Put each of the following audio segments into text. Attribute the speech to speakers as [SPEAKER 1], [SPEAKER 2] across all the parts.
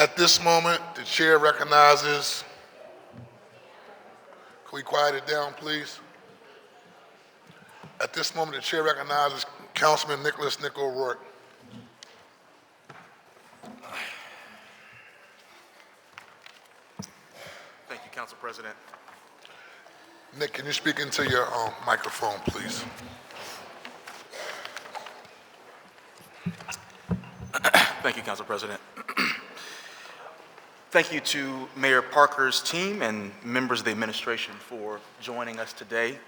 [SPEAKER 1] At this moment, the chair recognizes, can we quiet it down, please? At this moment, the chair recognizes Councilman Nicholas Nick O'Rourke.
[SPEAKER 2] Thank you, Council President.
[SPEAKER 1] Nick, can you speak into your microphone, please?
[SPEAKER 2] Thank you, Council President. Thank you to Mayor Parker's team and members of the administration for joining us today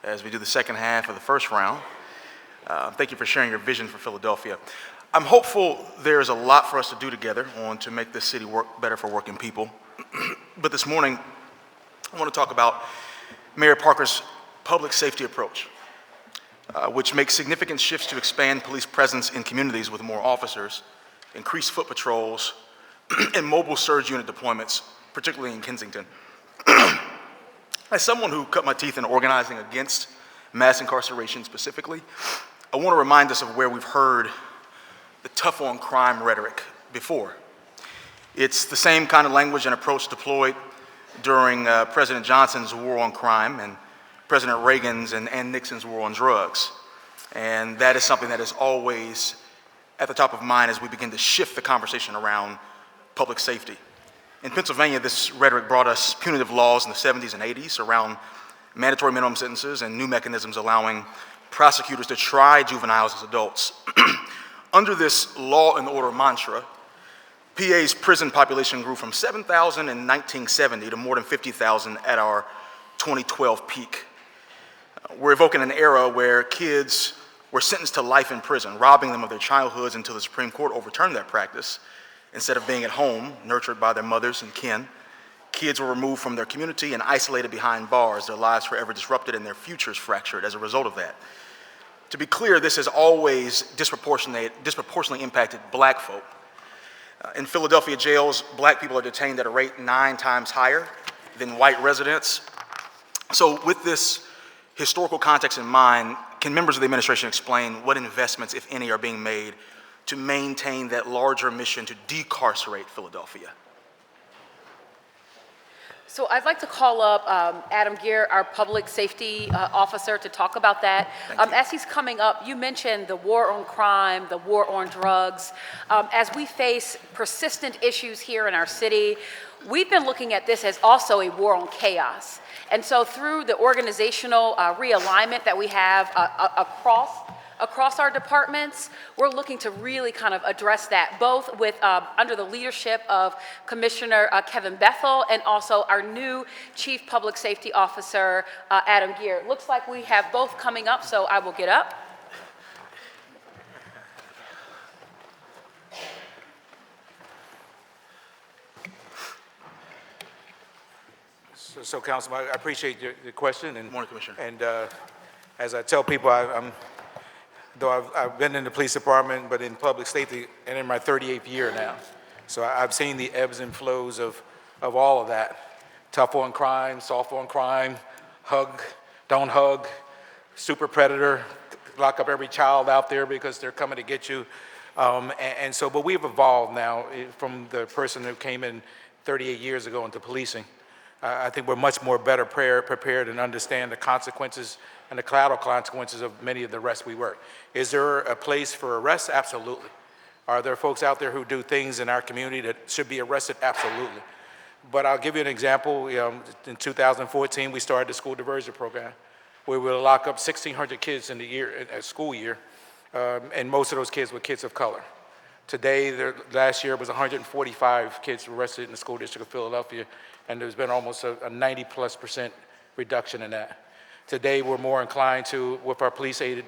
[SPEAKER 2] as we do the second half of the first round. Thank you for sharing your vision for Philadelphia. I'm hopeful there's a lot for us to do together to make this city work better for working people. But this morning, I want to talk about Mayor Parker's public safety approach, which makes significant shifts to expand police presence in communities with more officers, increase foot patrols, and mobile surge unit deployments, particularly in Kensington. As someone who cut my teeth in organizing against mass incarceration specifically, I want to remind us of where we've heard the tough on crime rhetoric before. It's the same kind of language and approach deployed during President Johnson's war on crime and President Reagan's and Nixon's war on drugs. And that is something that is always at the top of mind as we begin to shift the conversation around public safety. In Pennsylvania, this rhetoric brought us punitive laws in the 70s and 80s around mandatory minimum sentences and new mechanisms allowing prosecutors to try juveniles as adults. Under this law and order mantra, PA's prison population grew from 7,000 in 1970 to more than 50,000 at our 2012 peak. We're evoking an era where kids were sentenced to life in prison, robbing them of their childhoods until the Supreme Court overturned that practice. Instead of being at home, nurtured by their mothers and kin, kids were removed from their community and isolated behind bars, their lives forever disrupted and their futures fractured as a result of that. To be clear, this has always disproportionately impacted black folk. In Philadelphia jails, black people are detained at a rate 9 times higher than white residents. So with this historical context in mind, can members of the administration explain what investments, if any, are being made to maintain that larger mission to decarcerate Philadelphia?
[SPEAKER 3] So I'd like to call up Adam Gear, our public safety officer, to talk about that. As he's coming up, you mentioned the war on crime, the war on drugs. As we face persistent issues here in our city, we've been looking at this as also a war on chaos. And so through the organizational realignment that we have across our departments, we're looking to really kind of address that, both with under the leadership of Commissioner Kevin Bethel and also our new Chief Public Safety Officer, Adam Gear. Looks like we have both coming up, so I will get up.
[SPEAKER 4] So Councilman, I appreciate the question. And,
[SPEAKER 2] Morning, Commissioner.
[SPEAKER 4] And as I tell people, though I've been in the police department, but in public safety, and in my 38th year now. So I've seen the ebbs and flows of all of that. Tough on crime, soft on crime, hug, don't hug, super predator, lock up every child out there because they're coming to get you. But we've evolved now from the person who came in 38 years ago into policing. I think we're much more better prepared and understand the consequences and the collateral consequences of many of the arrests we work. Is there a place for arrests? Absolutely. Are there folks out there who do things in our community that should be arrested? Absolutely. But I'll give you an example. In 2014, we started the school diversion program, where we'll lock up 1,600 kids in a school year, and most of those kids were kids of color. Today, last year was 145 kids arrested in the school district of Philadelphia, and there's been almost a 90+% reduction in that. Today, we're more inclined to, with our police-aided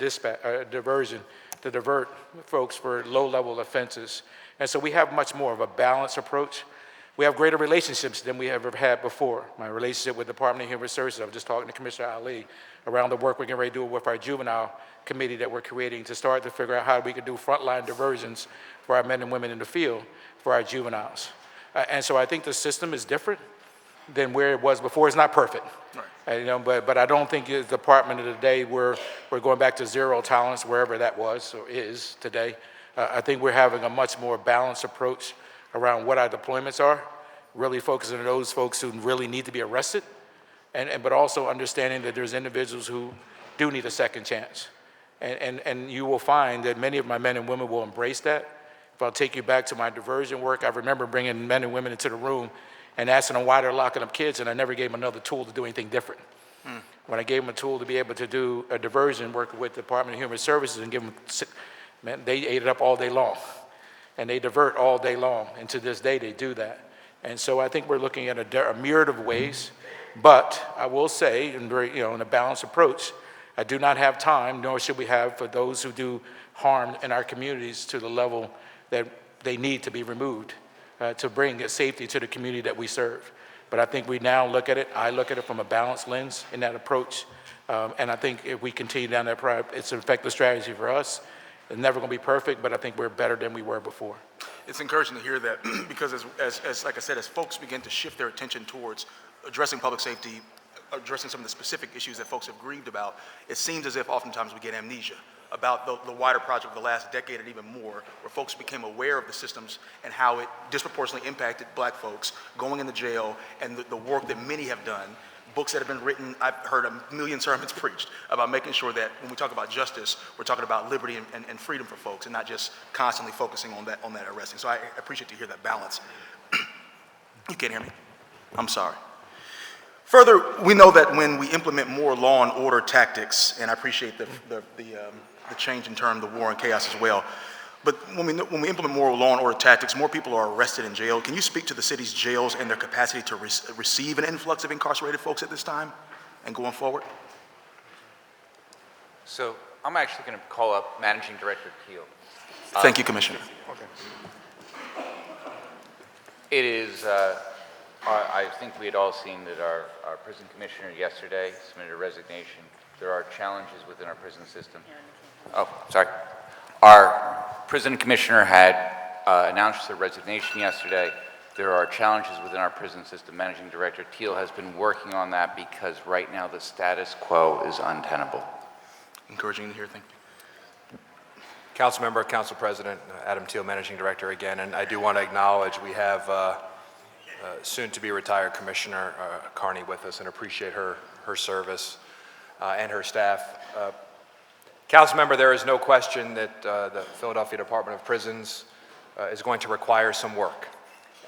[SPEAKER 4] diversion, to divert folks for low-level offenses. And so we have much more of a balanced approach. We have greater relationships than we have ever had before. My relationship with the Department of Human Services, I was just talking to Commissioner Ali around the work we're getting ready to do with our juvenile committee that we're creating to start to figure out how we can do frontline diversions for our men and women in the field for our juveniles. And so I think the system is different than where it was before. It's not perfect. Right. But I don't think the department of the day we're going back to zero tolerance wherever that was or is today. I think we're having a much more balanced approach around what our deployments are, really focusing on those folks who really need to be arrested, but also understanding that there's individuals who do need a second chance. And you will find that many of my men and women will embrace that. If I'll take you back to my diversion work, I remember bringing men and women into the room and asking them why they're locking up kids, and I never gave them another tool to do anything different. When I gave them a tool to be able to do a diversion, work with the Department of Human Services and give them, man, they ate it up all day long. And they divert all day long, and to this day they do that. And so I think we're looking at a myriad of ways, but I will say, in a balanced approach, I do not have time, nor should we have, for those who do harm in our communities to the level that they need to be removed to bring safety to the community that we serve. But I think we now look at it, I look at it from a balanced lens in that approach. And I think if we continue down that path, it's an effective strategy for us. It's never going to be perfect, but I think we're better than we were before.
[SPEAKER 2] It's encouraging to hear that because as like I said, as folks begin to shift their attention towards addressing public safety, addressing some of the specific issues that folks have grieved about, it seems as if oftentimes we get amnesia about the wider project of the last decade and even more, where folks became aware of the systems and how it disproportionately impacted black folks going into jail and the work that many have done, books that have been written. I've heard a million sermons preached about making sure that when we talk about justice, we're talking about liberty and freedom for folks and not just constantly focusing on that arresting. So I appreciate to hear that balance. You can't hear me? I'm sorry. Further, we know that when we implement more law and order tactics, and I appreciate the change in term, the war and chaos as well, but when we implement more law and order tactics, more people are arrested in jail. Can you speak to the city's jails and their capacity to receive an influx of incarcerated folks at this time and going forward?
[SPEAKER 5] So I'm actually going to call up Managing Director Teal.
[SPEAKER 2] Thank you, Commissioner.
[SPEAKER 4] Okay.
[SPEAKER 5] It is, I think we had all seen that our prison commissioner yesterday submitted a resignation. There are challenges within our prison system. Oh, sorry. Our prison commissioner had announced their resignation yesterday. There are challenges within our prison system. Managing Director Teal has been working on that because right now the status quo is untenable.
[SPEAKER 2] Encouraging to hear. Thank you.
[SPEAKER 6] Council Member, Council President, Adam Teal, Managing Director again, and I do want to acknowledge we have soon-to-be retired Commissioner Carney with us and appreciate her service and her staff. Council Member, there is no question that the Philadelphia Department of Prisons is going to require some work,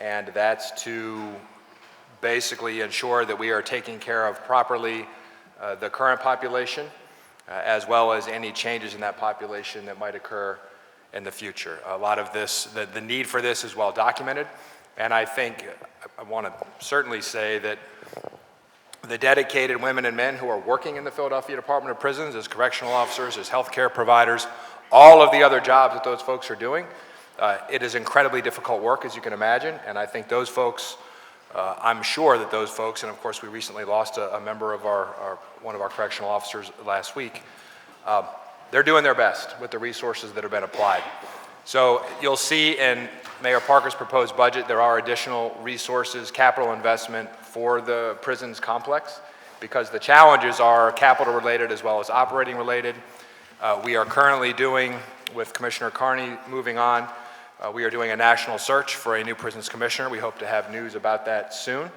[SPEAKER 6] and that's to basically ensure that we are taking care of properly the current population, as well as any changes in that population that might occur in the future. A lot of this, the need for this is well documented, and I think I want to certainly say that the dedicated women and men who are working in the Philadelphia Department of Prisons as correctional officers, as healthcare providers, all of the other jobs that those folks are doing, it is incredibly difficult work, as you can imagine, and I think those folks, I'm sure that those folks, and of course we recently lost a member of one of our correctional officers last week, they're doing their best with the resources that have been applied. So you'll see in Mayor Parker's proposed budget, there are additional resources, capital investment for the prisons complex, because the challenges are capital related as well as operating related. We are currently doing, with Commissioner Carney moving on, we are doing a national search for a new prisons commissioner. We hope to have news about that soon.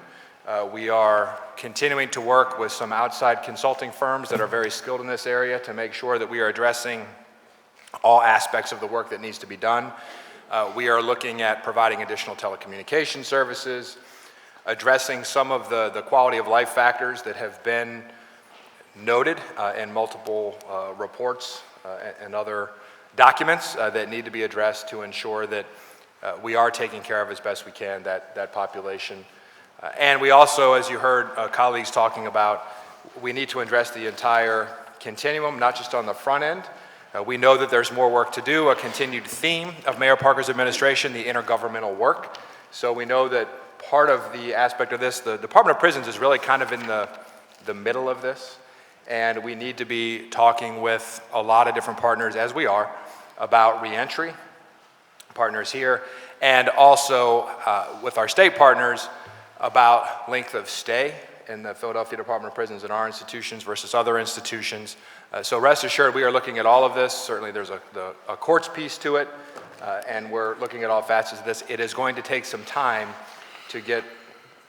[SPEAKER 6] We are continuing to work with some outside consulting firms that are very skilled in this area to make sure that we are addressing all aspects of the work that needs to be done. We are looking at providing additional telecommunication services, addressing some of the quality of life factors that have been noted in multiple reports and other documents that need to be addressed to ensure that we are taking care of as best we can that population. And we also, as you heard colleagues talking about, we need to address the entire continuum, not just on the front end. We know that there's more work to do, a continued theme of Mayor Parker's administration, the intergovernmental work. So we know that part of the aspect of this, the Department of Prisons is really kind of in the middle of this. And we need to be talking with a lot of different partners, as we are, about reentry, partners here, and also with our state partners about length of stay in the Philadelphia Department of Prisons and our institutions versus other institutions. So rest assured, we are looking at all of this. Certainly there's a courts piece to it, and we're looking at all facets of this. It is going to take some time to get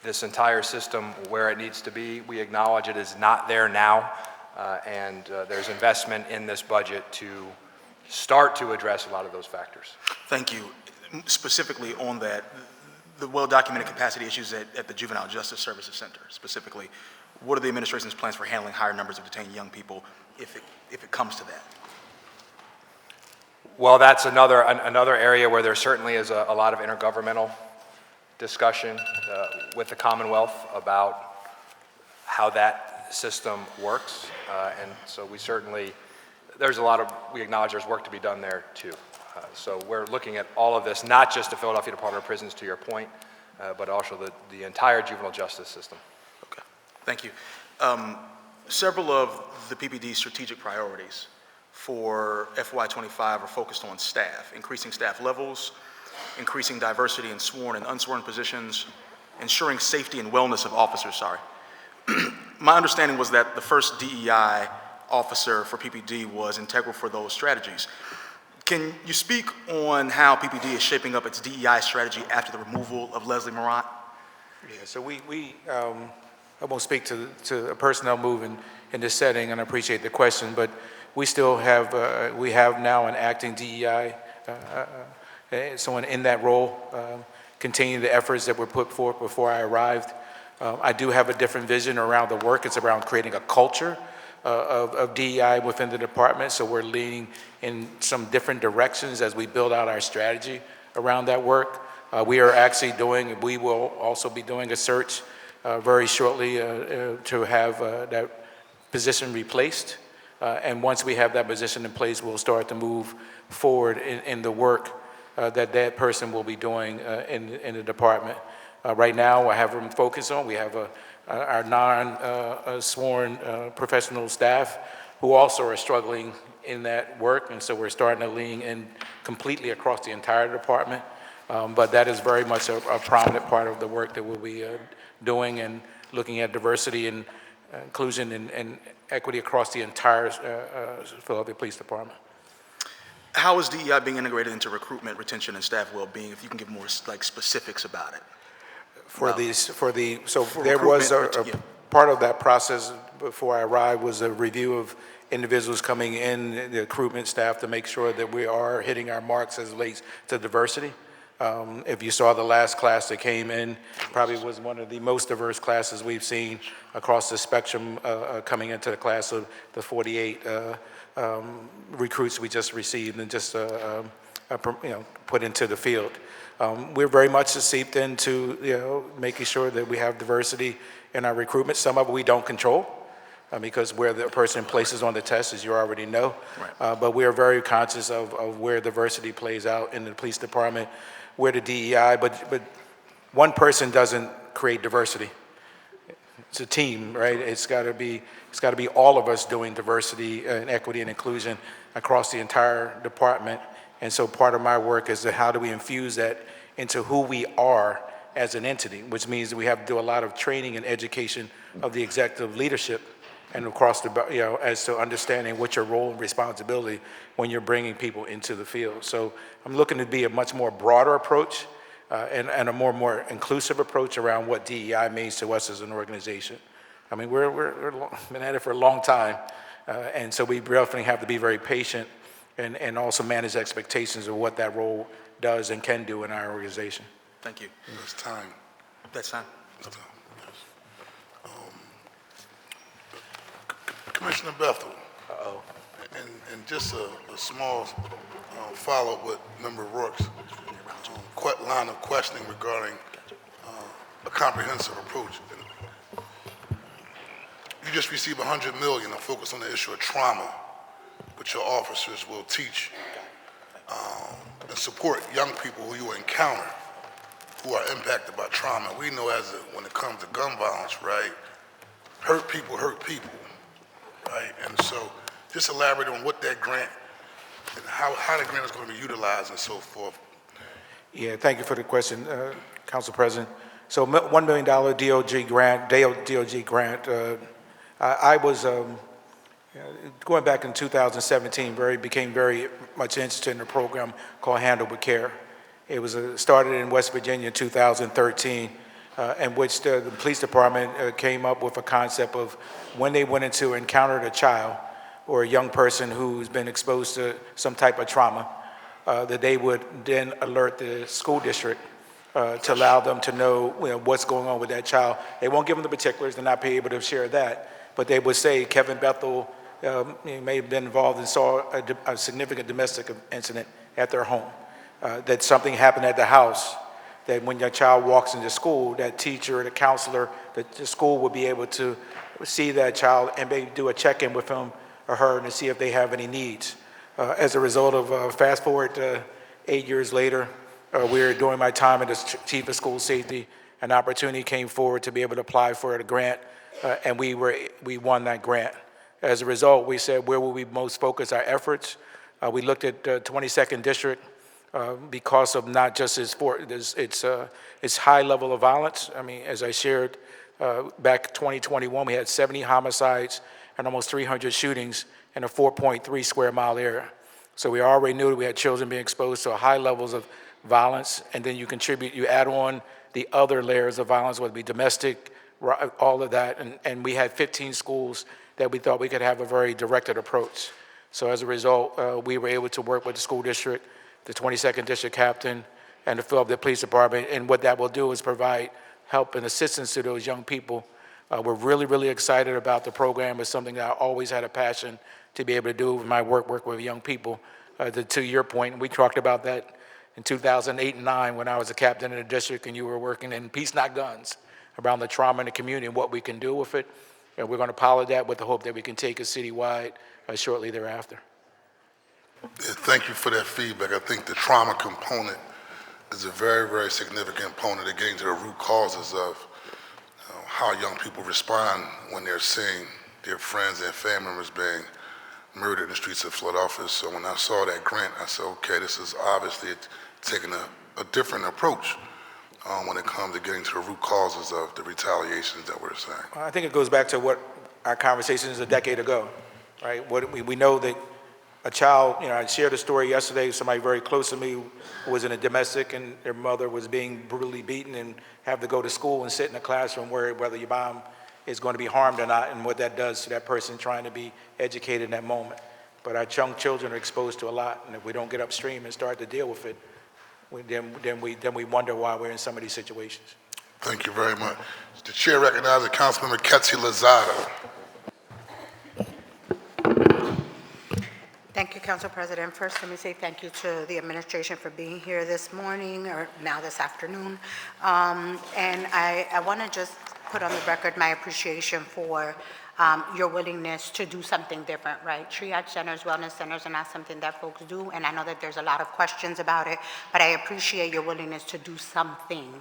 [SPEAKER 6] this entire system where it needs to be. We acknowledge it is not there now, and there's investment in this budget to start to address a lot of those factors.
[SPEAKER 2] Thank you. Specifically on that, the well-documented capacity issues at the Juvenile Justice Services Center, specifically, what are the administration's plans for handling higher numbers of detained young people if it comes to that?
[SPEAKER 6] Well, that's another area where there certainly is a lot of intergovernmental discussion with the Commonwealth about how that system works. And so we acknowledge there's work to be done there too. So we're looking at all of this, not just the Philadelphia Department of Prisons, to your point, but also the entire juvenile justice system.
[SPEAKER 2] Okay, thank you. Several of the PPD's strategic priorities for FY25 are focused on staff, increasing staff levels, increasing diversity in sworn and unsworn positions, ensuring safety and wellness of officers, My understanding was that the first DEI officer for PPD was integral for those strategies. Can you speak on how PPD is shaping up its DEI strategy after the removal of Leslie Morant?
[SPEAKER 4] Yeah, so I won't speak to a personnel move in this setting, and I appreciate the question, but we still have, we have now an acting DEI, someone in that role, continue the efforts that were put forth before I arrived. I do have a different vision around the work. It's around creating a culture of DEI within the department, so we're leaning in some different directions as we build out our strategy around that work. We will also be doing a search very shortly to have that position replaced. And once we have that position in place, we'll start to move forward in the work that person will be doing in the department. Right now, I have them focused on, we have our non-sworn professional staff who also are struggling in that work, and so we're starting to lean in completely across the entire department. But that is very much a prominent part of the work that we'll be doing, and looking at diversity and inclusion and equity across the entire Philadelphia Police Department.
[SPEAKER 2] How is DEI being integrated into recruitment, retention, and staff well-being? If you can give more specifics about it.
[SPEAKER 4] There was a part of that process before I arrived was a review of individuals coming in, the recruitment staff, to make sure that we are hitting our marks as it relates to diversity. If you saw the last class that came in, probably was one of the most diverse classes we've seen across the spectrum coming into the class of the 48 recruits we just received and just put into the field. We're very much seeped into making sure that we have diversity in our recruitment. Some of it we don't control because where the person places on the test, as you already know. Right. But we are very conscious of where diversity plays out in the police department, where the DEI, but one person doesn't create diversity. It's a team, right? It's got to be all of us doing diversity and equity and inclusion across the entire department. And so part of my work is how do we infuse that into who we are as an entity, which means that we have to do a lot of training and education of the executive leadership and across the, as to understanding what your role and responsibility when you're bringing people into the field. So I'm looking to be a much more broader approach and a more inclusive approach around what DEI means to us as an organization. I mean, we're been at it for a long time, and so we definitely have to be very patient and also manage expectations of what that role does and can do in our organization.
[SPEAKER 2] Thank you.
[SPEAKER 1] It's time.
[SPEAKER 2] That's time.
[SPEAKER 1] It's time. Yes. Commissioner Bethel. And just a small follow-up with Member Rourke's line of questioning regarding a comprehensive approach. You just received $100 million to focus on the issue of trauma, but your officers will teach and support young people who you encounter who are impacted by trauma. We know when it comes to gun violence, right, hurt people, right? And so just elaborate on what that grant and how the grant is going to be utilized and so forth.
[SPEAKER 4] Yeah, thank you for the question, Council President. So $1 million DOJ grant. I was Going back in 2017, became very much interested in a program called Handle with Care. It was started in West Virginia in 2013, in which the police department came up with a concept of when they went into encountered a child or a young person who's been exposed to some type of trauma, that they would then alert the school district to allow them to know, what's going on with that child. They won't give them the particulars, they're not be able to share that, but they would say Kevin Bethel may have been involved and saw a significant domestic incident at their home, that something happened at the house, that when your child walks into school, that teacher, the counselor, the school would be able to see that child and maybe do a check-in with him or her to see if they have any needs. As a result of, fast forward 8 years later, during my time as chief of school safety, an opportunity came forward to be able to apply for a grant, and we won that grant. As a result, we said, where will we most focus our efforts? We looked at 22nd District because of not just its high level of violence. I mean, as I shared, back 2021, we had 70 homicides and almost 300 shootings in a 4.3 square mile area. So we already knew that we had children being exposed to high levels of violence, and then you add on the other layers of violence, whether it be domestic, all of that, and we had 15 schools that we thought we could have a very directed approach. So as a result, we were able to work with the school district, the 22nd District Captain, and the Philadelphia Police Department, and what that will do is provide help and assistance to those young people. We're really, really excited about the program. It's something that I always had a passion to be able to do with my work with young people. To your point, we talked about that in 2008 and 9 when I was a captain in the district and you were working in Peace Not Guns around the trauma in the community and what we can do with it. And we're going to pilot that with the hope that we can take it citywide shortly thereafter.
[SPEAKER 1] Yeah, thank you for that feedback. I think the trauma component is a very, very significant component of getting to the root causes of how young people respond when they're seeing their friends and family members being murdered in the streets of Philadelphia. So when I saw that grant, I said, okay, this is obviously taking a different approach when it comes to getting to the root causes of the retaliations that we're seeing.
[SPEAKER 4] I think it goes back to what our conversation is a decade ago, right? We know that a child, I shared a story yesterday, somebody very close to me who was in a domestic and their mother was being brutally beaten and have to go to school and sit in a classroom worried whether your mom is going to be harmed or not, and what that does to that person trying to be educated in that moment. But our young children are exposed to a lot, and if we don't get upstream and start to deal with it, then we wonder why we're in some of these situations.
[SPEAKER 1] Thank you very much. The chair recognizes Councilmember Ketsi Lozada.
[SPEAKER 7] Thank you, Council President. First, let me say thank you to the administration for being here this morning, or now this afternoon. And I want to just put on the record my appreciation for your willingness to do something different, right? Triage centers, wellness centers are not something that folks do, and I know that there's a lot of questions about it, but I appreciate your willingness to do something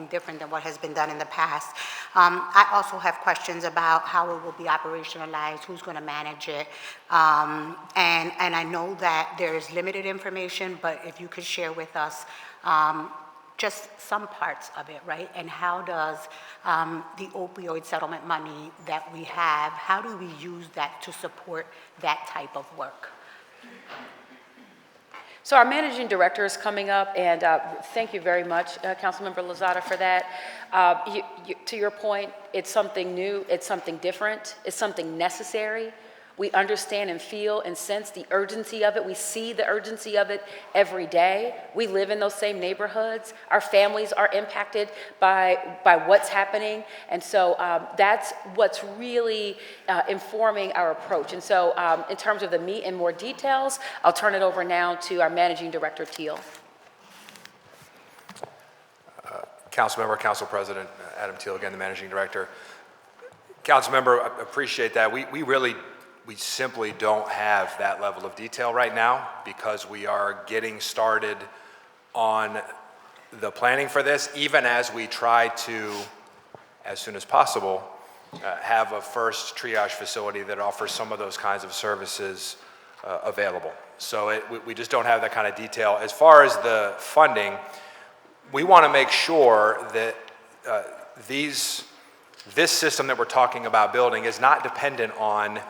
[SPEAKER 7] different than what has been done in the past. I also have questions about how it will be operationalized, who's going to manage it, and I know that there is limited information, but if you could share with us just some parts of it, right? And how does the opioid settlement money that we have, how do we use that to support that type of work?
[SPEAKER 3] So our managing director is coming up, and thank you very much, Councilmember Lozada, for that. To your point, it's something new, it's something different, it's something necessary. We understand and feel and sense the urgency of it. We see the urgency of it every day. We live in those same neighborhoods. Our families are impacted by what's happening. And so that's what's really informing our approach. And so in terms of the meat and more details, I'll turn it over now to our Managing Director, Teal.
[SPEAKER 6] Councilmember, Council President, Adam Teal, again, the Managing Director. Councilmember, I appreciate that. We simply don't have that level of detail right now because we are getting started on the planning for this, even as we try to, as soon as possible, have a first triage facility that offers some of those kinds of services available. So we just don't have that kind of detail. As far as the funding, we want to make sure that this system that we're talking about building is not dependent on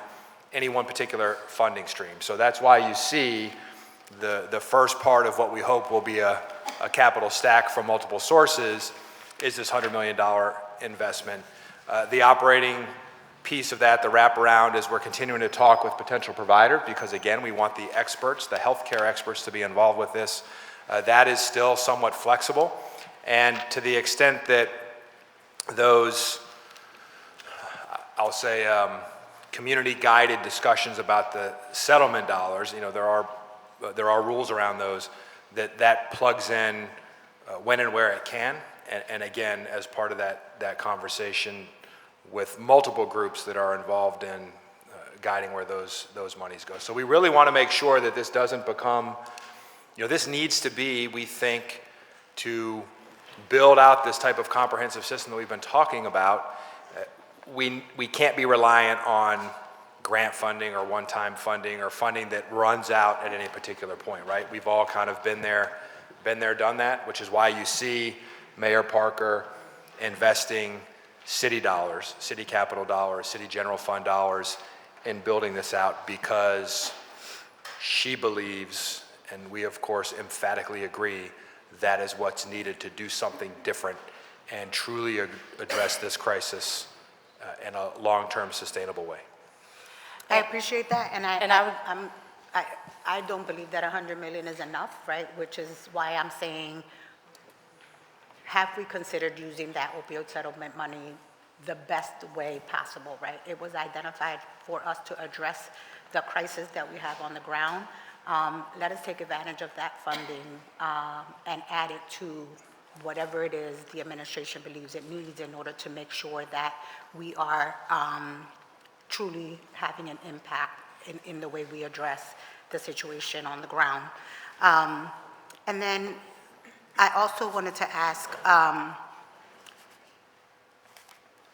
[SPEAKER 6] any one particular funding stream. So that's why you see the first part of what we hope will be a capital stack from multiple sources is this $100 million investment. The operating piece of that, the wraparound, is we're continuing to talk with potential providers because, again, we want the experts, the healthcare experts, to be involved with this. That is still somewhat flexible. And to the extent that those, I'll say, community-guided discussions about the settlement dollars, you know, there are rules around those, that plugs in when and where it can. And again, as part of that conversation with multiple groups that are involved in guiding where those monies go. So we really want to make sure that this doesn't become, you know, this needs to be, we think, to build out this type of comprehensive system that we've been talking about. We can't be reliant on grant funding or one-time funding or funding that runs out at any particular point, right? We've all kind of been there, done that, which is why you see Mayor Parker investing city dollars, city capital dollars, city general fund dollars in building this out, because she believes, and we of course emphatically agree, that is what's needed to do something different and truly address this crisis in a long-term sustainable way.
[SPEAKER 7] I appreciate that, and I don't believe that 100 million is enough, right? Which is why I'm saying, have we considered using that opioid settlement money the best way possible, right? It was identified for us to address the crisis that we have on the ground. Let us take advantage of that funding and add it to whatever it is the administration believes it needs in order to make sure that we are truly having an impact in the way we address the situation on the ground. And then I also wanted to ask,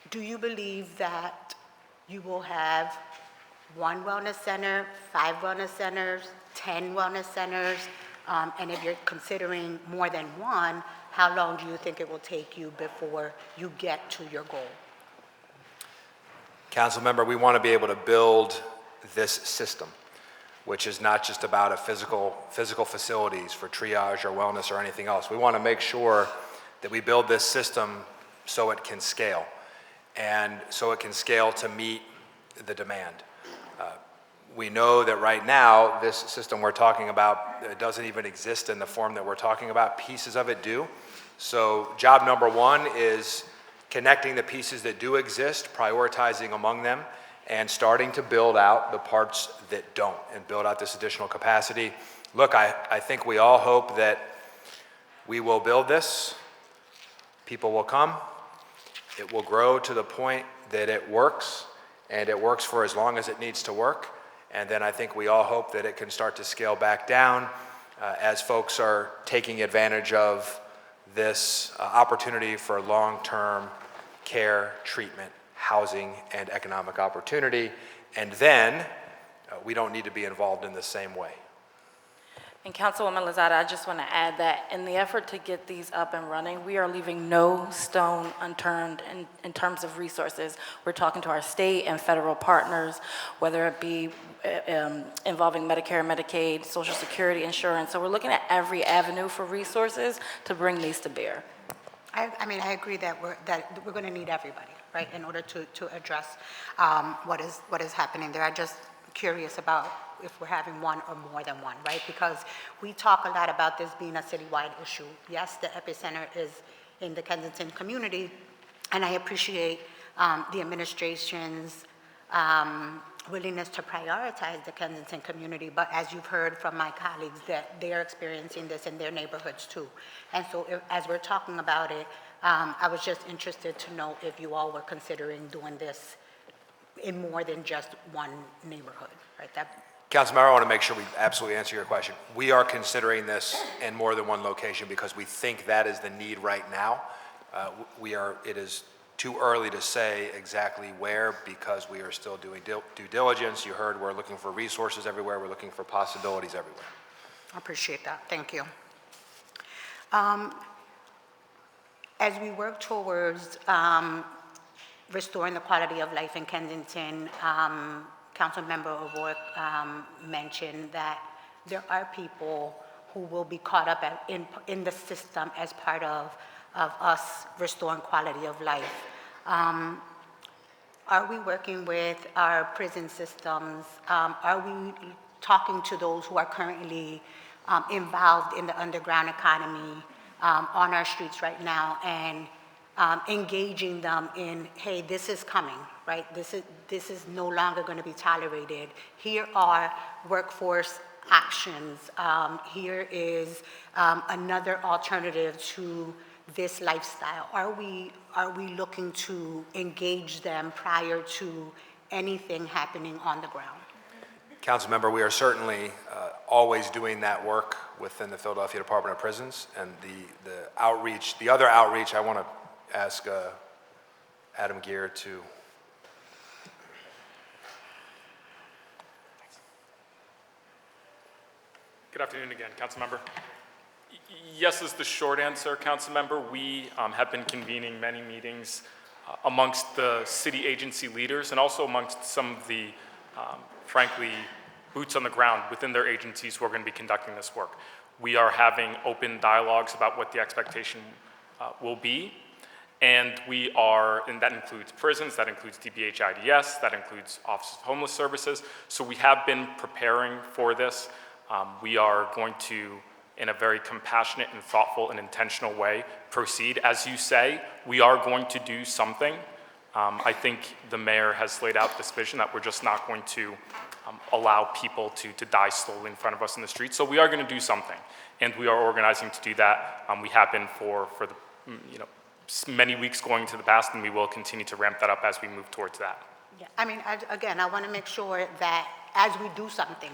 [SPEAKER 7] do you believe that you will have one wellness center, 5 wellness centers, 10 wellness centers? And if you're considering more than one, how long do you think it will take you before you get to your goal?
[SPEAKER 6] Council member, we want to be able to build this system, which is not just about a physical facilities for triage or wellness or anything else. We want to make sure that we build this system so it can scale, and so it can scale to meet the demand. We know that right now, this system we're talking about doesn't even exist in the form that we're talking about. Pieces of it do. So job number one is connecting the pieces that do exist, prioritizing among them, and starting to build out the parts that don't, and build out this additional capacity. Look, I think we all hope that we will build this, people will come, it will grow to the point that it works, and it works for as long as it needs to work. And then I think we all hope that it can start to scale back down as folks are taking advantage of this opportunity for long-term care, treatment, housing, and economic opportunity. And then we don't need to be involved in the same way.
[SPEAKER 8] And Councilwoman Lozada, I just want to add that in the effort to get these up and running, we are leaving no stone unturned in terms of resources. We're talking to our state and federal partners, whether it be involving Medicare, Medicaid, Social Security, insurance. So we're looking at every avenue for resources to bring these to bear.
[SPEAKER 7] I mean, I agree that we're going to need everybody, right, in order to address what is happening there. I'm just curious about if we're having one or more than one, right? Because we talk a lot about this being a citywide issue. Yes, the epicenter is in the Kensington community, and I appreciate the administration's willingness to prioritize the Kensington community, but as you've heard from my colleagues, that they are experiencing this in their neighborhoods too. And so as we're talking about it, I was just interested to know if you all were considering doing this in more than just one neighborhood, right?
[SPEAKER 6] Councilmember, I want to make sure we absolutely answer your question. We are considering this in more than one location because we think that is the need right now. It is too early to say exactly where because we are still doing due diligence. You heard we're looking for resources everywhere. We're looking for possibilities everywhere.
[SPEAKER 7] I appreciate that. Thank you. As we work towards restoring the quality of life in Kensington, Councilmember O'Rourke mentioned that there are people who will be caught up in the system as part of us restoring quality of life. Are we working with our prison systems? Are we talking to those who are currently involved in the underground economy on our streets right now and engaging them in, hey, this is coming, right? This is no longer going to be tolerated. Here are workforce actions. Here is another alternative to this lifestyle. Are we looking to engage them prior to anything happening on the ground?
[SPEAKER 6] Councilmember, we are certainly always doing that work within the Philadelphia Department of Prisons, and the other outreach, I want to ask Adam Gear to.
[SPEAKER 9] Good afternoon again, Councilmember. Yes is the short answer, Councilmember. We have been convening many meetings amongst the city agency leaders and also amongst some of the, frankly, boots on the ground within their agencies who are going to be conducting this work. We are having open dialogues about what the expectation will be, and and that includes prisons, that includes DBH-IDS, that includes Office of Homeless Services. So we have been preparing for this. We are going to, in a very compassionate and thoughtful and intentional way, proceed. As you say, we are going to do something. I think the mayor has laid out this vision that we're just not going to allow people to die slowly in front of us in the street. So we are going to do something, and we are organizing to do that. We have been for the many weeks going to the past, and we will continue to ramp that up as we move towards that.
[SPEAKER 7] Yeah, I mean, again, I want to make sure that as we do something,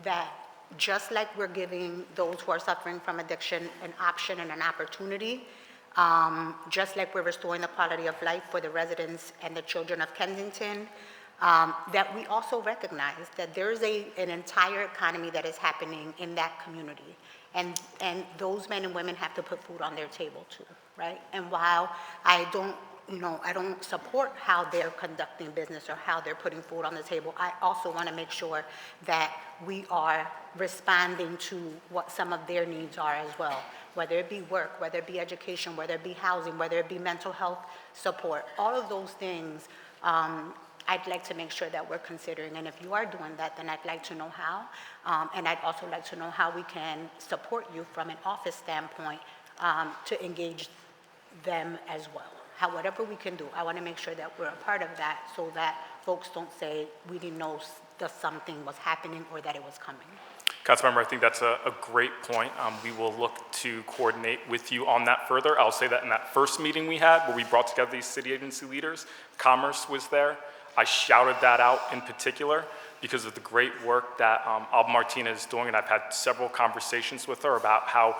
[SPEAKER 7] that just like we're giving those who are suffering from addiction an option and an opportunity, just like we're restoring the quality of life for the residents and the children of Kensington, that we also recognize that there is an entire economy that is happening in that community. And those men and women have to put food on their table too, right? And while I don't support how they're conducting business or how they're putting food on the table, I also want to make sure that we are responding to what some of their needs are as well, whether it be work, whether it be education, whether it be housing, whether it be mental health support. All of those things, I'd like to make sure that we're considering. And if you are doing that, then I'd like to know how. And I'd also like to know how we can support you from an office standpoint to engage them as well. Whatever we can do, I want to make sure that we're a part of that so that folks don't say we didn't know that something was happening or that it was coming.
[SPEAKER 9] Councilmember, I think that's a great point. We will look to coordinate with you on that further. I'll say that in that first meeting we had where we brought together these city agency leaders, Commerce was there. I shouted that out in particular because of the great work that Alba Martina is doing, and I've had several conversations with her about how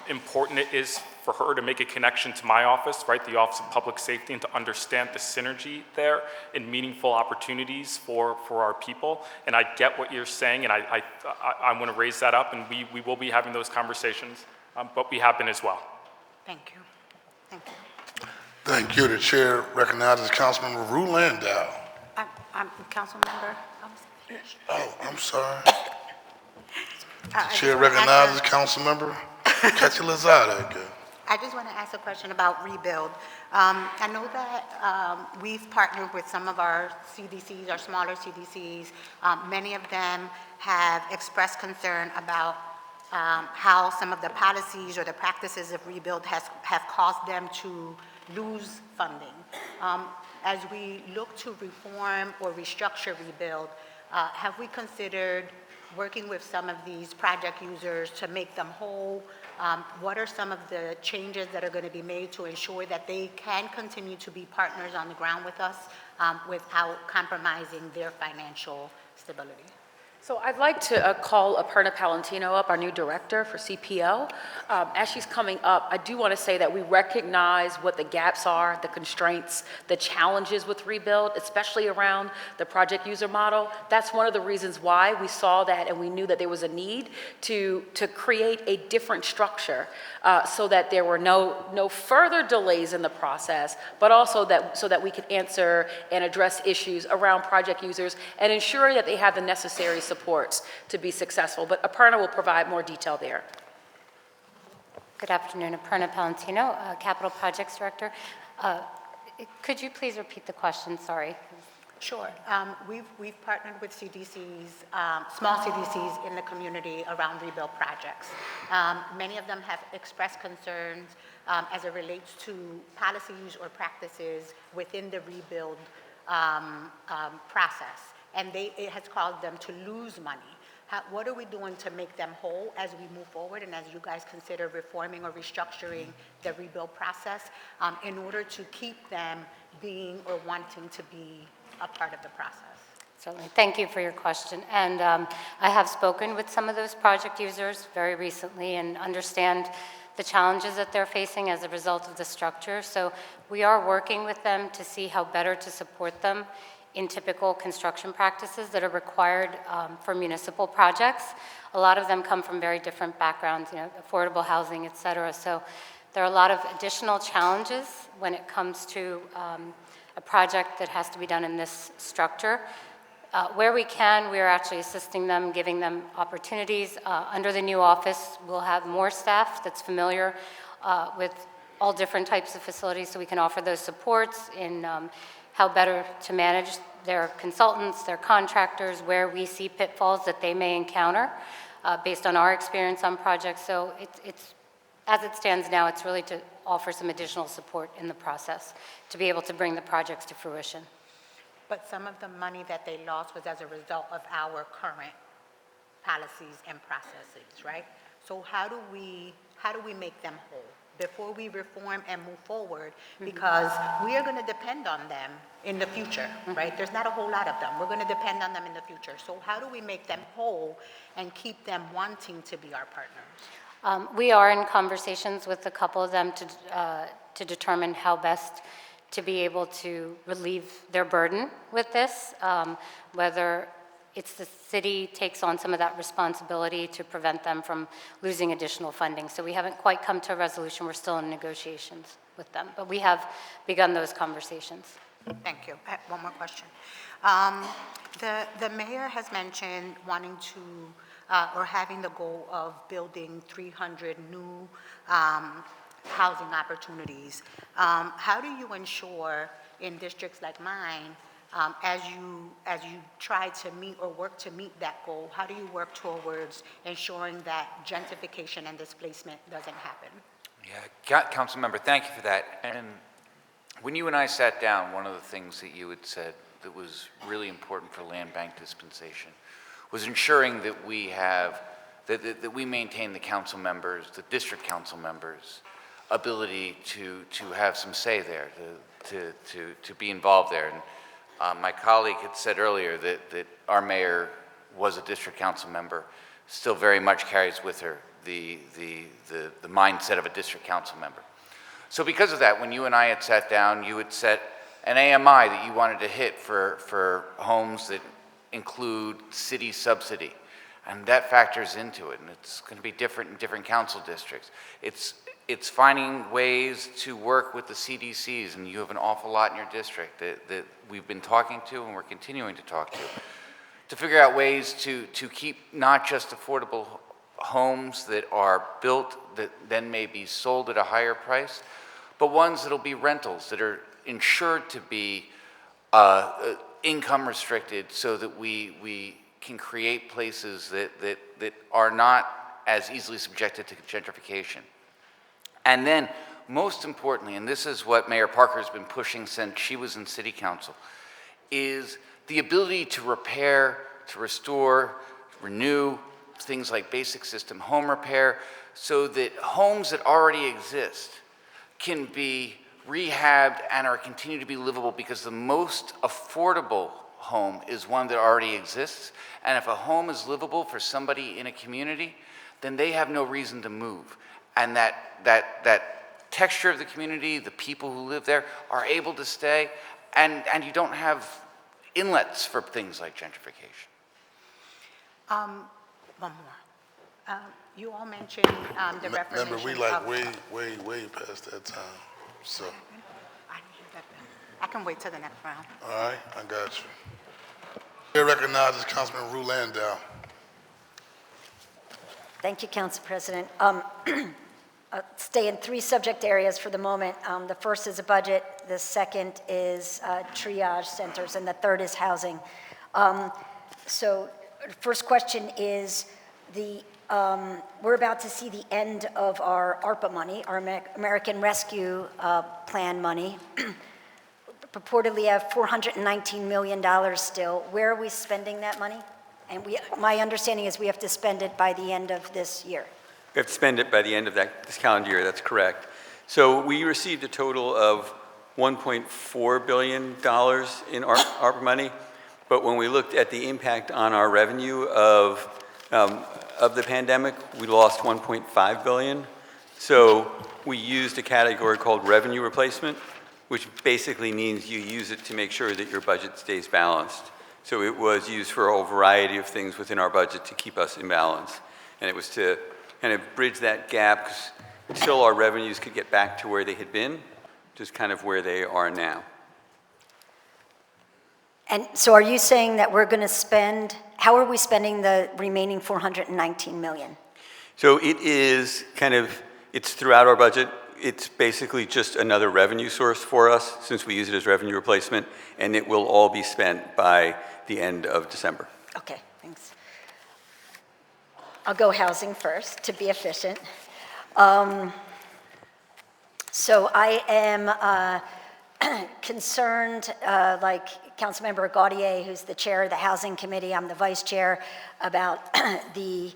[SPEAKER 9] important it is for her to make a connection to my office, right, the Office of Public Safety, and to understand the synergy there and meaningful opportunities for our people. And I get what you're saying, and I want to raise that up, and we will be having those conversations, but we have been as well.
[SPEAKER 7] Thank you. Thank you.
[SPEAKER 1] Thank you. The chair recognizes Councilmember Rue Landau.
[SPEAKER 7] I'm Councilmember.
[SPEAKER 1] Oh, I'm sorry.
[SPEAKER 7] I just
[SPEAKER 1] Chair
[SPEAKER 7] wanna ask
[SPEAKER 1] recognizes Councilmember Ketchy-Lozada again.
[SPEAKER 7] I just want to ask a question about rebuild. I know that we've partnered with some of our CDCs, our smaller CDCs. Many of them have expressed concern about how some of the policies or the practices of rebuild have caused them to lose funding. As we look to reform or restructure rebuild, have we considered working with some of these project users to make them whole? What are some of the changes that are going to be made to ensure that they can continue to be partners on the ground with us without compromising their financial stability?
[SPEAKER 3] So I'd like to call Aparna Palantino up, our new director for CPO. As she's coming up, I do want to say that we recognize what the gaps are, the constraints, the challenges with rebuild, especially around the project user model. That's one of the reasons why we saw that and we knew that there was a need to create a different structure so that there were no further delays in the process, but also so that we could answer and address issues around project users and ensure that they have the necessary supports to be successful. But Aparna will provide more detail there.
[SPEAKER 10] Good afternoon, Aparna Palantino, Capital Projects Director. Could you please repeat the question? Sorry.
[SPEAKER 7] Sure. We've partnered with CDCs, small CDCs in the community around rebuild projects. Many of them have expressed concerns as it relates to policies or practices within the rebuild process, and it has caused them to lose money. What are we doing to make them whole as we move forward and as you guys consider reforming or restructuring the rebuild process in order to keep them being or wanting to be a part of the process?
[SPEAKER 10] Certainly. Thank you for your question. And I have spoken with some of those project users very recently and understand the challenges that they're facing as a result of the structure. So we are working with them to see how better to support them in typical construction practices that are required for municipal projects. A lot of them come from very different backgrounds, affordable housing, et cetera. So there are a lot of additional challenges when it comes to a project that has to be done in this structure. Where we can, we are actually assisting them, giving them opportunities. Under the new office, we'll have more staff that's familiar with all different types of facilities, so we can offer those supports in how better to manage their consultants, their contractors, where we see pitfalls that they may encounter based on our experience on projects. So it's as it stands now, it's really to offer some additional support in the process to be able to bring the projects to fruition.
[SPEAKER 7] But some of the money that they lost was as a result of our current policies and processes, right? So how do we make them whole before we reform and move forward? Because we are going to depend on them in the future, right? There's not a whole lot of them. We're going to depend on them in the future. So how do we make them whole and keep them wanting to be our partners?
[SPEAKER 10] We are in conversations with a couple of them to determine how best to be able to relieve their burden with this, whether it's the city takes on some of that responsibility to prevent them from losing additional funding. So we haven't quite come to a resolution. We're still in negotiations with them, but we have begun those conversations.
[SPEAKER 7] Thank you. I have one more question. The mayor has mentioned wanting to, or having the goal of building 300 new housing opportunities. How do you ensure in districts like mine, as you try to meet or work to meet that goal, how do you work towards ensuring that gentrification and displacement doesn't happen?
[SPEAKER 5] Yeah, Council Member, thank you for that. And when you and I sat down, one of the things that you had said that was really important for land bank dispensation was ensuring that we have, that we maintain the council members, the district council members' ability to have some say there, to be involved there. And my colleague had said earlier that our mayor was a district council member, still very much carries with her the mindset of a district council member. So because of that, when you and I had sat down, you had set an AMI that you wanted to hit for homes that include city subsidy. And that factors into it, and it's going to be different in different council districts. It's finding ways to work with the CDCs, and you have an awful lot in your district that we've been talking to and we're continuing to talk to figure out ways to keep not just affordable homes that are built that then may be sold at a higher price, but ones that'll be rentals that are insured to be income restricted so that we can create places that are not as easily subjected to gentrification. And then, most importantly, and this is what Mayor Parker has been pushing since she was in City Council, is the ability to repair, to restore, renew things like basic system home repair so that homes that already exist can be rehabbed and are continue to be livable, because the most affordable home is one that already exists. And if a home is livable for somebody in a community, then they have no reason to move. And that texture of the community, the people who live there are able to stay, and you don't have inlets for things like gentrification.
[SPEAKER 7] One more. You all mentioned the reformation
[SPEAKER 1] Remember, we like way past that time, so,
[SPEAKER 7] I can wait till the next round.
[SPEAKER 1] all right, I got you. Chair recognizes Councilman Rue Landau.
[SPEAKER 11] Thank you, Council President. Stay in three subject areas for the moment. The first is a budget, the second is triage centers, and the third is housing. So first question is, we're about to see the end of our ARPA money, our American Rescue Plan money. Purportedly have $419 million still. Where are we spending that money? And my understanding is we have to spend it by the end of this year.
[SPEAKER 12] We have to spend it by the end of this calendar year, that's correct. So we received a total of $1.4 billion in ARPA money, but when we looked at the impact on our revenue of the pandemic, we lost $1.5 billion. So we used a category called revenue replacement, which basically means you use it to make sure that your budget stays balanced. So it was used for a whole variety of things within our budget to keep us in balance. And it was to kind of bridge that gap until our revenues could get back to where they had been, just kind of where they are now.
[SPEAKER 11] And so are you saying that we're going to spend, how are we spending the remaining $419 million?
[SPEAKER 12] So it is kind of, it's throughout our budget. It's basically just another revenue source for us since we use it as revenue replacement, and it will all be spent by the end of December.
[SPEAKER 11] Okay, thanks. I'll go housing first to be efficient. So I am concerned, like Councilmember Gaudier, who's the chair of the Housing Committee, I'm the vice chair, about the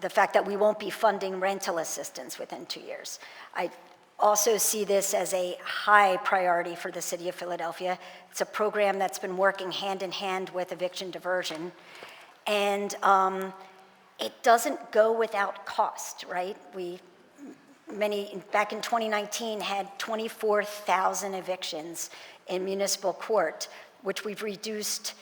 [SPEAKER 11] fact that we won't be funding rental assistance within 2 years. I also see this as a high priority for the city of Philadelphia. It's a program that's been working hand in hand with eviction diversion. And it doesn't go without cost, right? Back in 2019, had 24,000 evictions in municipal court, which we've reduced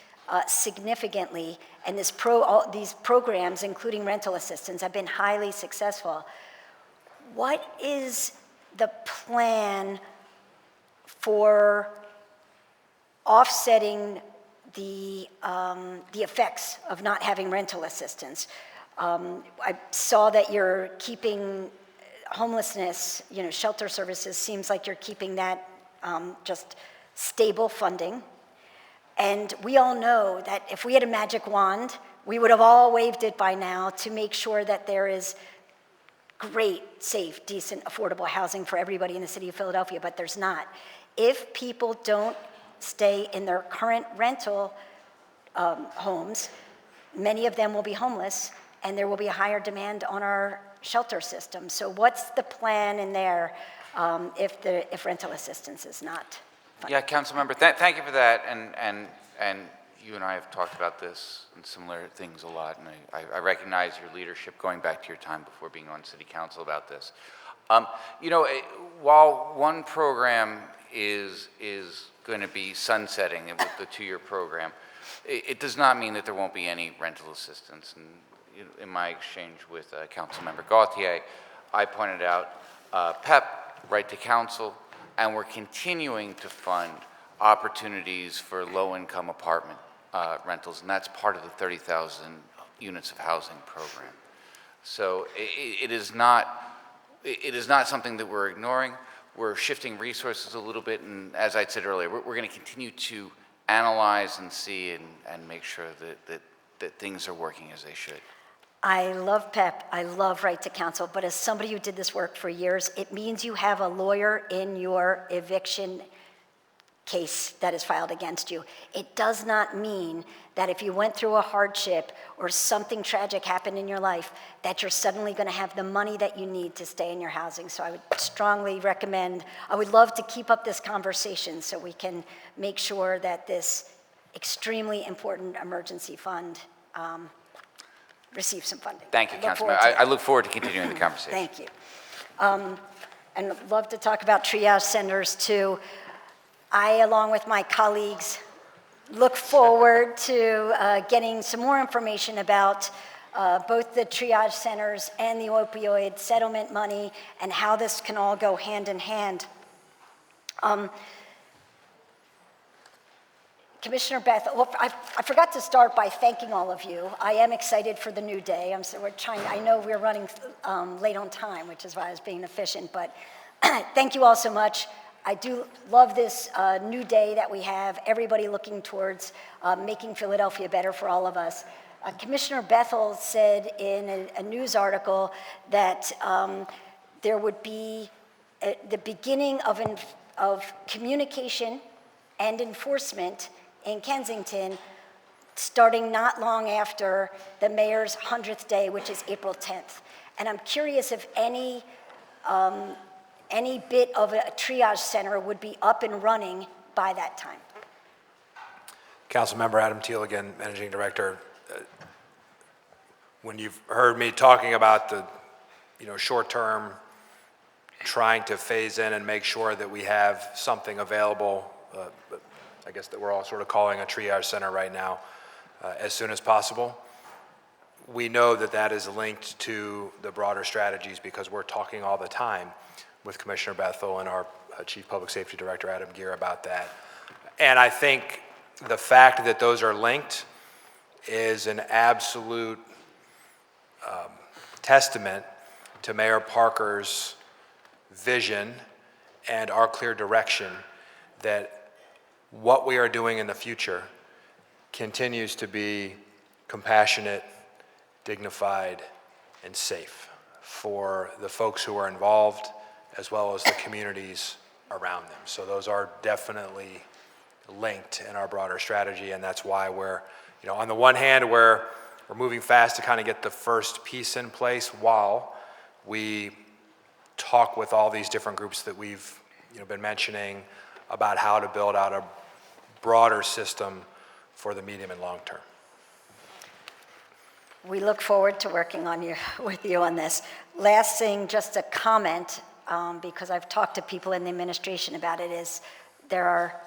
[SPEAKER 11] significantly, and these programs, including rental assistance, have been highly successful. What is the plan for offsetting the effects of not having rental assistance? I saw that you're keeping homelessness, shelter services, seems like you're keeping that just stable funding. And we all know that if we had a magic wand, we would have all waved it by now to make sure that there is great, safe, decent, affordable housing for everybody in the city of Philadelphia, but there's not. If people don't stay in their current rental homes, many of them will be homeless, and there will be a higher demand on our shelter system. So what's the plan in there if rental assistance is not funded?
[SPEAKER 5] Yeah, Councilmember, thank you for that, and you and I have talked about this and similar things a lot, and I recognize your leadership going back to your time before being on City Council about this. While one program is going to be sunsetting with the 2-year program, it does not mean that there won't be any rental assistance. And in my exchange with Councilmember Gauthier, I pointed out PEP, right to counsel, and we're continuing to fund opportunities for low-income apartment rentals, and that's part of the 30,000 units of housing program. So it is not something that we're ignoring. We're shifting resources a little bit, and as I said earlier, we're going to continue to analyze and see and make sure that things are working as they should.
[SPEAKER 11] I love PEP, I love right to counsel, but as somebody who did this work for years, it means you have a lawyer in your eviction case that is filed against you. It does not mean that if you went through a hardship or something tragic happened in your life, that you're suddenly going to have the money that you need to stay in your housing. So I would strongly recommend, I would love to keep up this conversation so we can make sure that this extremely important emergency fund receive some funding.
[SPEAKER 5] Thank you,
[SPEAKER 11] I look
[SPEAKER 5] Councilmember.
[SPEAKER 11] forward to
[SPEAKER 5] I
[SPEAKER 11] that.
[SPEAKER 5] look forward to continuing the conversation.
[SPEAKER 11] Thank you. And I'd love to talk about triage centers too. I, along with my colleagues, look forward to getting some more information about both the triage centers and the opioid settlement money and how this can all go hand in hand. Commissioner Beth, well, I forgot to start by thanking all of you. I am excited for the new day. I know we're running late on time, which is why I was being efficient, but thank you all so much. I do love this new day that we have, everybody looking towards making Philadelphia better for all of us. Commissioner Bethel said in a news article that there would be the beginning of communication and enforcement in Kensington starting not long after the mayor's 100th day, which is April 10th. And I'm curious if any bit of a triage center would be up and running by that time.
[SPEAKER 6] Councilmember Adam Teal again, Managing Director. When you've heard me talking about the short-term, trying to phase in and make sure that we have something available, I guess that we're all sort of calling a triage center right now, as soon as possible. We know that that is linked to the broader strategies because we're talking all the time with Commissioner Bethel and our Chief Public Safety Director, Adam Geer, about that. And I think the fact that those are linked is an absolute testament to Mayor Parker's vision and our clear direction that what we are doing in the future continues to be compassionate, dignified, and safe for the folks who are involved, as well as the communities around them. So those are definitely linked in our broader strategy, and that's why we're, on the one hand, we're moving fast to kind of get the first piece in place while we talk with all these different groups that we've been mentioning about how to build out a broader system for the medium and long term.
[SPEAKER 11] We look forward to working with you on this. Last thing, just a comment, because I've talked to people in the administration about it, is there are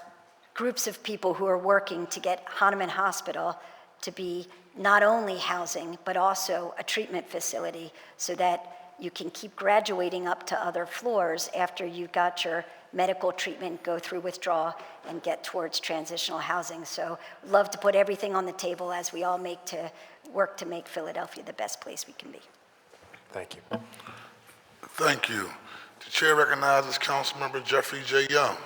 [SPEAKER 11] groups of people who are working to get Hahnemann Hospital to be not only housing, but also a treatment facility so that you can keep graduating up to other floors after you've got your medical treatment, go through withdrawal, and get towards transitional housing. So love to put everything on the table as we all work to make Philadelphia the best place we can be.
[SPEAKER 6] Thank you.
[SPEAKER 1] Thank you. The chair recognizes Councilmember Jeffrey J. Young.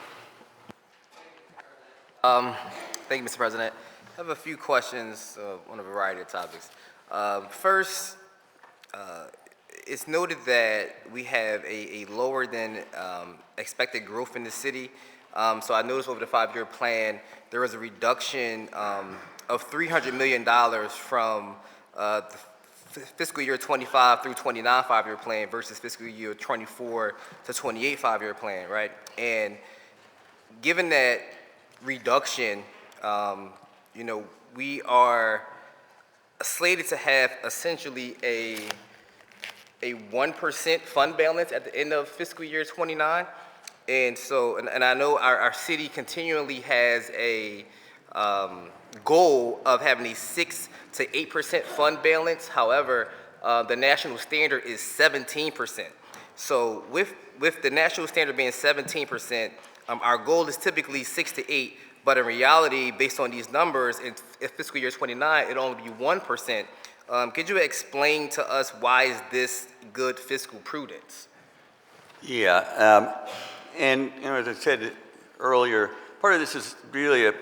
[SPEAKER 13] Thank you, Mr. President. I have a few questions on a variety of topics. First, it's noted that we have a lower than expected growth in the city. So I noticed over the 5-year plan, there was a reduction of $300 million from the fiscal year 25 through 29 5-year plan versus fiscal year 24 to 28 5-year plan, right? And given that reduction, we are slated to have essentially a 1% fund balance at the end of fiscal year 29. And so, and I know our city continually has a goal of having a 6 to 8% fund balance. However, the national standard is 17%. So with the national standard being 17%, our goal is typically 6 to 8, but in reality, based on these numbers, in fiscal year 29, it'll only be 1%. Could you explain to us why is this good fiscal prudence?
[SPEAKER 12] Yeah, and as I said earlier, part of this is really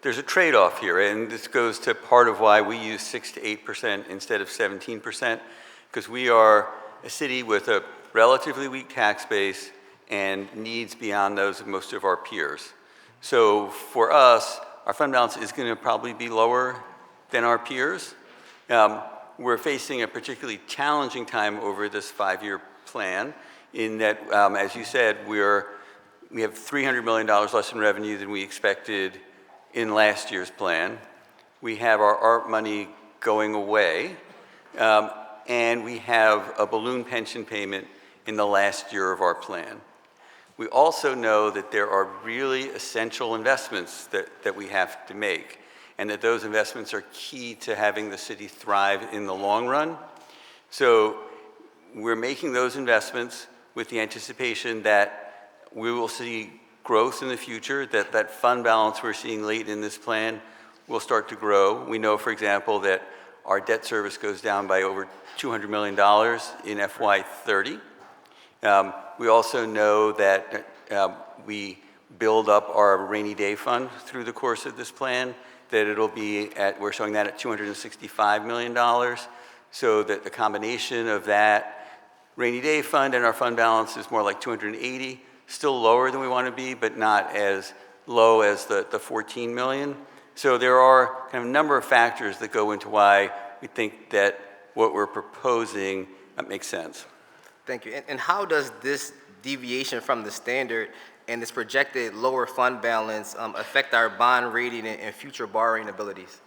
[SPEAKER 12] there's a trade-off here, and this goes to part of why we use 6 to 8% instead of 17%, because we are a city with a relatively weak tax base and needs beyond those of most of our peers. So for us, our fund balance is going to probably be lower than our peers. We're facing a particularly challenging time over this 5-year plan in that, as you said, we have $300 million less in revenue than we expected in last year's plan. We have our ARP money going away, and we have a balloon pension payment in the last year of our plan. We also know that there are really essential investments that we have to make, and that those investments are key to having the city thrive in the long run. So we're making those investments with the anticipation that we will see growth in the future, that fund balance we're seeing late in this plan will start to grow. We know, for example, that our debt service goes down by over $200 million in FY30. We also know that we build up our rainy day fund through the course of this plan, that it'll be at, we're showing that at $265 million, so that the combination of that rainy day fund and our fund balance is more like 280, still lower than we want to be, but not as low as the 14 million. So there are kind of a number of factors that go into why we think that what we're proposing makes sense.
[SPEAKER 13] Thank you. And how does this deviation from the standard and this projected lower fund balance affect our bond rating and future borrowing abilities?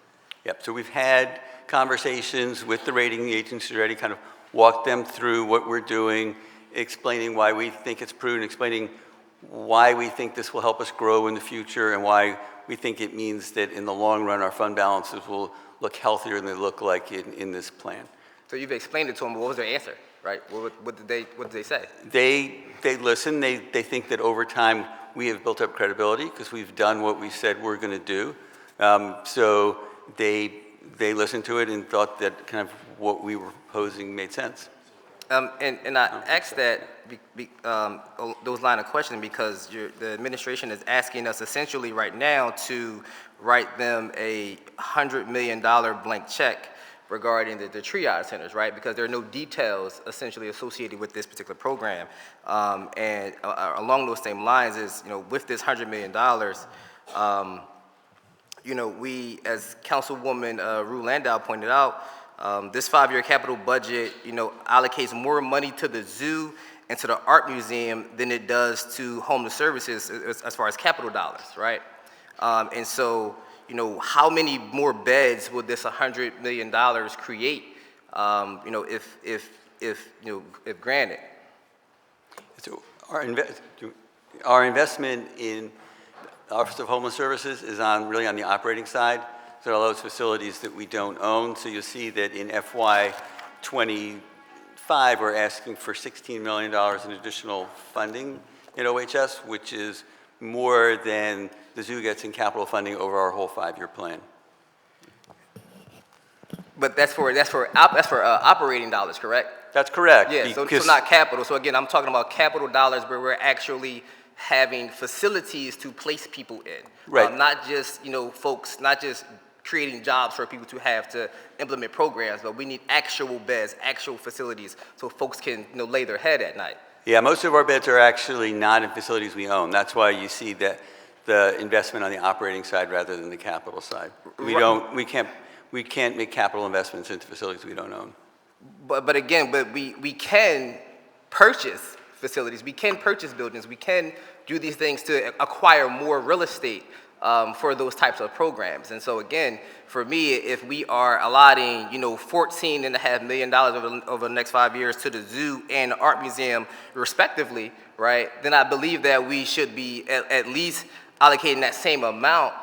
[SPEAKER 12] Yep, so we've had conversations with the rating agencies already, kind of walked them through what we're doing, explaining why we think it's prudent, explaining why we think this will help us grow in the future, and why we think it means that in the long run our fund balances will look healthier than they look like in this plan.
[SPEAKER 13] So you've explained it to them, but what was their answer, right? What did they say?
[SPEAKER 12] They listen. They think that over time we have built up credibility because we've done what we said we're going to do. So they listened to it and thought that kind of what we were proposing made sense.
[SPEAKER 13] And I asked that those line of questioning because the administration is asking us essentially right now to write them a $100 million blank check regarding the triage centers, right? Because there are no details essentially associated with this particular program. And along those same lines is, with this $100 million, we, as Councilwoman Rue Landau pointed out, this 5-year capital budget, allocates more money to the zoo and to the art museum than it does to homeless services as far as capital dollars, right? And so, how many more beds would this $100 million create, if granted?
[SPEAKER 12] So our investment in the Office of Homeless Services is really on the operating side. So all those facilities that we don't own. So you'll see that in FY25, we're asking for $16 million in additional funding in OHS, which is more than the zoo gets in capital funding over our whole 5-year plan.
[SPEAKER 13] But that's for operating dollars, correct?
[SPEAKER 12] That's correct.
[SPEAKER 13] Yeah, so not capital. So again, I'm talking about capital dollars where we're actually having facilities to place people in.
[SPEAKER 12] Right.
[SPEAKER 13] Not just, folks, not just creating jobs for people to have to implement programs, but we need actual beds, actual facilities, so folks can lay their head at night.
[SPEAKER 12] Yeah, most of our beds are actually not in facilities we own. That's why you see that the investment on the operating side rather than the capital side. We can't make capital investments into facilities we don't own.
[SPEAKER 13] But again, we can purchase facilities, we can purchase buildings, we can do these things to acquire more real estate for those types of programs. And so again, for me, if we are allotting, $14.5 million over the next 5 years to the zoo and the art museum respectively, right, then I believe that we should be at least allocating that same amount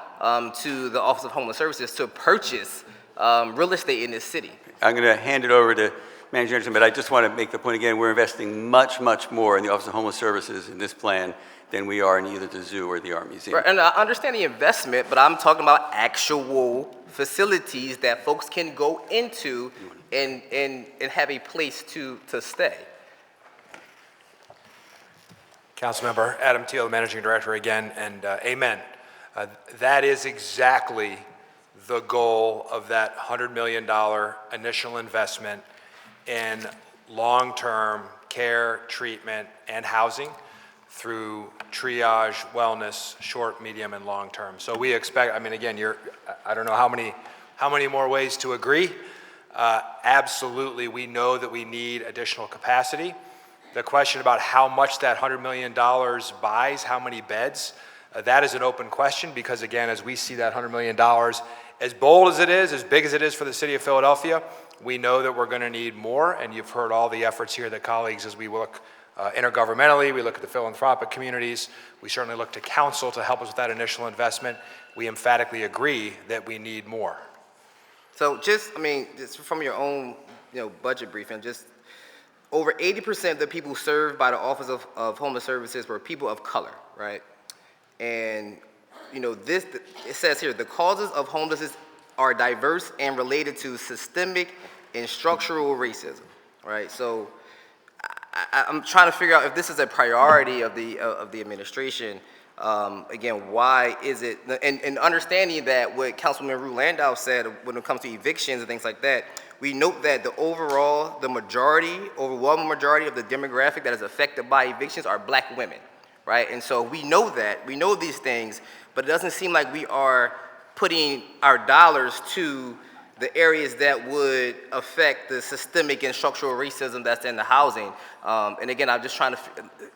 [SPEAKER 13] to the Office of Homeless Services to purchase real estate in this city.
[SPEAKER 12] I'm going to hand it over to Manager Anderson, but I just want to make the point again, we're investing much, much more in the Office of Homeless Services in this plan than we are in either the zoo or the art museum.
[SPEAKER 13] Right, and I understand the investment, but I'm talking about actual facilities that folks can go into and have a place to stay.
[SPEAKER 6] Councilmember Adam Teal, Managing Director again, and amen. That is exactly the goal of that $100 million initial investment in long-term care, treatment, and housing through triage, wellness, short, medium, and long-term. So we expect, again, I don't know how many more ways to agree. Absolutely, we know that we need additional capacity. The question about how much that $100 million buys, how many beds, That is an open question because, again, as we see that $100 million, as bold as it is, as big as it is for the city of Philadelphia, we know that we're going to need more, and you've heard all the efforts here that colleagues, as we look intergovernmentally, we look at the philanthropic communities, we certainly look to council to help us with that initial investment. We emphatically agree that we need more.
[SPEAKER 13] So just from your own, budget briefing, just over 80% of the people served by the Office of Homeless Services were people of color, right? And, it says here, the causes of homelessness are diverse and related to systemic and structural racism, right? So I'm trying to figure out if this is a priority of the administration. Again, why is it, and understanding that what Councilman Rue Landau said when it comes to evictions and things like that, we note that the overwhelming majority of the demographic that is affected by evictions are black women, right? And so we know these things, but it doesn't seem like we are putting our dollars to the areas that would affect the systemic and structural racism that's in the housing. And again, I'm just trying to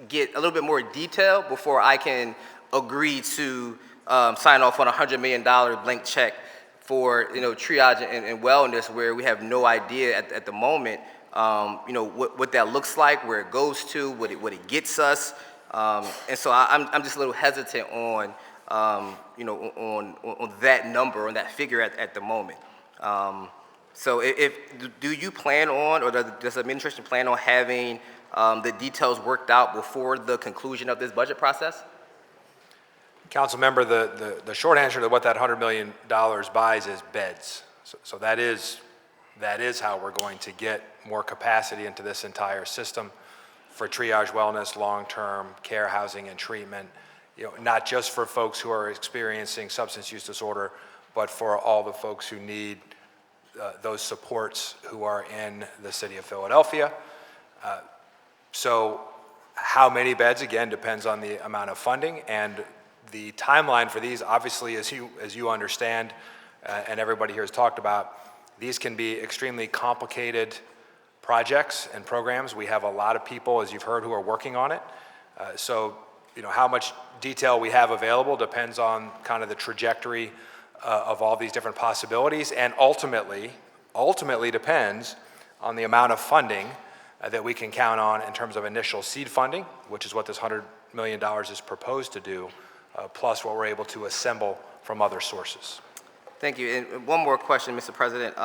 [SPEAKER 13] get a little bit more detail before I can agree to sign off on a $100 million blank check for triage and wellness, where we have no idea at the moment, what that looks like, where it goes to, what it gets us. And so I'm just a little hesitant on on that number, on that figure at the moment. So do you plan on, or does the administration plan on having the details worked out before the conclusion of this budget process?
[SPEAKER 6] Council member, the short answer to what that $100 million buys is beds. So that is how we're going to get more capacity into this entire system for triage, wellness, long-term care, housing, and treatment. Not just for folks who are experiencing substance use disorder, but for all the folks who need those supports who are in the city of Philadelphia. So how many beds, again, depends on the amount of funding, and the timeline for these, obviously, as you understand, and everybody here has talked about, these can be extremely complicated projects and programs. We have a lot of people, as you've heard, who are working on it. So how much detail we have available depends on kind of the trajectory of all these different possibilities, and ultimately depends on the amount of funding that we can count on in terms of initial seed funding, which is what this $100 million is proposed to do, plus what we're able to assemble from other sources.
[SPEAKER 13] Thank you. And one more question, Mr. President.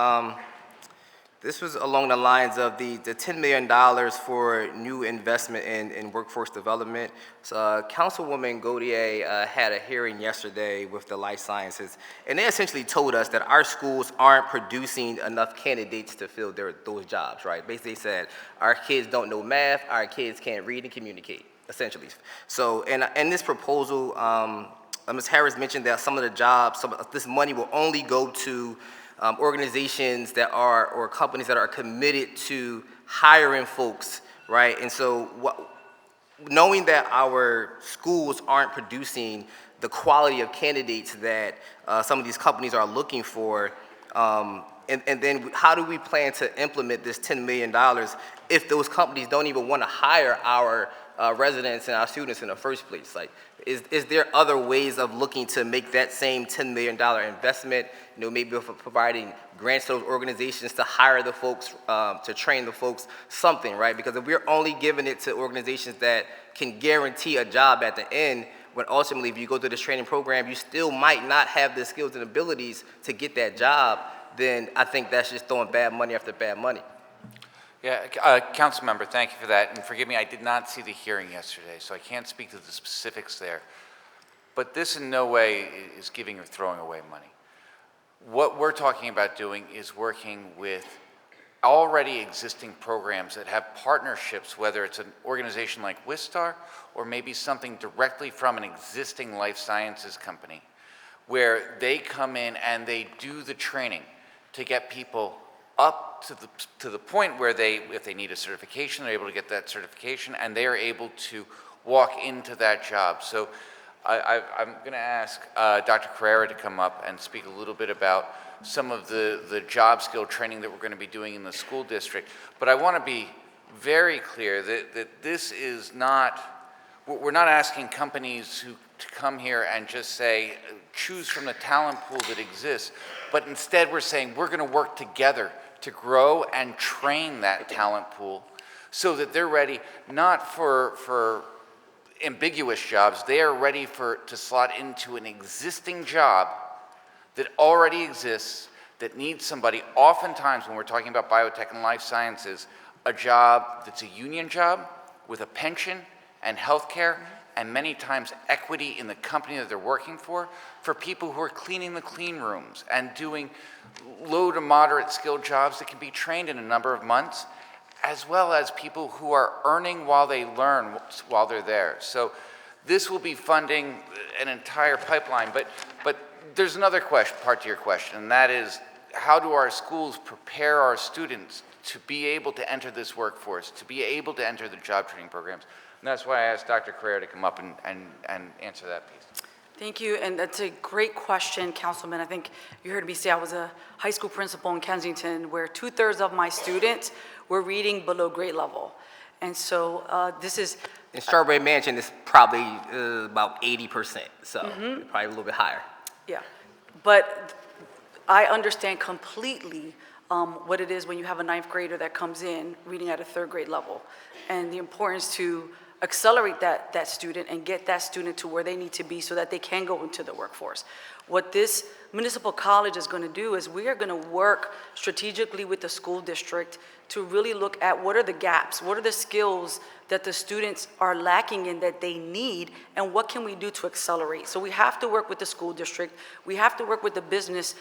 [SPEAKER 13] This was along the lines of the $10 million for new investment in workforce development. So, Councilwoman Gautier had a hearing yesterday with the life sciences, and they essentially told us that our schools aren't producing enough candidates to fill those jobs, right? Basically, they said our kids don't know math, our kids can't read and communicate, essentially. So, in this proposal, Ms. Harris mentioned that some of the jobs, some of this money will only go to organizations that are, or companies that are committed to hiring folks, right? And so knowing that our schools aren't producing the quality of candidates that some of these companies are looking for, and then how do we plan to implement this $10 million if those companies don't even want to hire our residents and our students in the first place? Like, is there other ways of looking to make that same $10 million investment, maybe providing grants to those organizations to hire the folks, to train the folks, something, right? Because if we're only giving it to organizations that can guarantee a job at the end, when ultimately if you go through this training program, you still might not have the skills and abilities to get that job, then I think that's just throwing bad money after bad money.
[SPEAKER 5] Yeah, Council Member, thank you for that. And forgive me, I did not see the hearing yesterday, so I can't speak to the specifics there. But this in no way is giving or throwing away money. What we're talking about doing is working with already existing programs that have partnerships, whether it's an organization like Wistar or maybe something directly from an existing life sciences company, where they come in and they do the training to get people up to the point where if they need a certification, they're able to get that certification, and they are able to walk into that job. So I'm going to ask Dr. Carrera to come up and speak a little bit about some of the job skill training that we're going to be doing in the school district. But I want to be very clear that this is not, we're not asking companies to come here and just say, choose from the talent pool that exists, but instead we're saying we're going to work together to grow and train that talent pool so that they're ready not for ambiguous jobs, they are ready to slot into an existing job that already exists, that needs somebody. Oftentimes when we're talking about biotech and life sciences, a job that's a union job with a pension and health care, and many times equity in the company that they're working for people who are cleaning the clean rooms and doing low to moderate skilled jobs that can be trained in a number of months, as well as people who are earning while they learn while they're there. So this will be funding an entire pipeline, but there's another part to your question, and that is, how do our schools prepare our students to be able to enter this workforce, to be able to enter the job training programs? And that's why I asked Dr. Carrera to come up and answer that piece.
[SPEAKER 14] Thank you, and that's a great question, Councilman. I think you heard me say I was a high school principal in Kensington where 2/3 of my students were reading below grade level. And so this is...
[SPEAKER 13] In Strawberry Mansion, it's probably about 80%, so probably a little bit higher.
[SPEAKER 14] Yeah, but I understand completely what it is when you have a 9th grader that comes in reading at a 3rd grade level, and the importance to accelerate that student and get that student to where they need to be so that they can go into the workforce. What this municipal college is going to do is we are going to work strategically with the school district to really look at what are the gaps, what are the skills that the students are lacking in that they need, and what can we do to accelerate. So we have to work with the school district, we have to work with the business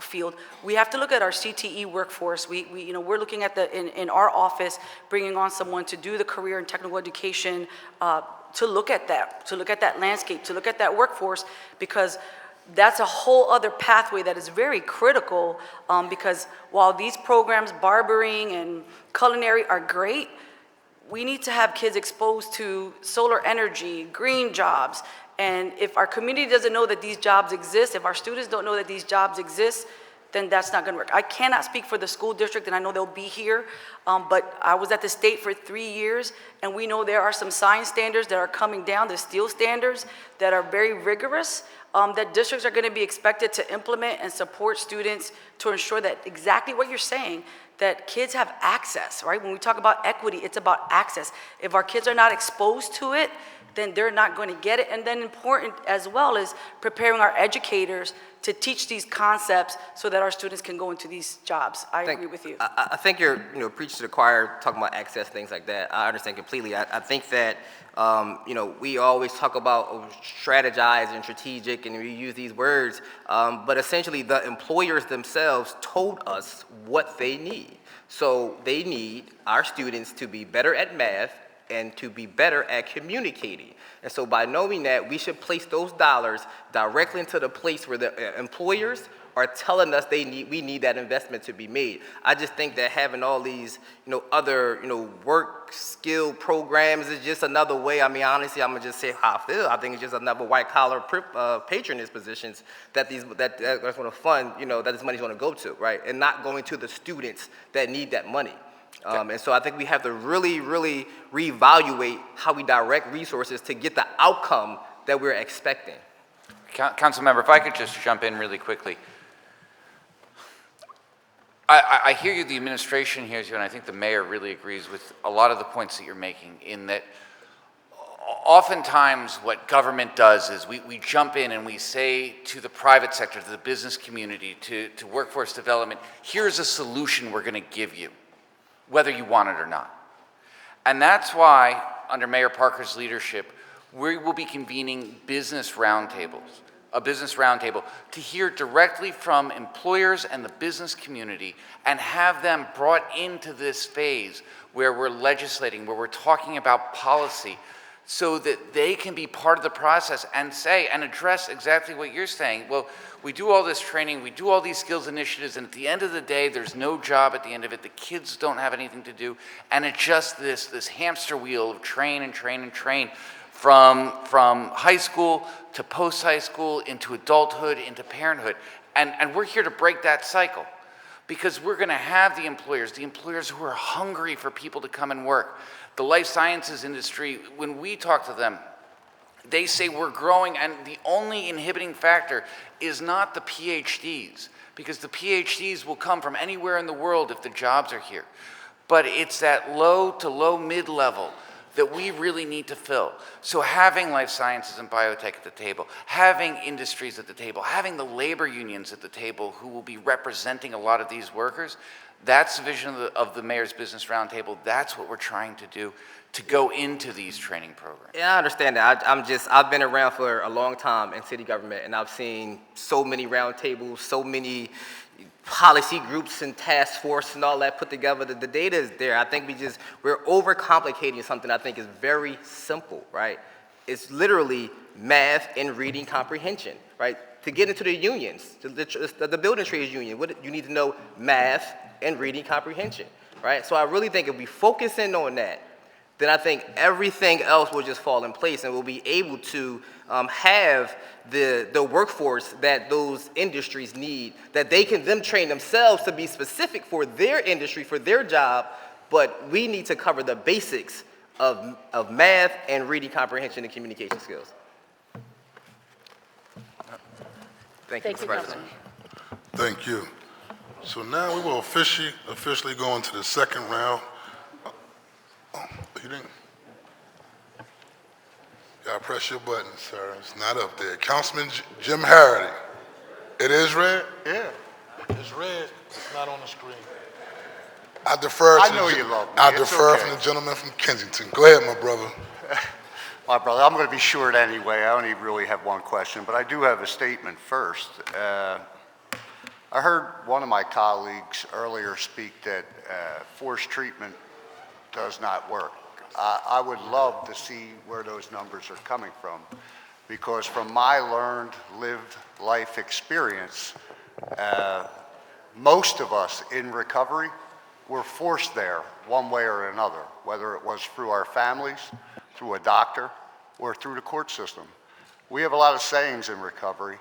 [SPEAKER 14] field, we have to look at our CTE workforce. We're looking at in our office, bringing on someone to do the career and technical education, to look at that landscape, to look at that workforce, because that's a whole other pathway that is very critical, because while these programs, barbering and culinary, are great, we need to have kids exposed to solar energy, green jobs. And if our community doesn't know that these jobs exist, if our students don't know that these jobs exist, then that's not gonna work. I cannot speak for the school district, and I know they'll be here, but I was at the state for 3 years, and we know there are some science standards that are coming down, the steel standards, that are very rigorous, that districts are gonna be expected to implement and support students to ensure that exactly what you're saying, that kids have access, right? When we talk about equity, it's about access. If our kids are not exposed to it, then they're not going to get it. And then important as well is preparing our educators to teach these concepts so that our students can go into these jobs. I agree with you.
[SPEAKER 13] I think you're preaching to the choir, talking about access, things like that. I understand completely. I think that, we always talk about strategize and strategic, and we use these words, but essentially the employers themselves told us what they need. So they need our students to be better at math and to be better at communicating. And so by knowing that, we should place those dollars directly into the place where the employers are telling us we need that investment to be made. I just think that having all these, other, work skill programs is just another way. I mean, honestly, I'm gonna just say how I feel. I think it's just another white collar patronage positions that's gonna fund, that this money's gonna go to, right? And not going to the students that need that money. And so I think we have to really, really reevaluate how we direct resources to get the outcome that we're expecting.
[SPEAKER 5] Council member, if I could just jump in really quickly. I hear you, the administration hears you, and I think the mayor really agrees with a lot of the points that you're making, in that oftentimes what government does is we jump in and we say to the private sector, to the business community, to workforce development, here's a solution we're going to give you, whether you want it or not. And that's why, under Mayor Parker's leadership, we will be convening business roundtables, a business roundtable, to hear directly from employers and the business community and have them brought into this phase where we're legislating, where we're talking about policy, so that they can be part of the process and say and address exactly what you're saying. Well, we do all this training, we do all these skills initiatives, and at the end of the day, there's no job at the end of it. The kids don't have anything to do, and it's just this hamster wheel of train and train and train from high school to post-high school, into adulthood, into parenthood. And we're here to break that cycle, because we're gonna have the employers who are hungry for people to come and work. The life sciences industry, when we talk to them, They say we're growing, and the only inhibiting factor is not the PhDs, because the PhDs will come from anywhere in the world if the jobs are here. But it's that low to low mid-level that we really need to fill. So having life sciences and biotech at the table, having industries at the table, having the labor unions at the table who will be representing a lot of these workers, that's the vision of the Mayor's Business Roundtable. That's what we're trying to do, to go into these training programs.
[SPEAKER 13] Yeah, I understand that. I've been around for a long time in city government, and I've seen so many roundtables, so many policy groups and task force and all that put together. The data is there. I think we're overcomplicating something I think is very simple, right? It's literally math and reading comprehension, right? To get into the unions, the building trades union, you need to know math and reading comprehension, right? So I really think if we focus in on that, then I think everything else will just fall in place, and we'll be able to have the workforce that those industries need, that they can then train themselves to be specific for their industry, for their job, but we need to cover the basics of math and reading comprehension and communication skills. Thank you, Mr. President.
[SPEAKER 1] Thank you. So now we will officially go into the second round. Oh, you didn't? You gotta press your button, sir. It's not up there. Councilman Jim Harity. It is red? Yeah. It's red. It's not on the screen. I defer to
[SPEAKER 15] I know you love me.
[SPEAKER 1] I
[SPEAKER 15] It's
[SPEAKER 1] defer
[SPEAKER 15] okay.
[SPEAKER 1] from the gentleman from Kensington. Go ahead, my brother.
[SPEAKER 15] My brother, I'm going to be short anyway. I only really have one question, but I do have a statement first. I heard one of my colleagues earlier speak that forced treatment does not work. I would love to see where those numbers are coming from, because from my learned, lived life experience, most of us in recovery were forced there one way or another, whether it was through our families, through a doctor, or through the court system. We have a lot of sayings in recovery,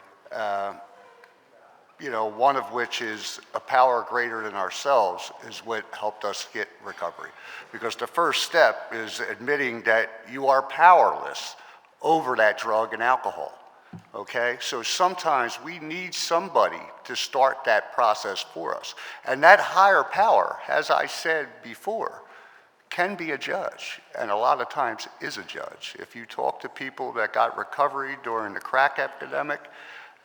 [SPEAKER 15] one of which is a power greater than ourselves is what helped us get recovery. Because the first step is admitting that you are powerless over that drug and alcohol, okay? So sometimes we need somebody to start that process for us. And that higher power, as I said before, can be a judge, and a lot of times is a judge. If you talk to people that got recovery during the crack epidemic,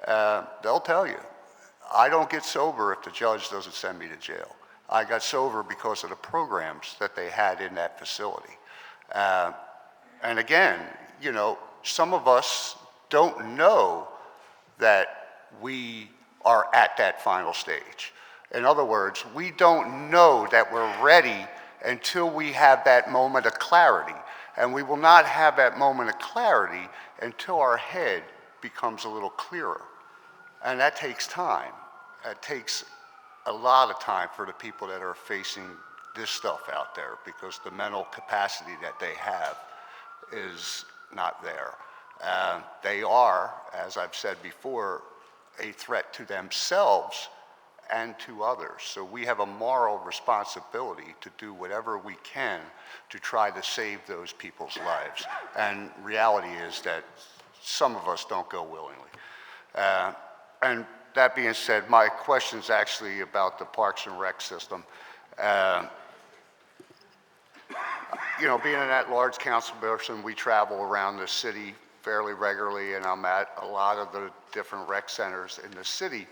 [SPEAKER 15] they'll tell you, I don't get sober if the judge doesn't send me to jail. I got sober because of the programs that they had in that facility. And again, some of us don't know that we are at that final stage. In other words, we don't know that we're ready until we have that moment of clarity. And we will not have that moment of clarity until our head becomes a little clearer. And that takes time. It takes a lot of time for the people that are facing this stuff out there, because the mental capacity that they have is not there. They are, as I've said before, a threat to themselves and to others. So we have a moral responsibility to do whatever we can to try to save those people's lives. And reality is that some of us don't go willingly. And that being said, my question is actually about the Parks and Rec system. Being an at-large council person, we travel around the city fairly regularly, and I'm at a lot of the different rec centers in the city.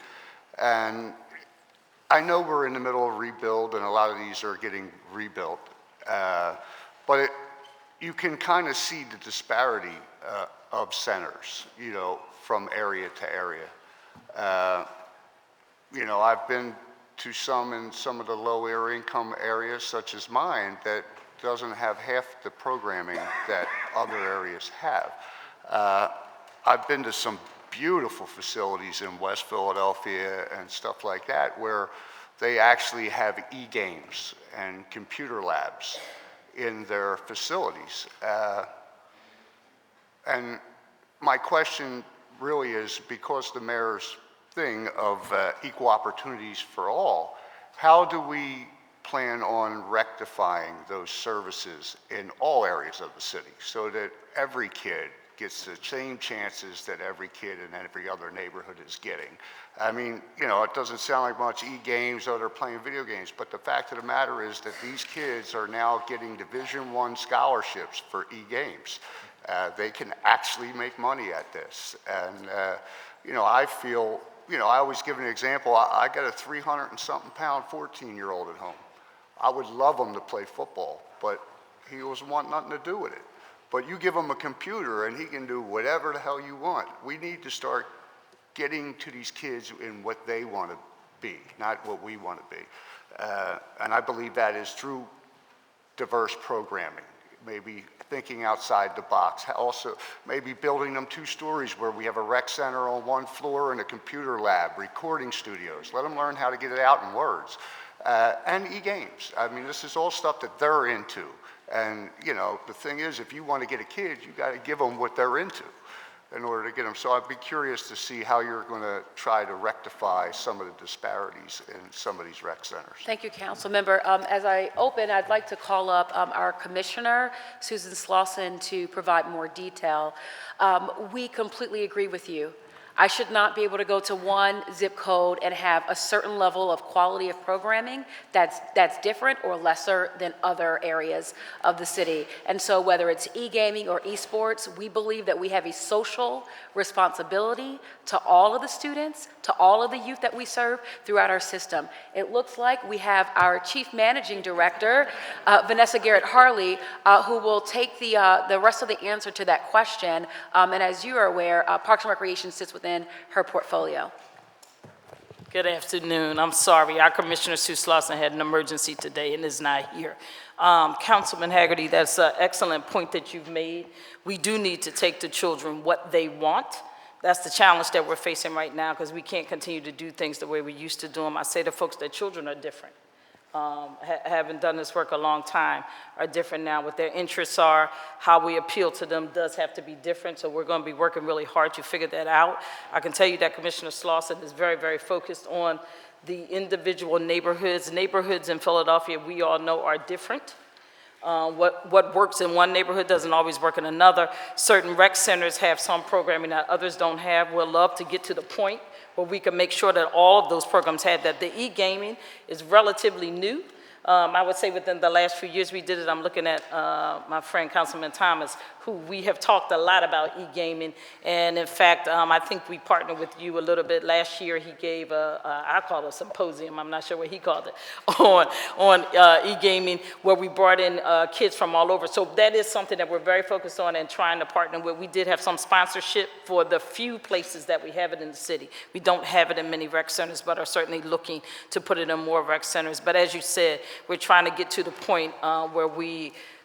[SPEAKER 15] And I know we're in the middle of rebuild, and a lot of these are getting rebuilt. But you can kind of see the disparity of centers, from area to area. I've been to some in some of the lower income areas, such as mine, that doesn't have half the programming that other areas have. I've been to some beautiful facilities in West Philadelphia and stuff like that, where they actually have e-games and computer labs in their facilities. And my question really is, because the mayor's thing of equal opportunities for all, how do we plan on rectifying those services in all areas of the city so that every kid gets the same chances that every kid in every other neighborhood is getting. I mean, you know, it doesn't sound like much e-games, or they're playing video games, but the fact of the matter is that these kids are now getting Division I scholarships for e-games. They can actually make money at this. And, you know, I feel, you know, I always give an example. I got a 300 and something pound 14-year-old at home. I would love him to play football, but he doesn't want nothing to do with it. But you give him a computer and he can do whatever the hell you want. We need to start getting to these kids in what they want to be, not what we want to be. And I believe that is through diverse programming, maybe thinking outside the box. Also, maybe building them 2 stories where we have a rec center on 1 floor and a computer lab, recording studios. Let them learn how to get it out in words. And e-games. I mean, this is all stuff that they're into. And, you know, the thing is, if you want to get a kid, you got to give them what they're into in order to get them. So I'd be curious to see how you're going to try to rectify some of the disparities in some of these rec centers.
[SPEAKER 3] Thank you, Council Member. As I open, I'd like to call up our Commissioner, Susan Slauson, to provide more detail. We completely agree with you. I should not be able to go to one zip code and have a certain level of quality of programming that's different or lesser than other areas of the city. And so whether it's e-gaming or esports, we believe that we have a social responsibility to all of the students, to all of the youth that we serve throughout our system. It looks like we have our Chief Managing Director, Vanessa Garrett-Harley, who will take the rest of the answer to that question. And as you are aware, Parks and Recreation sits within her portfolio.
[SPEAKER 16] Good afternoon. I'm sorry. Our Commissioner Sue Slauson had an emergency today and is not here. Councilman Haggerty, that's an excellent point that you've made. We do need to take the children what they want. That's the challenge that we're facing right now, because we can't continue to do things the way we used to do them. I say to folks that children are different. Having done this work a long time, are different now. What their interests are, how we appeal to them does have to be different, so we're going to be working really hard to figure that out. I can tell you that Commissioner Slauson is very, very focused on the individual neighborhoods. Neighborhoods in Philadelphia, we all know, are different. What works in one neighborhood doesn't always work in another. Certain rec centers have some programming that others don't have. We'll love to get to the point where we can make sure that all of those programs had that. The e-gaming is relatively new. I would say within the last few years we did it. I'm looking at my friend Councilman Thomas, who we have talked a lot about e-gaming. And in fact, I think we partnered with you a little bit. Last year he gave I call it a symposium, I'm not sure what he called it, on e-gaming, where we brought in kids from all over. So that is something that we're very focused on and trying to partner with. We did have some sponsorship for the few places that we have it in the city. We don't have it in many rec centers, but are certainly looking to put it in more rec centers. But as you said, we're trying to get to the point where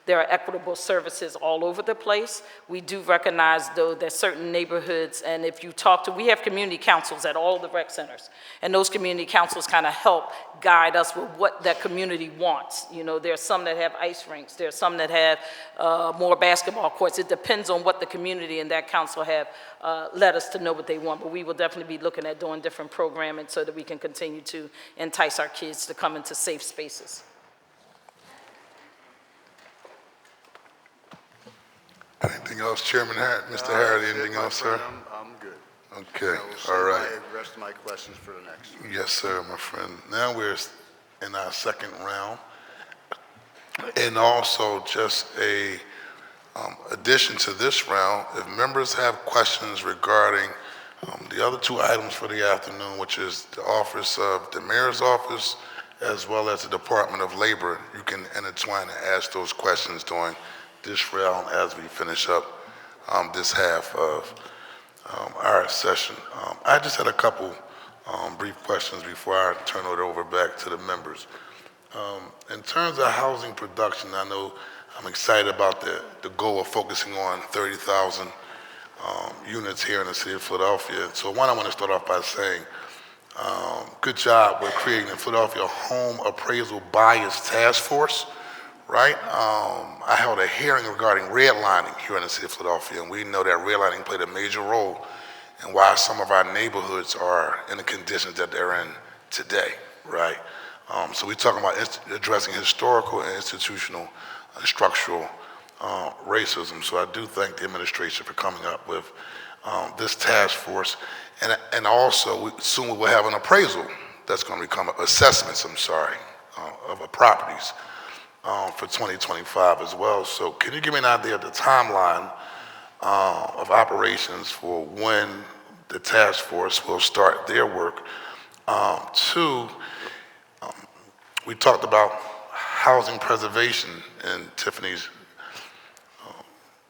[SPEAKER 16] there are equitable services all over the place. We do recognize, though, that certain neighborhoods, and if you talk to, we have community councils at all the rec centers, and those community councils kind of help guide us with what that community wants. You know, there's some that have ice rinks, there's some that have more basketball courts. It depends on what the community and that council have let us to know what they want, but we will definitely be looking at doing different programming so that we can continue to entice our kids to come into safe spaces.
[SPEAKER 1] Anything else, Chairman Harris? Mr. Harris, anything else, sir?
[SPEAKER 15] I'm good.
[SPEAKER 1] Okay,
[SPEAKER 15] I will save
[SPEAKER 1] all right.
[SPEAKER 15] the rest of my questions for the next.
[SPEAKER 1] Yes, sir, my friend. Now we're in our second round. And also just a addition to this round, if members have questions regarding the other 2 items for the afternoon, which is the office of the mayor's office, as well as the Department of Labor, you can intertwine and ask those questions during this round as we finish up this half of our session. I just had a couple brief questions before I turn it over back to the members. In terms of housing production, I know I'm excited about the goal of focusing on 30,000 units here in the city of Philadelphia. So one, I want to start off by saying, good job with creating the Philadelphia Home Appraisal Bias Task Force. Right? I held a hearing regarding redlining here in the city of Philadelphia, and we know that redlining played a major role in why some of our neighborhoods are in the conditions that they're in today, right? So we're talking about addressing historical and institutional and structural racism. So I do thank the administration for coming up with this task force. And also, soon we will have an appraisal that's going to become assessments, of the properties for 2025 as well. So can you give me an idea of the timeline of operations for when the task force will start their work? Two, we talked about housing preservation in Tiffany's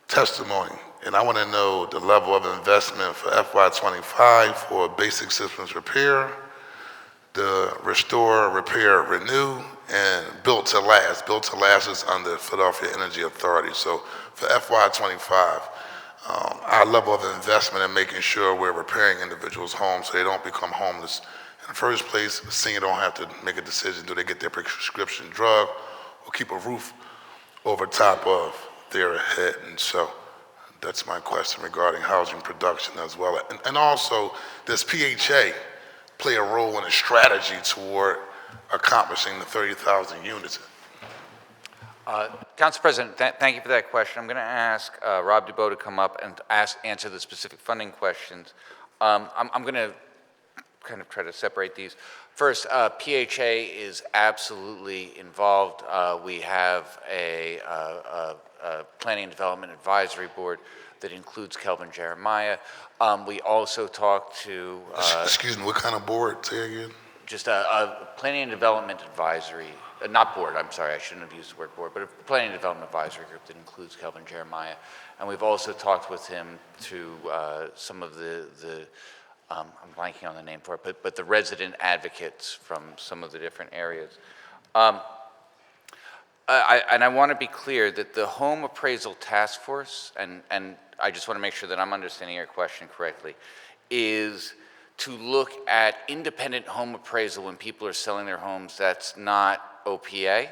[SPEAKER 1] testimony, and I want to know the level of investment for FY25 for basic systems repair, the restore, repair, renew, and built to last. Built to last is under Philadelphia Energy Authority. So for FY25, our level of investment in making sure we're repairing individuals' homes so they don't become homeless in the first place, the senior don't have to make a decision, do they get their prescription drug or keep a roof over top of their head. And so that's my question regarding housing production as well. And also, does PHA play a role in a strategy toward accomplishing the 30,000 units?
[SPEAKER 5] Council President, thank you for that question. I'm going to ask Rob Dubois to come up and answer the specific funding questions. I'm going to kind of try to separate these. First, PHA is absolutely involved. We have a Planning and Development Advisory Board that includes Kelvin Jeremiah. We also talked to...
[SPEAKER 1] Excuse me, what kind of board? Say again.
[SPEAKER 5] Just a Planning and Development Advisory, not board, I'm sorry, I shouldn't have used the word board, but a Planning and Development Advisory Group that includes Kelvin Jeremiah. And we've also talked with him to some of the I'm blanking on the name for it, but the resident advocates from some of the different areas. And I want to be clear that the Home Appraisal Task Force, and I just want to make sure that I'm understanding your question correctly, is to look at independent home appraisal when people are selling their homes that's not OPA.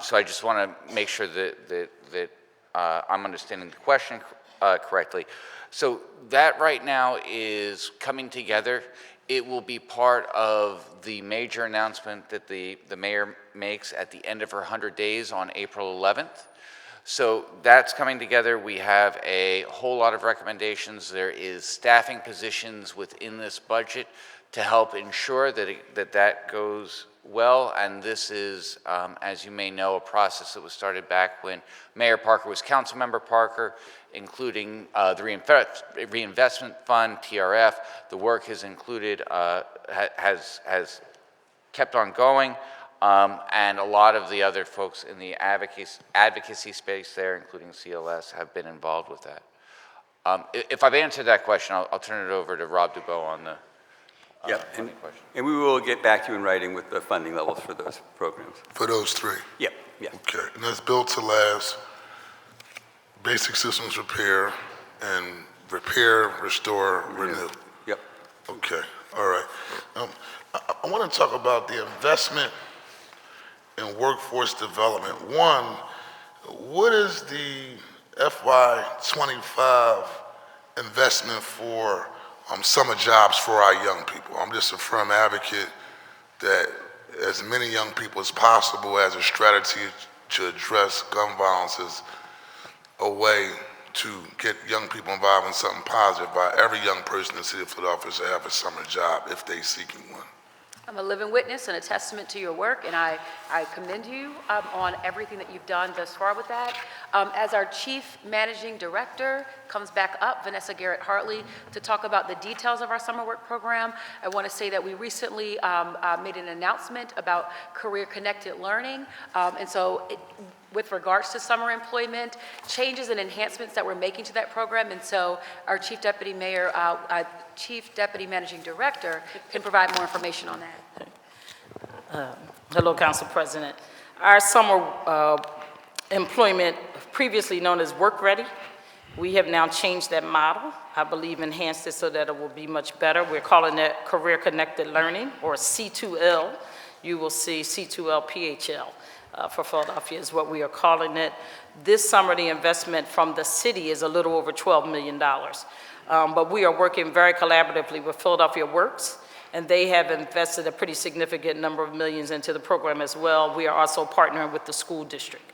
[SPEAKER 5] So I just want to make sure that I'm understanding the question correctly. So that right now is coming together. It will be part of the major announcement that the mayor makes at the end of her 100 days on April 11th. So that's coming together. We have a whole lot of recommendations. There is staffing positions within this budget to help ensure that that goes well. And this is, as you may know, a process that was started back when Mayor Parker was Councilmember Parker, including the Reinvestment Fund, TRF. The work has included, has kept on going. And a lot of the other folks in the advocacy space there, including CLS, have been involved with that. If I've answered that question, I'll turn it over to Rob Dubois on the funding question.
[SPEAKER 12] And we will get back to you in writing with the funding levels for those programs.
[SPEAKER 1] For those three?
[SPEAKER 12] Yep, yeah.
[SPEAKER 1] Okay, and that's built to last, basic systems repair, and repair, restore, renew.
[SPEAKER 12] Yep.
[SPEAKER 1] Okay, all right. I want to talk about the investment in workforce development. One, what is the FY25 investment for summer jobs for our young people? I'm just a firm advocate that as many young people as possible as a strategy to address gun violence is a way to get young people involved in something positive by every young person in the city of Philadelphia to have a summer job if they're seeking one.
[SPEAKER 3] I'm a living witness and a testament to your work, and I commend you on everything that you've done thus far with that. As our Chief Managing Director comes back up, Vanessa Garrett-Hartley, to talk about the details of our summer work program, I want to say that we recently made an announcement about career-connected learning, and so with regards to summer employment, changes and enhancements that we're making to that program, and so our Chief Deputy Managing Director can provide more information on that.
[SPEAKER 16] Hello, Council President. Our summer employment, previously known as Work Ready, we have now changed that model. I believe enhanced it so that it will be much better. We're calling it Career Connected Learning, or C2L. You will see C2L PHL. For Philadelphia is what we are calling it. This summer, the investment from the city is a little over $12 million. But we are working very collaboratively with Philadelphia Works and they have invested a pretty significant number of millions into the program as well. We are also partnering with the school district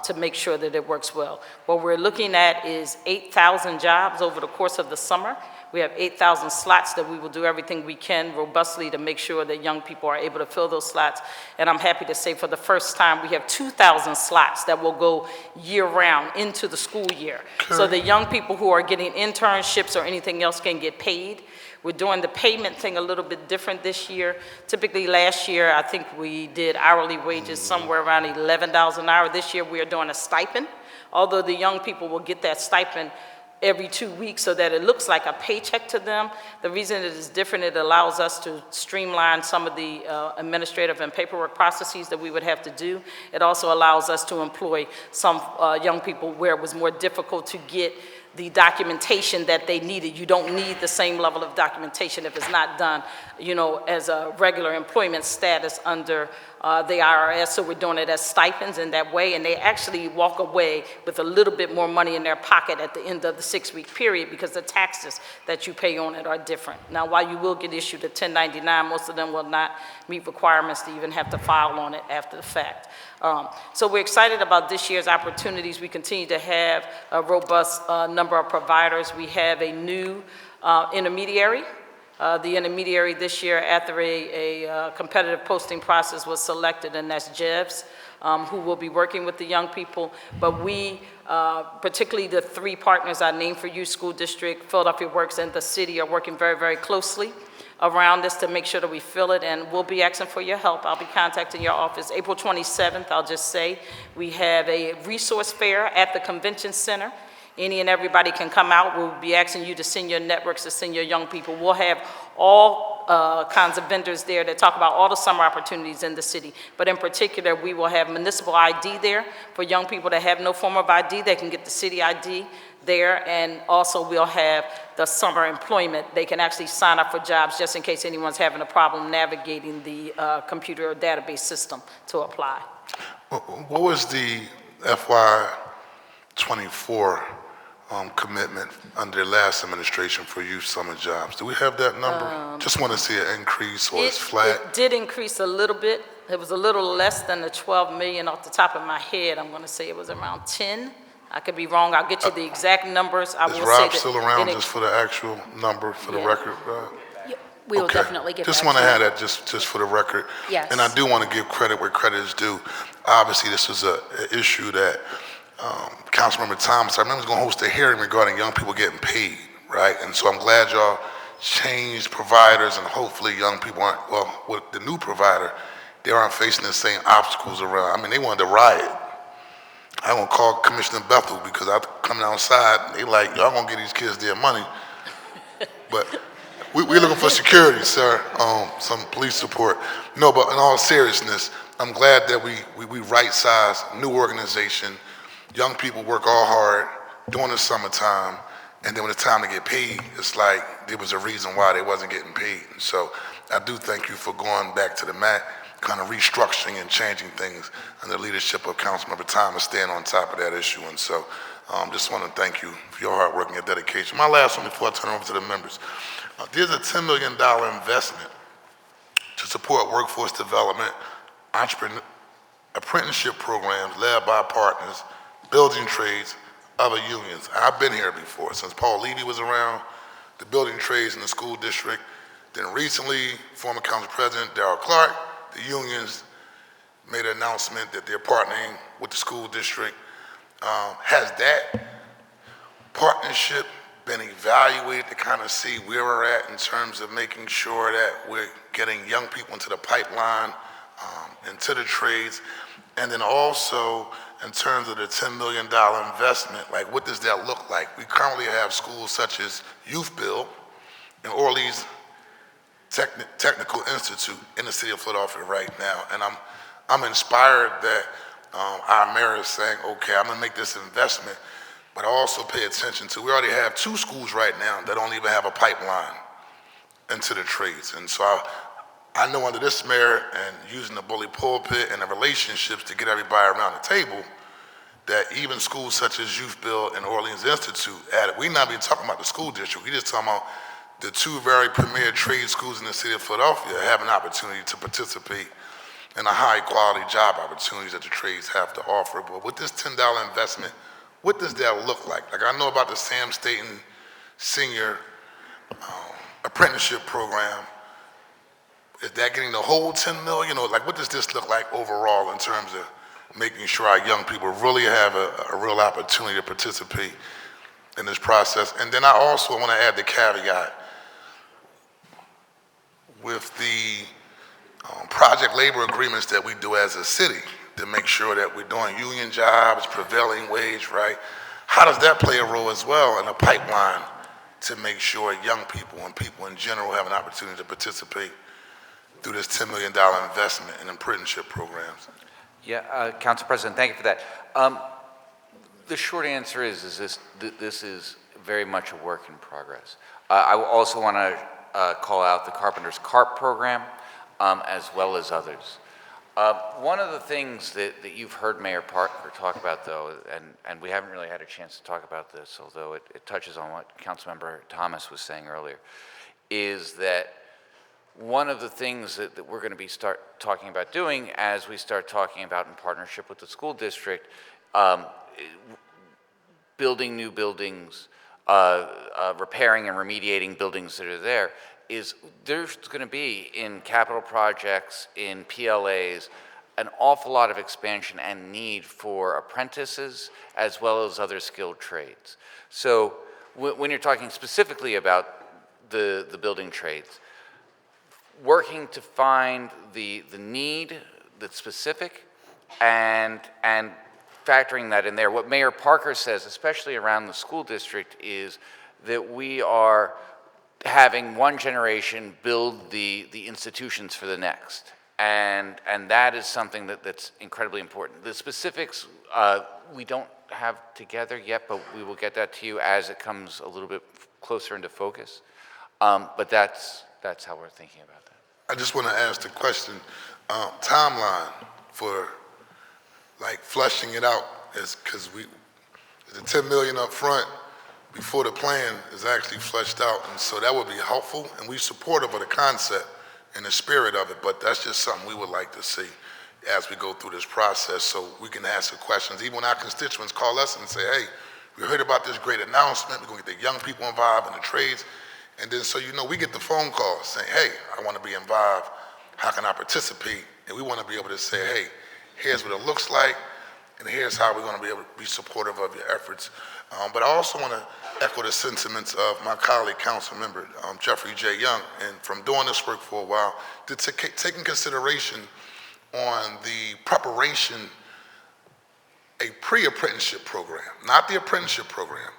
[SPEAKER 16] to make sure that it works well. What we're looking at is 8,000 jobs over the course of the summer. We have 8,000 slots that we will do everything we can robustly to make sure that young people are able to fill those slots. And I'm happy to say for the first time, we have 2,000 slots that will go year-round into the school year. So the young people who are getting internships or anything else can get paid. We're doing the payment thing a little bit different this year. Typically last year, I think we did hourly wages somewhere around $11 an hour. This year, we are doing a stipend, although the young people will get that stipend every 2 weeks so that it looks like a paycheck to them. The reason it is different, it allows us to streamline some of the administrative and paperwork processes that we would have to do. It also allows us to employ some young people where it was more difficult to get the documentation that they needed. You don't need the same level of documentation if it's not done, you know, as a regular employment status under the IRS. So we're doing it as stipends in that way, and they actually walk away with a little bit more money in their pocket at the end of the 6-week period because the taxes that you pay on it are different. Now, while you will get issued a 1099, most of them will not meet requirements to even have to file on it after the fact. So we're excited about this year's opportunities. We continue to have a robust number of providers. We have a new intermediary. The intermediary this year after a competitive posting process was selected, and that's JEVS, who will be working with the young people. But we, particularly the 3 partners I named for you, school district, Philadelphia Works, and the city are working very, very closely around this to make sure that we fill it, and we'll be asking for your help. I'll be contacting your office. April 27th, I'll just say, we have a resource fair at the convention center. Any and everybody can come out. We'll be asking you to send your networks, to send your young people. We'll have all kinds of vendors there that talk about all the summer opportunities in the city. But in particular, we will have municipal ID there for young people that have no form of ID. They can get the city ID there, and also we'll have the summer employment. They can actually sign up for jobs just in case anyone's having a problem navigating the computer or database system to apply.
[SPEAKER 1] What was the FY24 commitment under the last administration for youth summer jobs? Do we have that number? Just want to see an increase, or it's flat?
[SPEAKER 16] It did increase a little bit. It was a little less than the 12 million off the top of my head. I'm going to say it was around 10. I could be wrong. I'll get you the exact numbers. I will
[SPEAKER 1] Is
[SPEAKER 16] say
[SPEAKER 1] Rob
[SPEAKER 16] that
[SPEAKER 1] still around just for the actual number for the record?
[SPEAKER 3] We will
[SPEAKER 1] Okay.
[SPEAKER 3] definitely get
[SPEAKER 1] Just
[SPEAKER 3] that
[SPEAKER 1] want to
[SPEAKER 3] to you.
[SPEAKER 1] have that just for the record.
[SPEAKER 3] Yes.
[SPEAKER 1] And I do want to give credit where credit is due. Obviously, this was an issue that Councilmember Thomas, I remember, was going to host a hearing regarding young people getting paid, right? And so I'm glad y'all changed providers, and hopefully young people aren't, well, with the new provider, they aren't facing the same obstacles around. I mean, they wanted to riot. I'm going to call Commissioner Bethel because I come outside, they like, y'all going to get these kids their money. But we're looking for security, sir, some police support. No, but in all seriousness, I'm glad that we right-size, new organization. Young people work all hard during the summertime, and then when it's time to get paid, it's like there was a reason why they wasn't getting paid. And so I do thank you for going back to the mat, kind of restructuring and changing things under the leadership of Councilmember Thomas, staying on top of that issue. And so just want to thank you for your hard work and your dedication. My last one before I turn it over to the members. There's a $10 million investment to support workforce development, apprenticeship programs led by partners, building trades, other unions. I've been here before, since Paul Levy was around, the building trades in the school district. Then recently, former Council President Darrell Clark, the unions made an announcement that they're partnering with the school district. Has that partnership been evaluated to kind of see where we're at in terms of making sure that we're getting young people into the pipeline, into the trades? And then also, in terms of the $10 million investment, like what does that look like? We currently have schools such as Youth Build and Orleans Technical Institute in the city of Philadelphia right now. And I'm inspired that our mayor is saying, okay, I'm gonna make this investment, but I also pay attention to, we already have 2 schools right now that don't even have a pipeline into the trades. And so I know under this mayor and using the bully pulpit and the relationships to get everybody around the table, that even schools such as Youth Build and Orleans Institute added. We're not even talking about the school district. We're just talking about the two very premier trade schools in the city of Philadelphia have an opportunity to participate in the high-quality job opportunities that the trades have to offer. But with this $10 investment, what does that look like? Like, I know about the Sam Staten Senior Apprenticeship Program. Is that getting the whole 10 million? Or like, what does this look like overall in terms of making sure our young people really have a real opportunity to participate in this process? And then I also want to add the caveat with the project labor agreements that we do as a city to make sure that we're doing union jobs, prevailing wage, right? How does that play a role as well in the pipeline to make sure young people and people in general have an opportunity to participate through this $10 million investment in apprenticeship programs?
[SPEAKER 5] Yeah, Council President, thank you for that. The short answer is this is very much a work in progress. I also want to call out the Carpenter's CARP program, as well as others. One of the things that you've heard Mayor Parker talk about, though, and we haven't really had a chance to talk about this, although it touches on what Councilmember Thomas was saying earlier, is that one of the things that we're going to be start talking about doing as we start talking about in partnership with the school district, building new buildings, repairing and remediating buildings that are there, is there's going to be in capital projects, in PLAs, an awful lot of expansion and need for apprentices as well as other skilled trades. So when you're talking specifically about the building trades, working to find the need that's specific and factoring that in there. What Mayor Parker says, especially around the school district, is that we are having one generation build the institutions for the next. And that is something that's incredibly important. The specifics we don't have together yet, but we will get that to you as it comes a little bit closer into focus. But that's how we're thinking about that.
[SPEAKER 1] I just want to ask the question, timeline for like fleshing it out, is because the 10 million up front before the plan is actually fleshed out, and so that would be helpful, and we're supportive of the concept and the spirit of it, but that's just something we would like to see as we go through this process so we can answer questions. Even when our constituents call us and say, hey, we heard about this great announcement, we're going to get the young people involved in the trades, and then so you know, we get the phone call saying, hey, I want to be involved, how can I participate? And we want to be able to say, hey, here's what it looks like, and here's how we're going to be able to be supportive of your efforts. But I also want to echo the sentiments of my colleague, Council Member Jeffrey J. Young, and from doing this work for a while, to take in consideration on the preparation, a pre-apprenticeship program, not the apprenticeship program,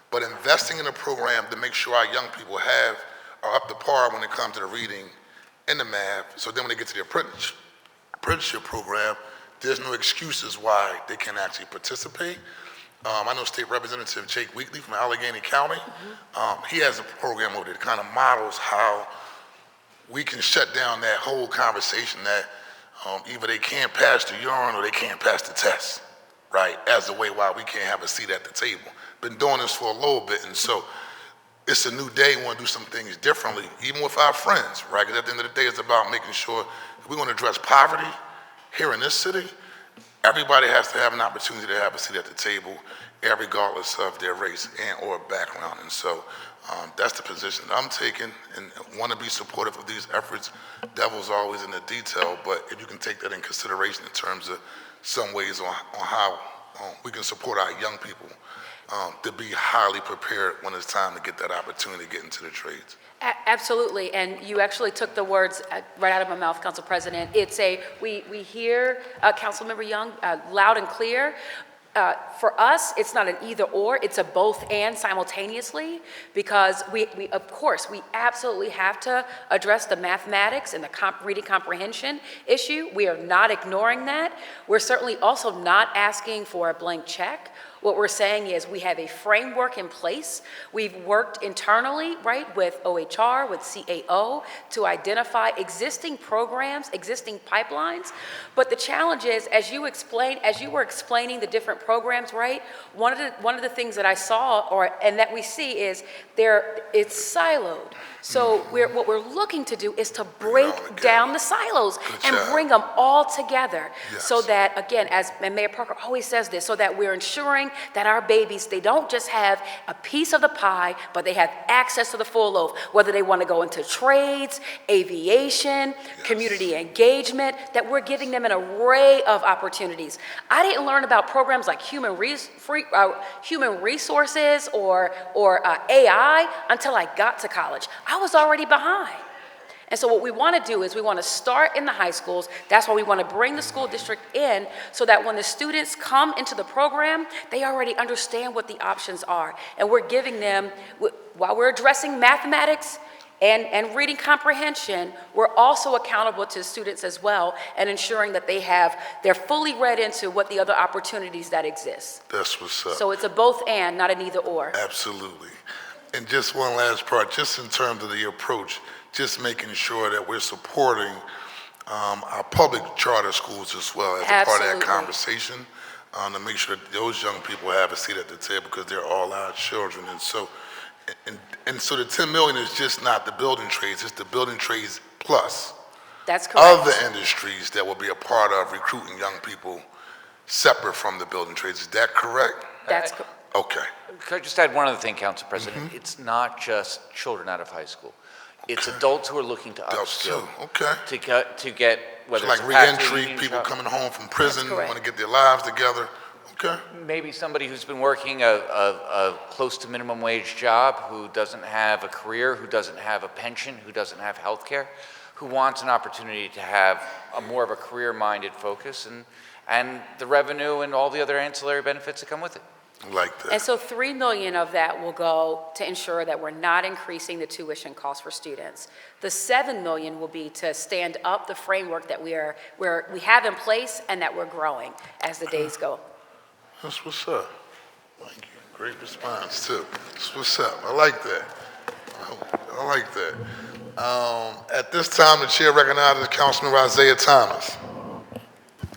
[SPEAKER 1] but investing in a program to make sure our young people are up to par when it comes to the reading and the math, so then when they get to the apprenticeship program, there's no excuses why they can actually participate. I know State Representative Jake Wheatley from Allegheny County, he has a program over there that kind of models how we can shut down that whole conversation that either they can't pass the urine or they can't pass the test, right? As the way why we can't have a seat at the table. Been doing this for a little bit, and so it's a new day. We want to do some things differently, even with our friends, right? Because at the end of the day, it's about making sure if we want to address poverty here in this city, everybody has to have an opportunity to have a seat at the table, regardless of their race and or background. And so that's the position that I'm taking, and want to be supportive of these efforts. Devil's always in the detail, but if you can take that in consideration in terms of some ways on how we can support our young people to be highly prepared when it's time to get that opportunity to get into the trades.
[SPEAKER 3] Absolutely, and you actually took the words right out of my mouth, Council President. It's we hear Councilmember Young loud and clear. For us, it's not an either or, it's a both and simultaneously, because we of course, we absolutely have to address the mathematics and the reading comprehension issue. We are not ignoring that. We're certainly also not asking for a blank check. What we're saying is we have a framework in place. We've worked internally, right, with OHR, with CAO, to identify existing programs, existing pipelines. But the challenge is, as you were explaining the different programs, right, one of the things that I saw, and that we see is it's siloed. So what we're looking to do is to break down the silos and bring them all together, so that, again, and Mayor Parker always says this, so that we're ensuring that our babies, they don't just have a piece of the pie, but they have access to the full loaf, whether they want to go into trades, aviation, community engagement, that we're giving them an array of opportunities. I didn't learn about programs like human resources or AI until I got to college. I was already behind. And so what we want to do is we want to start in the high schools. That's why we want to bring the school district in, so that when the students come into the program, they already understand what the options are. And we're giving them, while we're addressing mathematics and reading comprehension, we're also accountable to students as well, and ensuring that they're fully read into what the other opportunities that exist.
[SPEAKER 1] That's what's up.
[SPEAKER 3] So it's a both and, not an either or.
[SPEAKER 1] Absolutely. And just one last part, just in terms of the approach, just making sure that we're supporting our public charter schools as well as a part of that conversation, to make sure that those young people have a seat at the table, because they're all our children. And so the 10 million is just not the building trades, it's the building trades plus
[SPEAKER 3] That's correct.
[SPEAKER 1] other industries that will be a part of recruiting young people separate from the building trades. Is that correct?
[SPEAKER 3] That's correct.
[SPEAKER 1] Okay.
[SPEAKER 5] Could I just add one other thing, Council President? It's not just children out of high school. It's adults who are looking to upskill.
[SPEAKER 1] Okay.
[SPEAKER 5] To get, whether
[SPEAKER 1] So
[SPEAKER 5] it's
[SPEAKER 1] like
[SPEAKER 5] a pathway
[SPEAKER 1] reentry,
[SPEAKER 5] union
[SPEAKER 1] people
[SPEAKER 5] job.
[SPEAKER 1] coming home from prison,
[SPEAKER 3] correct.
[SPEAKER 1] want to get their lives together. Okay.
[SPEAKER 5] Maybe somebody who's been working a close to minimum wage job, who doesn't have a career, who doesn't have a pension, who doesn't have health care, who wants an opportunity to have more of a career-minded focus, and the revenue and all the other ancillary benefits that come with it.
[SPEAKER 1] Like that.
[SPEAKER 3] And so 3 million of that will go to ensure that we're not increasing the tuition costs for students. The 7 million will be to stand up the framework that we have in place and that we're growing as the days go.
[SPEAKER 1] That's what's up. Thank you. Great response too. That's what's up. I like that. I like that. At this time, the chair recognizes Councilman Isaiah Thomas.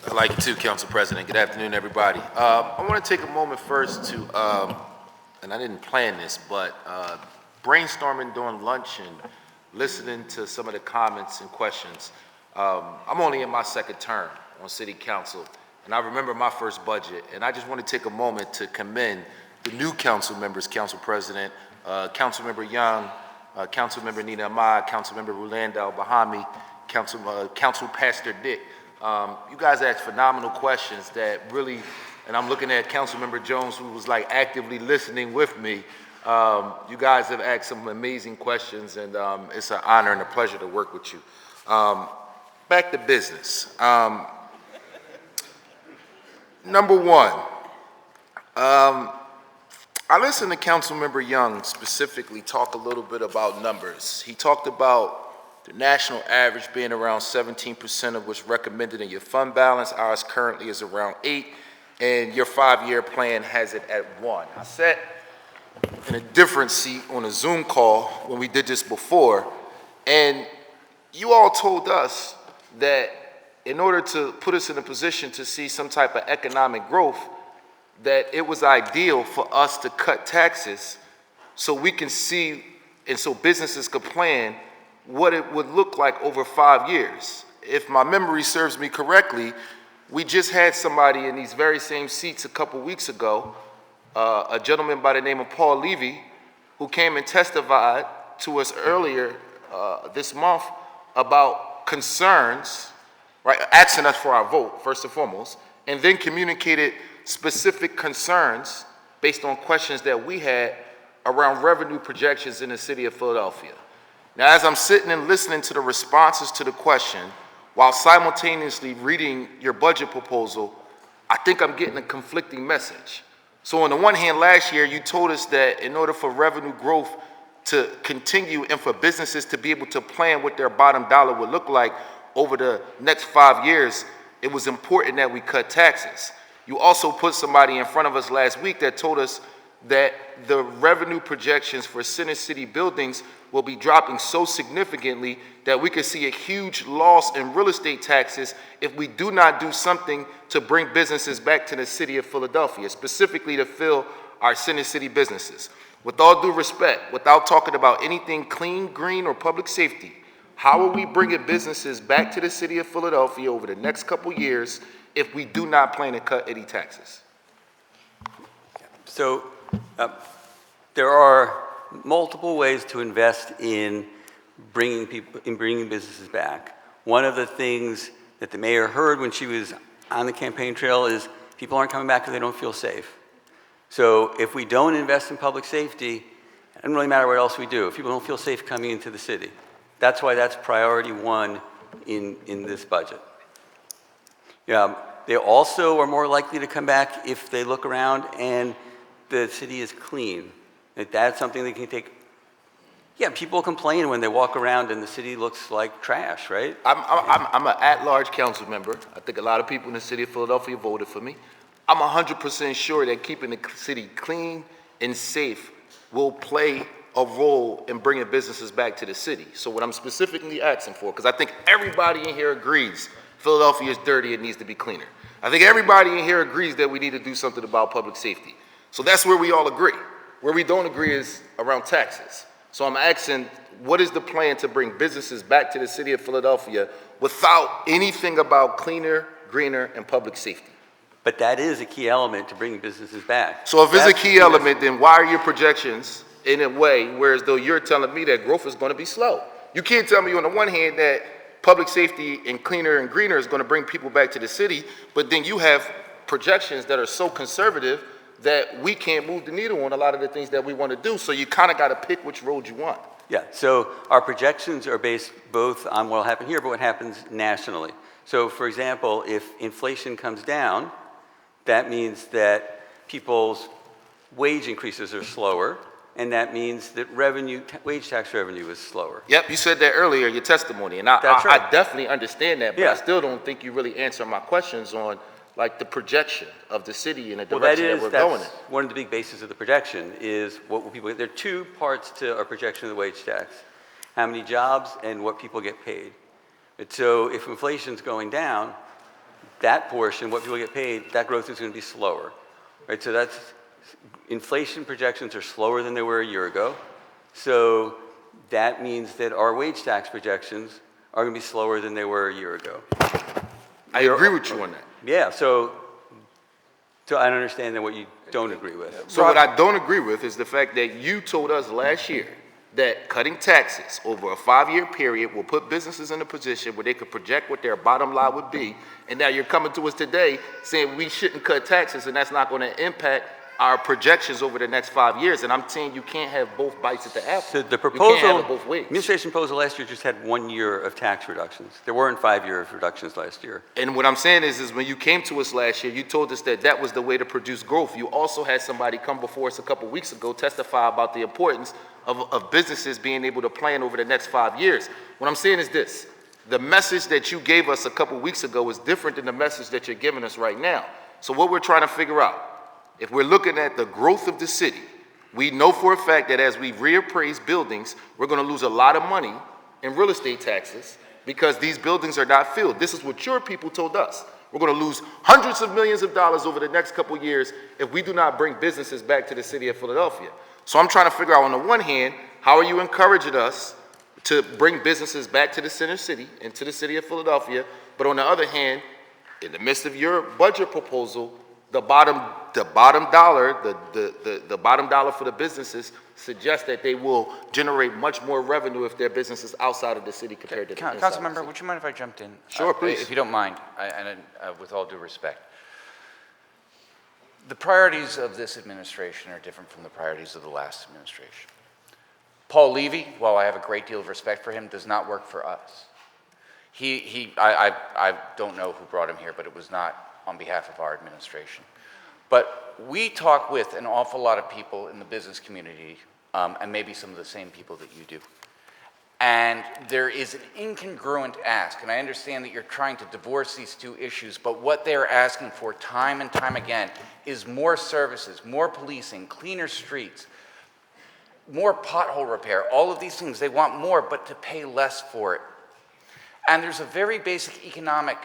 [SPEAKER 17] I'd like to, Council President. Good afternoon, everybody. I want to take a moment first to, and I didn't plan this, but brainstorming during lunch and listening to some of the comments and questions. I'm only in my second term on City Council, and I remember my first budget, and I just want to take a moment to commend the new council members, Council President, Councilmember Young, Councilmember Nina Ahmad, Councilmember Rolando Bahami, Council Pastor Dick. You guys asked phenomenal questions that really, and I'm looking at Councilmember Jones, who was like actively listening with me. You guys have asked some amazing questions, and it's an honor and a pleasure to work with you. Back to business. Number one, I listened to Councilmember Young specifically talk a little bit about numbers. He talked about the national average being around 17% of what's recommended in your fund balance. Ours currently is around 8%, and your 5-year plan has it at 1%. I sat in a different seat on a Zoom call when we did this before, and you all told us that in order to put us in a position to see some type of economic growth, that it was ideal for us to cut taxes so we can see, and so businesses could plan what it would look like over 5 years. If my memory serves me correctly, we just had somebody in these very same seats a couple weeks ago, a gentleman by the name of Paul Levy, who came and testified to us earlier this month about concerns, right, asking us for our vote, first and foremost, and then communicated specific concerns based on questions that we had around revenue projections in the city of Philadelphia. Now, as I'm sitting and listening to the responses to the question, while simultaneously reading your budget proposal, I think I'm getting a conflicting message. So on the one hand, last year, you told us that in order for revenue growth to continue and for businesses to be able to plan what their bottom dollar would look like over the next 5 years, it was important that we cut taxes. You also put somebody in front of us last week that told us that the revenue projections for center city buildings will be dropping so significantly that we could see a huge loss in real estate taxes if we do not do something to bring businesses back to the city of Philadelphia, specifically to fill our center city businesses. With all due respect, without talking about anything clean, green, or public safety, how are we bringing businesses back to the city of Philadelphia over the next couple years if we do not plan to cut any taxes?
[SPEAKER 12] So there are multiple ways to invest in bringing businesses back. One of the things that the mayor heard when she was on the campaign trail is people aren't coming back because they don't feel safe. So if we don't invest in public safety, it doesn't really matter what else we do. If people don't feel safe coming into the city, that's why that's priority one in this budget. They also are more likely to come back if they look around and the city is clean. That's something they can take. Yeah, people complain when they walk around and the city looks like trash, right?
[SPEAKER 17] I'm an at-large council member. I think a lot of people in the city of Philadelphia voted for me. I'm 100% sure that keeping the city clean and safe will play a role in bringing businesses back to the city. So what I'm specifically asking for, because I think everybody in here agrees Philadelphia is dirty, it needs to be cleaner. I think everybody in here agrees that we need to do something about public safety. So that's where we all agree. Where we don't agree is around taxes. So I'm asking, what is the plan to bring businesses back to the city of Philadelphia without anything about cleaner, greener, and public safety?
[SPEAKER 12] But that is a key element to bringing businesses back.
[SPEAKER 17] So if it's a key element, then why are your projections in a way whereas though you're telling me that growth is going to be slow? You can't tell me on the one hand that public safety and cleaner and greener is going to bring people back to the city, but then you have projections that are so conservative that we can't move the needle on a lot of the things that we want to do. So you kind of got to pick which road you want.
[SPEAKER 12] Yeah, so our projections are based both on what will happen here, but what happens nationally. So for example, if inflation comes down, that means that people's wage increases are slower, and that means that wage tax revenue is slower.
[SPEAKER 17] Yep, you said that earlier in your testimony, and
[SPEAKER 12] That's right.
[SPEAKER 17] I definitely understand that, but
[SPEAKER 12] Yeah.
[SPEAKER 17] I still don't think you really answered my questions on like the projection of the city and the direction that we're going in.
[SPEAKER 12] That's one of the big bases of the projection is what will people get. There are two parts to our projection of the wage tax: how many jobs and what people get paid. And so if inflation's going down, that portion, what people get paid, that growth is going to be slower, right? So that's inflation projections are slower than they were a year ago. So that means that our wage tax projections are going to be slower than they were a year ago.
[SPEAKER 17] I agree with you on that.
[SPEAKER 12] Yeah, so I don't understand then what you don't agree with.
[SPEAKER 17] So what I don't agree with is the fact that you told us last year that cutting taxes over a 5-year period will put businesses in a position where they could project what their bottom line would be, and now you're coming to us today saying we shouldn't cut taxes and that's not going to impact our projections over the next 5 years, and I'm saying you can't have both bites at the apple.
[SPEAKER 12] So the
[SPEAKER 17] You
[SPEAKER 12] proposal,
[SPEAKER 17] can't have it both ways.
[SPEAKER 12] administration proposal last year just had 1 year of tax reductions. There weren't 5 years of reductions last year.
[SPEAKER 17] And what I'm saying is when you came to us last year, you told us that that was the way to produce growth. You also had somebody come before us a couple weeks ago testify about the importance of businesses being able to plan over the next 5 years. What I'm saying is this: the message that you gave us a couple weeks ago is different than the message that you're giving us right now. So what we're trying to figure out, if we're looking at the growth of the city, we know for a fact that as we reappraise buildings, we're going to lose a lot of money in real estate taxes because these buildings are not filled. This is what your people told us. We're going to lose hundreds of millions of dollars over the next couple years if we do not bring businesses back to the city of Philadelphia. So I'm trying to figure out, on the one hand, how are you encouraging us to bring businesses back to the center city and to the city of Philadelphia, but on the other hand, in the midst of your budget proposal, the bottom dollar for the businesses suggests that they will generate much more revenue if their business is outside of the city compared to the inside.
[SPEAKER 5] Councilmember, would you mind if I jumped in?
[SPEAKER 17] Sure, please.
[SPEAKER 5] If you don't mind, and with all due respect. The priorities of this administration are different from the priorities of the last administration. Paul Levy, while I have a great deal of respect for him, does not work for us. I don't know who brought him here, but it was not on behalf of our administration. But we talk with an awful lot of people in the business community, and maybe some of the same people that you do. And there is an incongruent ask, and I understand that you're trying to divorce these two issues, but what they're asking for time and time again is more services, more policing, cleaner streets, more pothole repair, all of these things. They want more, but to pay less for it. And there's a very basic economic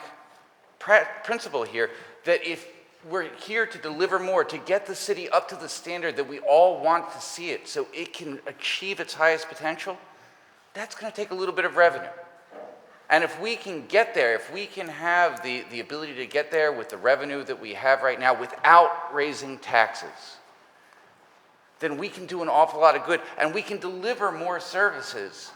[SPEAKER 5] principle here that if we're here to deliver more, to get the city up to the standard that we all want to see it so it can achieve its highest potential, that's going to take a little bit of revenue. And if we can get there, if we can have the ability to get there with the revenue that we have right now without raising taxes, then we can do an awful lot of good, and we can deliver more services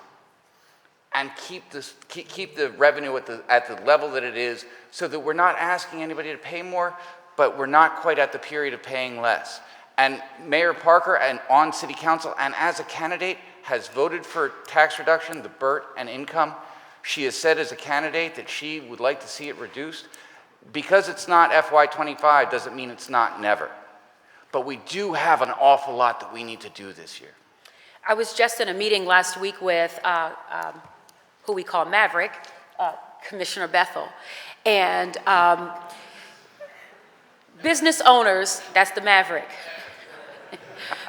[SPEAKER 5] and keep the revenue at the level that it is, so that we're not asking anybody to pay more, but we're not quite at the period of paying less. And Mayor Parker, and on City Council, and as a candidate, has voted for tax reduction, the BERT and income. She has said as a candidate that she would like to see it reduced. Because it's not FY25 doesn't mean it's not never. But we do have an awful lot that we need to do this year.
[SPEAKER 3] I was just in a meeting last week with who we call Maverick, Commissioner Bethel, and business owners, that's the Maverick.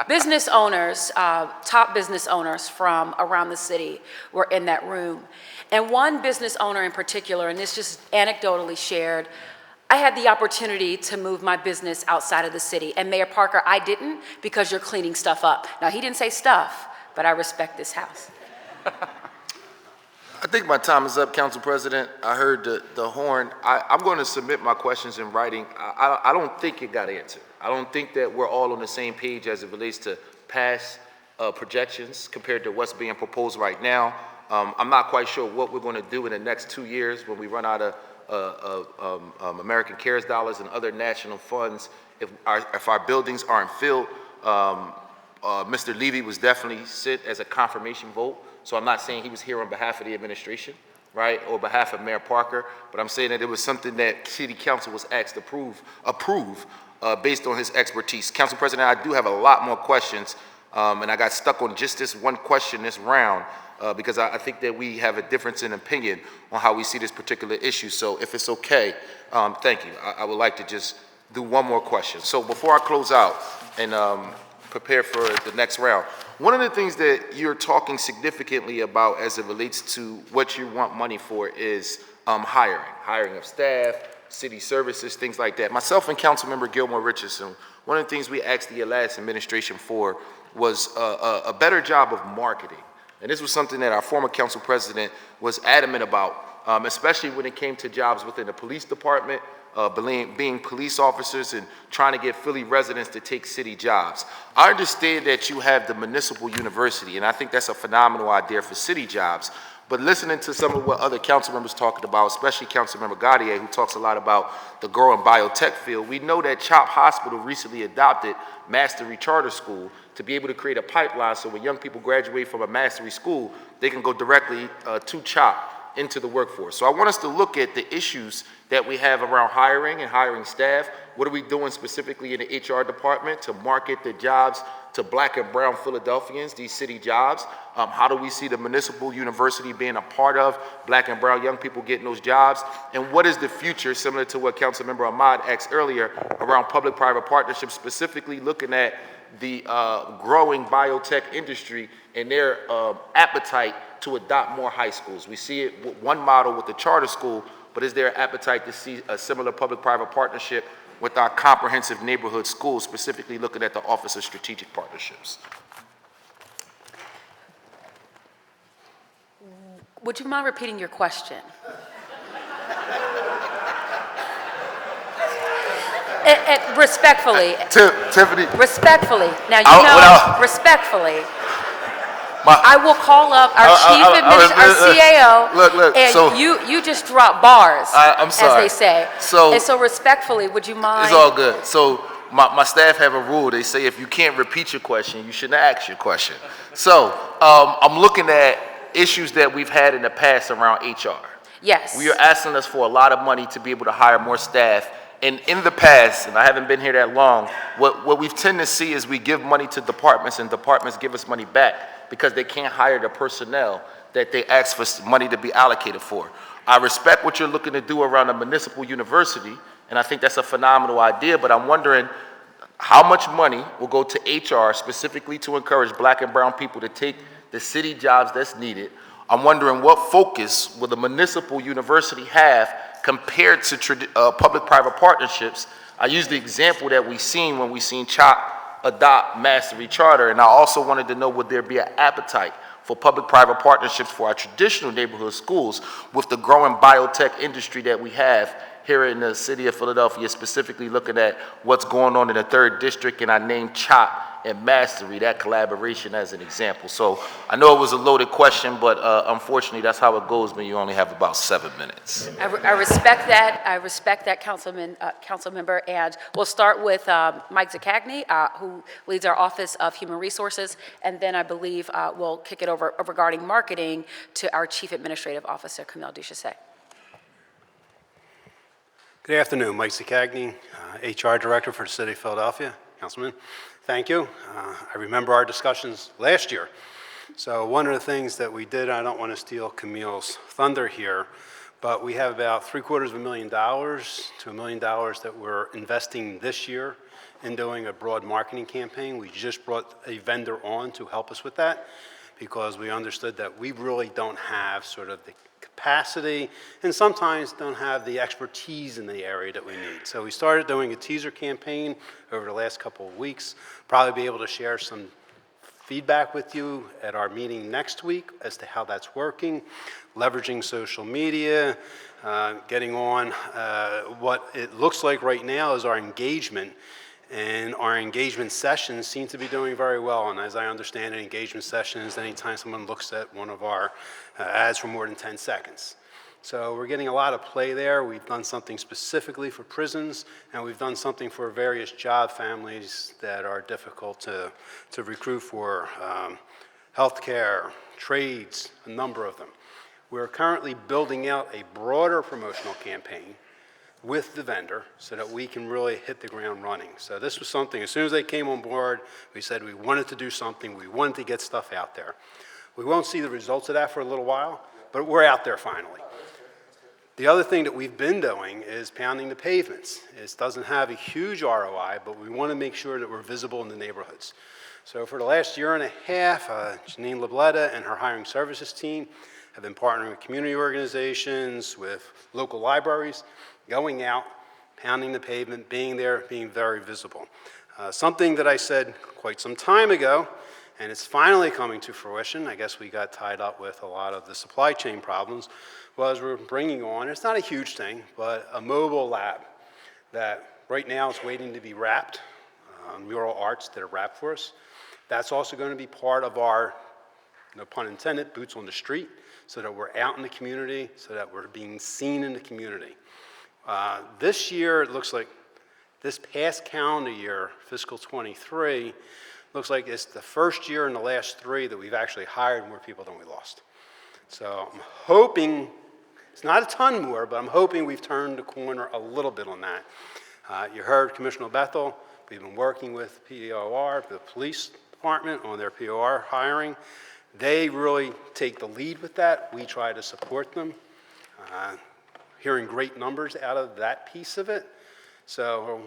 [SPEAKER 3] Business owners, top business owners from around the city were in that room. And one business owner in particular, and this just anecdotally shared, I had the opportunity to move my business outside of the city. And Mayor Parker, I didn't, because you're cleaning stuff up. Now, he didn't say stuff, but I respect this house.
[SPEAKER 17] I think my time is up, Council President. I heard the horn. I'm going to submit my questions in writing. I don't think it got answered. I don't think that we're all on the same page as it relates to past projections compared to what's being proposed right now. I'm not quite sure what we're going to do in the next 2 years when we run out of American CARES dollars and other national funds. If our buildings aren't filled, Mr. Levy was definitely sent as a confirmation vote. So I'm not saying he was here on behalf of the administration, right, or behalf of Mayor Parker, but I'm saying that it was something that City Council was asked to approve based on his expertise. Council President, I do have a lot more questions, and I got stuck on just this one question this round because I think that we have a difference in opinion on how we see this particular issue. So if it's okay, thank you. I would like to just do one more question. So before I close out and prepare for the next round, one of the things that you're talking significantly about as it relates to what you want money for is hiring of staff, city services, things like that. Myself and Councilmember Gilmore Richardson, one of the things we asked the last administration for was a better job of marketing. And this was something that our former council president was adamant about, especially when it came to jobs within the police department, being police officers and trying to get Philly residents to take city jobs. I understand that you have the municipal university, and I think that's a phenomenal idea for city jobs. But listening to some of what other council members talking about, especially Councilmember Gaudier, who talks a lot about the growing biotech field, we know that CHOP Hospital recently adopted Mastery Charter School to be able to create a pipeline so when young people graduate from a Mastery school, they can go directly to CHOP into the workforce. So I want us to look at the issues that we have around hiring and hiring staff. What are we doing specifically in the HR department to market the jobs to Black and brown Philadelphians, these city jobs? How do we see the municipal university being a part of Black and brown young people getting those jobs? And what is the future, similar to what Councilmember Ahmad asked earlier, around public-private partnerships, specifically looking at the growing biotech industry and their appetite to adopt more high schools? We see it one model with the charter school, but is there an appetite to see a similar public-private partnership with our comprehensive neighborhood schools, specifically looking at the Office of Strategic Partnerships?
[SPEAKER 3] Would you mind repeating your question? Respectfully.
[SPEAKER 17] Tiffany.
[SPEAKER 3] Respectfully. Now, respectfully. I will call up our our CAO,
[SPEAKER 17] look,
[SPEAKER 3] and
[SPEAKER 17] so,
[SPEAKER 3] you just drop bars,
[SPEAKER 17] I'm sorry.
[SPEAKER 3] as they say. And so respectfully, would you mind?
[SPEAKER 17] It's all good. So my staff have a rule. They say if you can't repeat your question, you shouldn't ask your question. So I'm looking at issues that we've had in the past around HR.
[SPEAKER 3] Yes.
[SPEAKER 17] We are asking us for a lot of money to be able to hire more staff. And in the past, and I haven't been here that long, what we've tended to see is we give money to departments and departments give us money back because they can't hire the personnel that they ask for money to be allocated for. I respect what you're looking to do around a municipal university, and I think that's a phenomenal idea, but I'm wondering how much money will go to HR specifically to encourage black and brown people to take the city jobs that's needed. I'm wondering what focus will the municipal university have compared to public-private partnerships. I use the example that we've seen when we've seen CHOP adopt Mastery Charter, and I also wanted to know, would there be an appetite for public-private partnerships for our traditional neighborhood schools with the growing biotech industry that we have here in the city of Philadelphia, specifically looking at what's going on in the 3rd District, and I named CHOP and Mastery, that collaboration as an example. So I know it was a loaded question, but unfortunately that's how it goes when you only have about 7 minutes.
[SPEAKER 3] I respect that. I respect that, council member. And we'll start with Mike Zaccagni, who leads our Office of Human Resources, and then I believe we'll kick it over regarding marketing to our Chief Administrative Officer, Camille Duchesset.
[SPEAKER 18] Good afternoon, Mike Zaccagni, HR Director for the City of Philadelphia. Councilman, thank you. I remember our discussions last year. So one of the things that we did, I don't want to steal Camille's thunder here, but we have about $750,000 to $1 million that we're investing this year in doing a broad marketing campaign. We just brought a vendor on to help us with that because we understood that we really don't have sort of the capacity and sometimes don't have the expertise in the area that we need. So we started doing a teaser campaign over the last couple of weeks. Probably be able to share some feedback with you at our meeting next week as to how that's working, leveraging social media, getting on what it looks like right now is our engagement. And our engagement sessions seem to be doing very well. And as I understand it, engagement sessions, anytime someone looks at one of our ads for more than 10 seconds. So we're getting a lot of play there. We've done something specifically for prisons, and we've done something for various job families that are difficult to recruit for, healthcare, trades, a number of them. We're currently building out a broader promotional campaign with the vendor so that we can really hit the ground running. So this was something, as soon as they came on board, we said we wanted to do something, we wanted to get stuff out there. We won't see the results of that for a little while, but we're out there finally. The other thing that we've been doing is pounding the pavements. It doesn't have a huge ROI, but we want to make sure that we're visible in the neighborhoods. So for the last year and a half, Janine Labletta and her hiring services team have been partnering with community organizations, with local libraries, going out, pounding the pavement, being there, being very visible. Something that I said quite some time ago, and it's finally coming to fruition, I guess we got tied up with a lot of the supply chain problems, was we're bringing on, it's not a huge thing, but a mobile lab that right now is waiting to be wrapped, mural arts that are wrapped for us. That's also going to be part of our, no pun intended, boots on the street, so that we're out in the community, so that we're being seen in the community. This year, it looks like this past calendar year, fiscal 23, looks like it's the first year in the last 3 that we've actually hired more people than we lost. So I'm hoping, it's not a ton more, but I'm hoping we've turned the corner a little bit on that. You heard Commissioner Bethel, we've been working with POR, the police department, on their POR hiring. They really take the lead with that. We try to support them. Hearing great numbers out of that piece of it. So,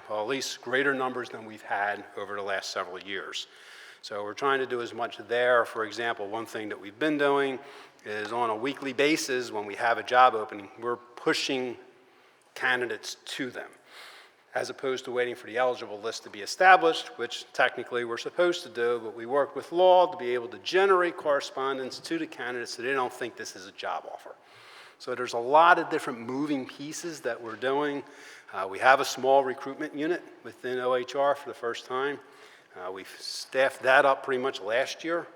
[SPEAKER 18] well, at least greater numbers than we've had over the last several years. So we're trying to do as much there. For example, one thing that we've been doing is on a weekly basis, when we have a job opening, we're pushing candidates to them, as opposed to waiting for the eligible list to be established, which technically we're supposed to do, but we work with law to be able to generate correspondence to the candidates so they don't think this is a job offer. So there's a lot of different moving pieces that we're doing. We have a small recruitment unit within OHR for the first time. We've staffed that up pretty much last year.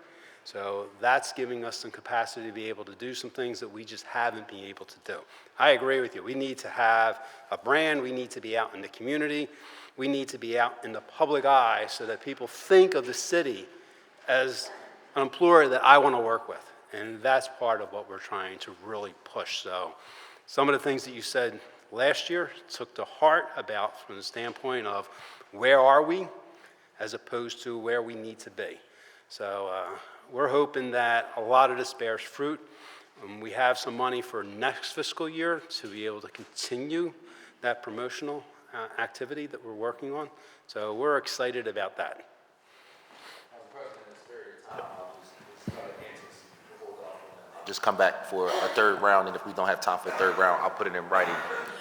[SPEAKER 18] So that's giving us some capacity to be able to do some things that we just haven't been able to do. I agree with you. We need to have a brand. We need to be out in the community. We need to be out in the public eye so that people think of the city as an employer that I want to work with. And that's part of what we're trying to really push. So some of the things that you said last year took to heart about from the standpoint of where are we as opposed to where we need to be. So we're hoping that a lot of this bears fruit. We have some money for next fiscal year to be able to continue that promotional activity that we're working on. So we're excited about that.
[SPEAKER 17] Just come back for a third round, and if we don't have time for a third round, I'll put it in writing.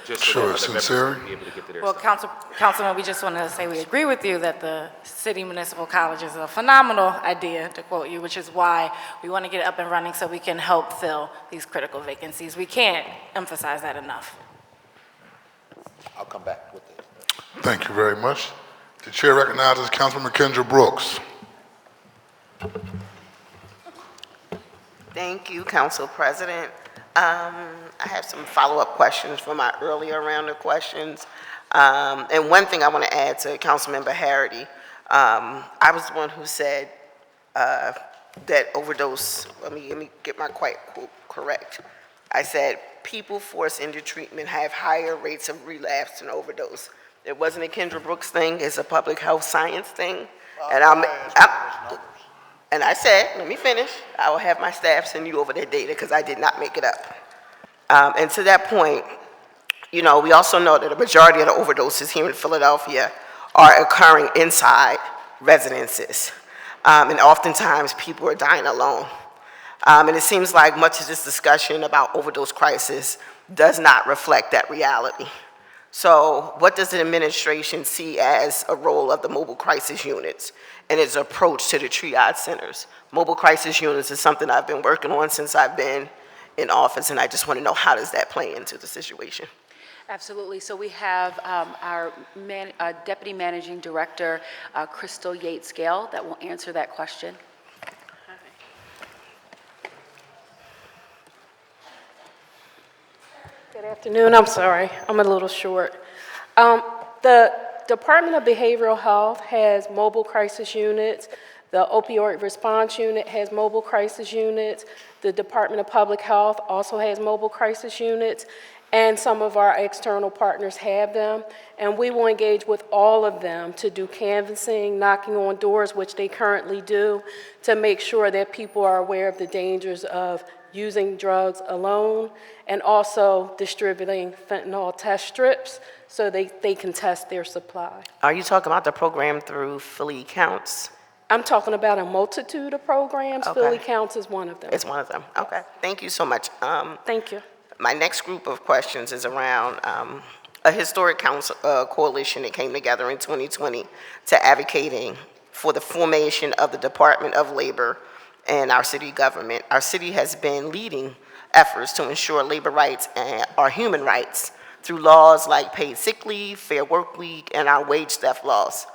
[SPEAKER 17] Just so
[SPEAKER 1] Sure,
[SPEAKER 17] that other members
[SPEAKER 1] Sincere.
[SPEAKER 17] will be able to get to their
[SPEAKER 8] Well,
[SPEAKER 17] stuff.
[SPEAKER 8] Councilman, we just wanted to say we agree with you that the city municipal college is a phenomenal idea, to quote you, which is why we want to get it up and running so we can help fill these critical vacancies. We can't emphasize that enough.
[SPEAKER 17] I'll come back with it.
[SPEAKER 1] Thank you very much. The chair recognizes Councilman Kendra Brooks.
[SPEAKER 19] Thank you, Council President. I have some follow-up questions from my earlier round of questions. And one thing I want to add to Councilmember Harity, I was the one who said that overdose, let me get my quote correct. I said, people forced into treatment have higher rates of relapse and overdose. It wasn't a Kendra Brooks thing, it's a public health science thing. And I said, let me finish, I will have my staff send you over their data because I did not make it up. And to that point, you know, we also know that a majority of the overdoses here in Philadelphia are occurring inside residences. And oftentimes people are dying alone. And it seems like much of this discussion about overdose crisis does not reflect that reality. So what does the administration see as a role of the mobile crisis units and its approach to the triage centers? Mobile crisis units is something I've been working on since I've been in office, and I just want to know, how does that play into the situation?
[SPEAKER 3] Absolutely. So we have our Deputy Managing Director, Crystal Yates-Gale, that will answer that question.
[SPEAKER 20] Good afternoon. I'm sorry, I'm a little short. The Department of Behavioral Health has mobile crisis units. The Opioid Response Unit has mobile crisis units. The Department of Public Health also has mobile crisis units, and some of our external partners have them. And we will engage with all of them to do canvassing, knocking on doors, which they currently do, to make sure that people are aware of the dangers of using drugs alone, and also distributing fentanyl test strips so they can test their supply.
[SPEAKER 19] Are you talking about the program through Philly Counts?
[SPEAKER 20] I'm talking about a multitude of programs.
[SPEAKER 19] Okay.
[SPEAKER 20] Philly Counts is one of them.
[SPEAKER 19] It's one of them, okay. Thank you so much.
[SPEAKER 20] Thank you.
[SPEAKER 19] My next group of questions is around a historic council, coalition that came together in 2020 to advocating for the formation of the Department of Labor and our city government. Our city has been leading efforts to ensure labor rights and our human rights through laws like paid sick leave, fair work week, and our wage theft laws.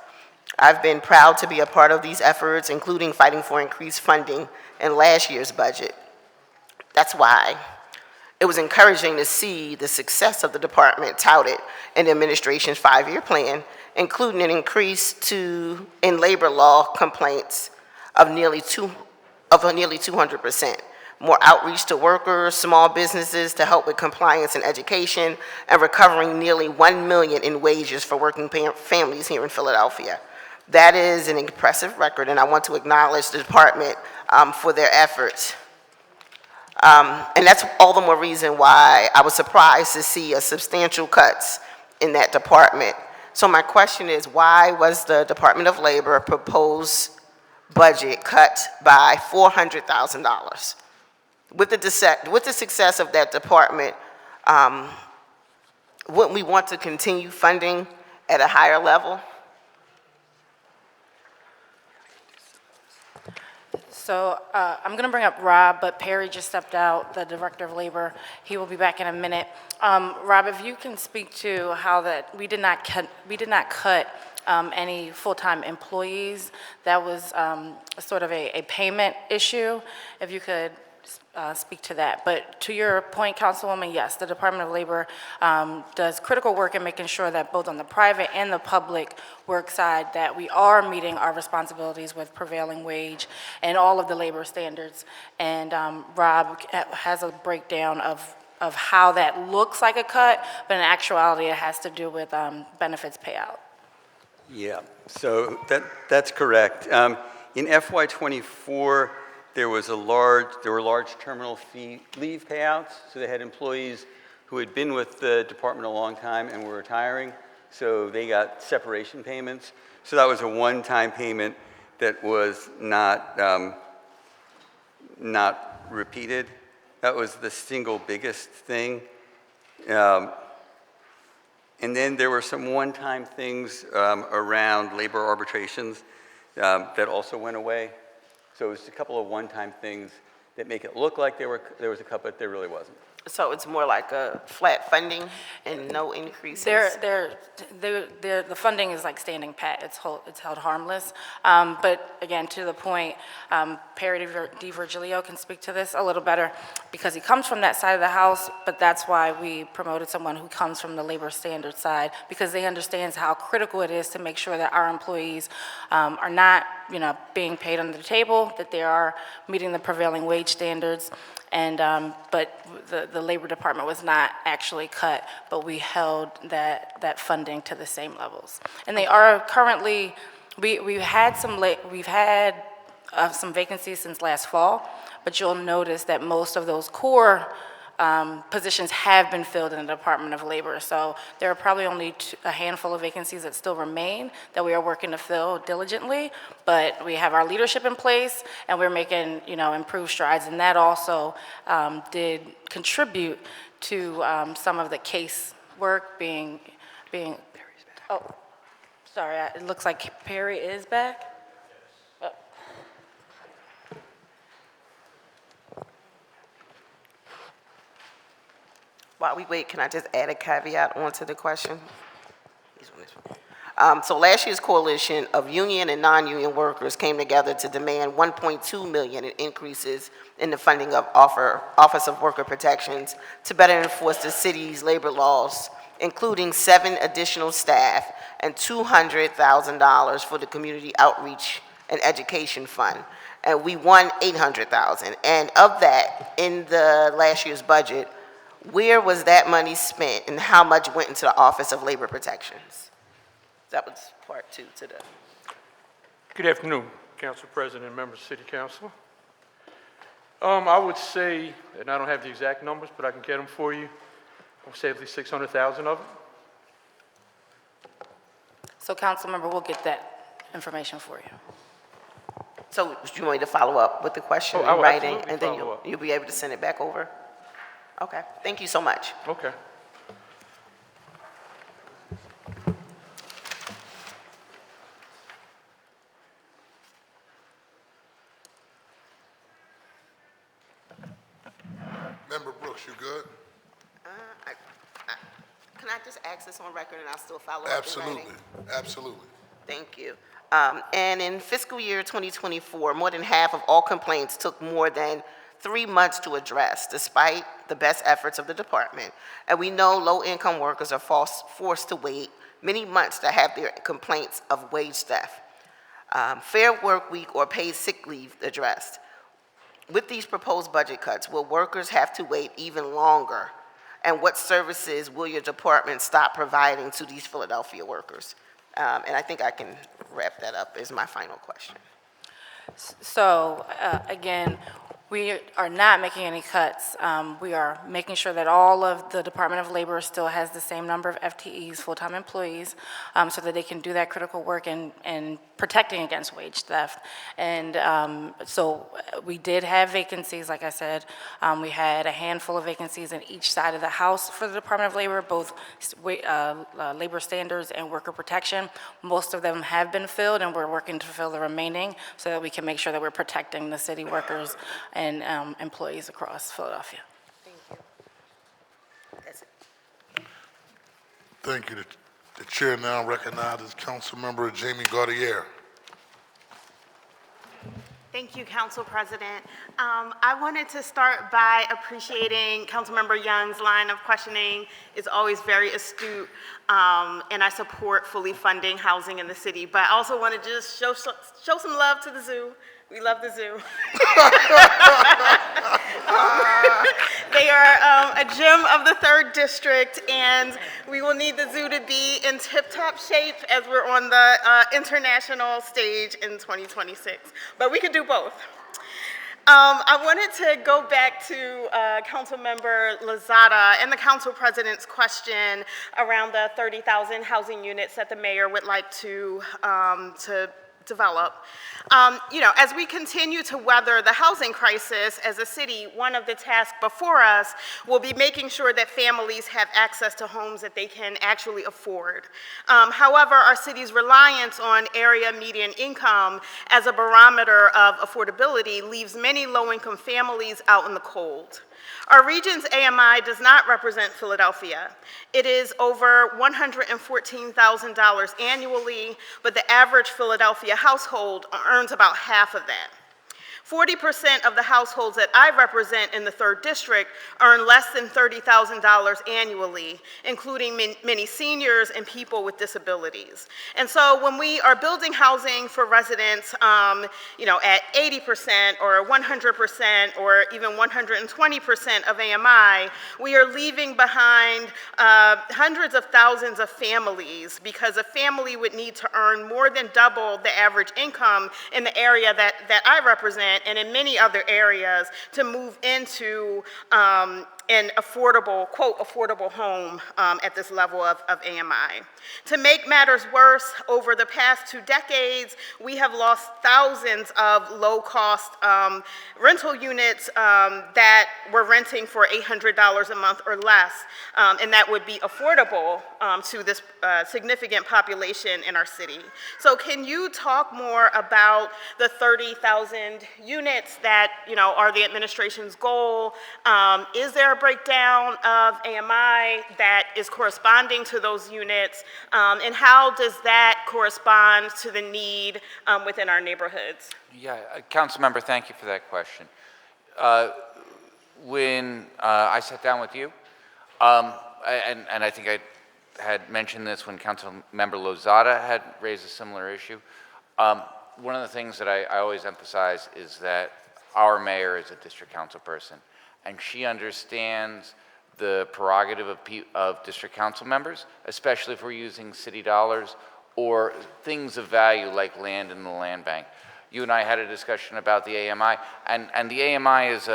[SPEAKER 19] I've been proud to be a part of these efforts, including fighting for increased funding in last year's budget. That's why it was encouraging to see the success of the department touted in the administration's 5-year plan, including an increase in labor law complaints of nearly 200%. More outreach to workers, small businesses to help with compliance and education, and recovering nearly $1 million in wages for working families here in Philadelphia. That is an impressive record, and I want to acknowledge the department for their efforts. And that's all the more reason why I was surprised to see a substantial cuts in that department. So my question is, why was the Department of Labor proposed budget cut by $400,000? With the success of that department, wouldn't we want to continue funding at a higher level?
[SPEAKER 8] So I'm going to bring up Rob, but Perry just stepped out, the Director of Labor. He will be back in a minute. Rob, if you can speak to how that we did not cut any full-time employees. That was sort of a payment issue. If you could speak to that. But to your point, Councilwoman, yes, the Department of Labor does critical work in making sure that both on the private and the public work side that we are meeting our responsibilities with prevailing wage and all of the labor standards. And Rob has a breakdown of how that looks like a cut, but in actuality it has to do with benefits payout.
[SPEAKER 12] Yeah, so that's correct. In FY24, there were large terminal fee leave payouts, so they had employees who had been with the department a long time and were retiring, so they got separation payments. So that was a one-time payment that was not repeated. That was the single biggest thing. And then there were some one-time things around labor arbitrations that also went away. So it was a couple of one-time things that make it look like there was a couple, but there really wasn't.
[SPEAKER 19] So it's more like a flat funding and no increases?
[SPEAKER 8] The funding is like standing pat, it's held harmless. But again, to the point, Perry DiVirgilio can speak to this a little better because he comes from that side of the house, but that's why we promoted someone who comes from the labor standards side, because they understands how critical it is to make sure that our employees are not, being paid under the table, that they are meeting the prevailing wage standards. And, but the Labor Department was not actually cut, but we held that funding to the same levels. And they are currently, we've had some vacancies since last fall, but you'll notice that most of those core positions have been filled in the Department of Labor. So there are probably only a handful of vacancies that still remain that we are working to fill diligently, but we have our leadership in place and we're making, improved strides. And that also did contribute to some of the case work being, oh, sorry, it looks like Perry is back.
[SPEAKER 19] While we wait, can I just add a caveat onto the question? So last year's coalition of union and non-union workers came together to demand $1.2 million in increases in the funding of Office of Worker Protections to better enforce the city's labor laws, including 7 additional staff and $200,000 for the Community Outreach and Education Fund. And we won $800,000. And of that, in the last year's budget, where was that money spent and how much went into the Office of Labor Protections? That was part 2 to the.
[SPEAKER 21] Good afternoon, Council President and members of City Council. I would say, and I don't have the exact numbers, but I can get them for you. I would say at least 600,000 of it.
[SPEAKER 8] So Councilmember, we'll get that information for you.
[SPEAKER 19] So do you want me to follow up with the question in writing and then you'll be able to send it back over? Okay, thank you so much.
[SPEAKER 21] Okay.
[SPEAKER 1] Member Brooks, you good?
[SPEAKER 19] Can I just ask this on record and I'll still follow up in
[SPEAKER 1] Absolutely,
[SPEAKER 19] writing?
[SPEAKER 1] absolutely.
[SPEAKER 19] Thank you. And in fiscal year 2024, more than half of all complaints took more than 3 months to address, despite the best efforts of the department. And we know low-income workers are forced to wait many months to have their complaints of wage theft, fair work week, or paid sick leave addressed. With these proposed budget cuts, will workers have to wait even longer? And what services will your department stop providing to these Philadelphia workers? And I think I can wrap that up as my final question.
[SPEAKER 8] So again, we are not making any cuts. We are making sure that all of the Department of Labor still has the same number of FTEs, full-time employees, so that they can do that critical work in protecting against wage theft. And so we did have vacancies, like I said. We had a handful of vacancies in each side of the house for the Department of Labor, both labor standards and worker protection. Most of them have been filled, and we're working to fill the remaining so that we can make sure that we're protecting the city workers and employees across Philadelphia.
[SPEAKER 19] Thank you. That's it.
[SPEAKER 1] Thank you. The chair now recognizes Councilmember Jamie Gaudier.
[SPEAKER 22] Thank you, Council President. I wanted to start by appreciating Councilmember Young's line of questioning. It's always very astute, and I support fully funding housing in the city. But I also want to just show some love to the zoo. We love the zoo. They are a gem of the 3rd District, and we will need the zoo to be in tip-top shape as we're on the international stage in 2026. But we could do both. I wanted to go back to Councilmember Lozada and the Council President's question around the 30,000 housing units that the mayor would like to develop. As we continue to weather the housing crisis as a city, one of the tasks before us will be making sure that families have access to homes that they can actually afford. However, our city's reliance on area median income as a barometer of affordability leaves many low-income families out in the cold. Our region's AMI does not represent Philadelphia. It is over $114,000 annually, but the average Philadelphia household earns about half of that. 40% of the households that I represent in the 3rd District earn less than $30,000 annually, including many seniors and people with disabilities. And so when we are building housing for residents, at 80% or 100% or even 120% of AMI, we are leaving behind hundreds of thousands of families, because a family would need to earn more than double the average income in the area that I represent and in many other areas to move into an affordable, quote, affordable home at this level of AMI. To make matters worse, over the past 2 decades, we have lost thousands of low-cost rental units that were renting for $800 a month or less, and that would be affordable to this significant population in our city. So can you talk more about the 30,000 units that are the administration's goal? Is there a breakdown of AMI that is corresponding to those units, and how does that correspond to the need within our neighborhoods?
[SPEAKER 5] Yeah, Councilmember, thank you for that question. When I sat down with you, and I think I had mentioned this when Councilmember Lozada had raised a similar issue, one of the things that I always emphasize is that our mayor is a district council person, and she understands the prerogative of district council members, especially if we're using city dollars or things of value like land in the land bank. You and I had a discussion about the AMI, and the AMI is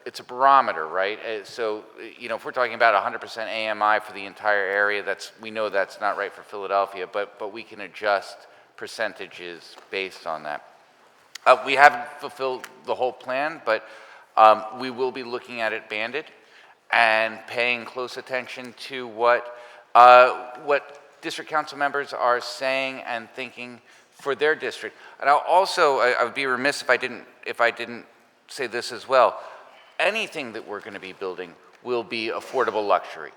[SPEAKER 5] it's a barometer, right? So, if we're talking about 100% AMI for the entire area, we know that's not right for Philadelphia, but we can adjust percentages based on that. We haven't fulfilled the whole plan, but we will be looking at it banded and paying close attention to what district council members are saying and thinking for their district. And I would be remiss if I didn't say this as well. Anything that we're going to be building will be affordable luxury.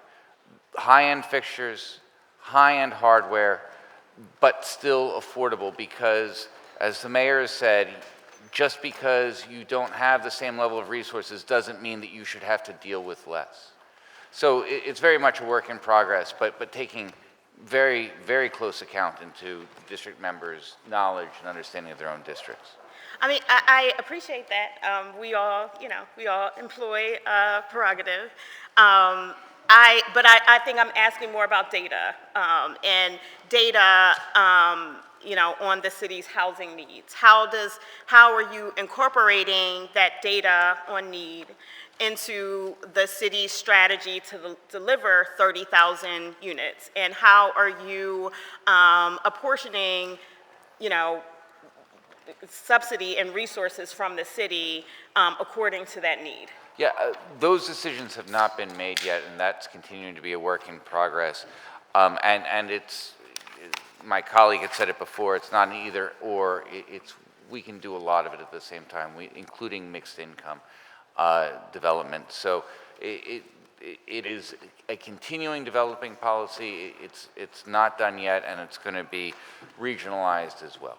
[SPEAKER 5] High-end fixtures, high-end hardware, but still affordable, because, as the mayor has said, just because you don't have the same level of resources doesn't mean that you should have to deal with less. So it's very much a work in progress, but taking very, very close account into the district members' knowledge and understanding of their own districts.
[SPEAKER 22] I mean, I appreciate that. We all employ prerogative. But I think I'm asking more about data, and data, on the city's housing needs. How are you incorporating that data on need into the city's strategy to deliver 30,000 units? And how are you apportioning, subsidy and resources from the city according to that need?
[SPEAKER 5] Yeah, those decisions have not been made yet, and that's continuing to be a work in progress. And my colleague had said it before, it's not an either or, we can do a lot of it at the same time, including mixed income development. So it is a continuing developing policy. It's not done yet, and it's going to be regionalized as well.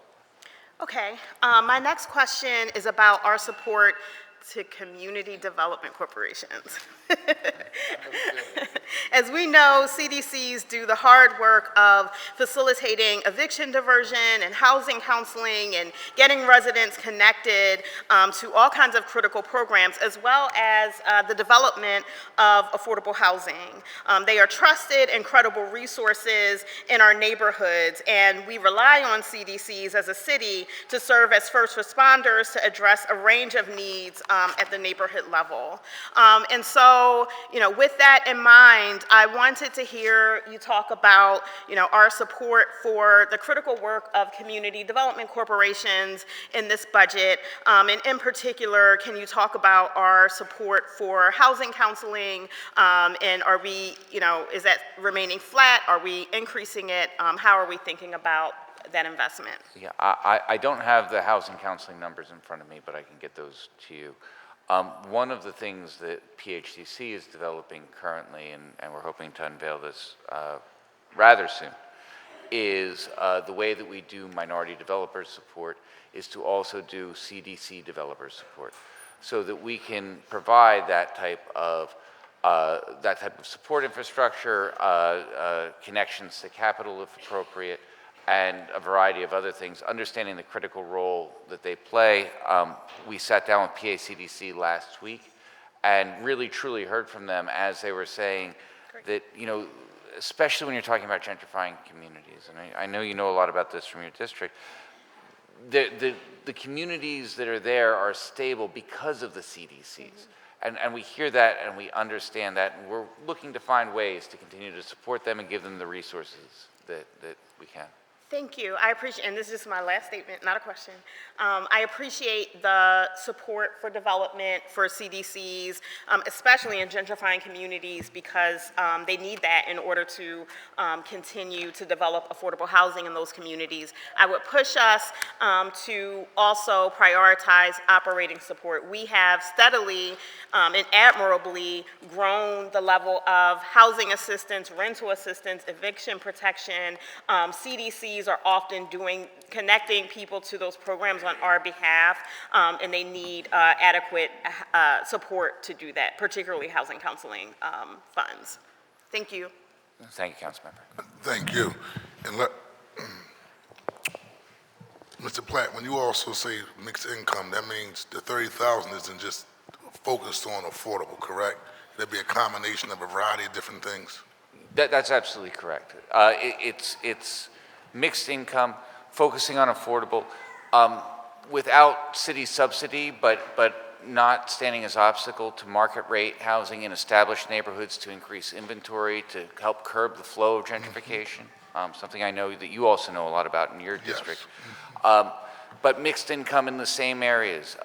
[SPEAKER 22] Okay, my next question is about our support to community development corporations. As we know, CDCs do the hard work of facilitating eviction diversion and housing counseling and getting residents connected to all kinds of critical programs, as well as the development of affordable housing. They are trusted and credible resources in our neighborhoods, and we rely on CDCs as a city to serve as first responders to address a range of needs at the neighborhood level. And so, with that in mind, I wanted to hear you talk about, our support for the critical work of community development corporations in this budget. And in particular, can you talk about our support for housing counseling? And are we, is that remaining flat? Are we increasing it? How are we thinking about that investment?
[SPEAKER 5] Yeah, I don't have the housing counseling numbers in front of me, but I can get those to you. One of the things that PHCC is developing currently, and we're hoping to unveil this rather soon, is the way that we do minority developer support is to also do CDC developer support, so that we can provide that type of support infrastructure, connections to capital if appropriate, and a variety of other things, understanding the critical role that they play. We sat down with PACDC last week and really truly heard from them as they were saying that, especially when you're talking about gentrifying communities, and I know you know a lot about this from your district, the communities that are there are stable because of the CDCs. And we hear that and we understand that, and we're looking to find ways to continue to support them and give them the resources that we can.
[SPEAKER 22] Thank you. I appreciate, and this is just my last statement, not a question. I appreciate the support for development for CDCs, especially in gentrifying communities, because they need that in order to continue to develop affordable housing in those communities. I would push us to also prioritize operating support. We have steadily and admirably grown the level of housing assistance, rental assistance, eviction protection. CDCs are often connecting people to those programs on our behalf, and they need adequate support to do that, particularly housing counseling funds. Thank you.
[SPEAKER 5] Thank you, Councilmember.
[SPEAKER 1] Thank you. And Mr. Platt, when you also say mixed income, that means the 30,000 isn't just focused on affordable, correct? There'd be a combination of a variety of different things.
[SPEAKER 5] That's absolutely correct. It's mixed income, focusing on affordable, without city subsidy, but not standing as obstacle to market rate housing in established neighborhoods to increase inventory, to help curb the flow of gentrification, something I know that you also know a lot about in your district. Yes. But mixed income in the same areas.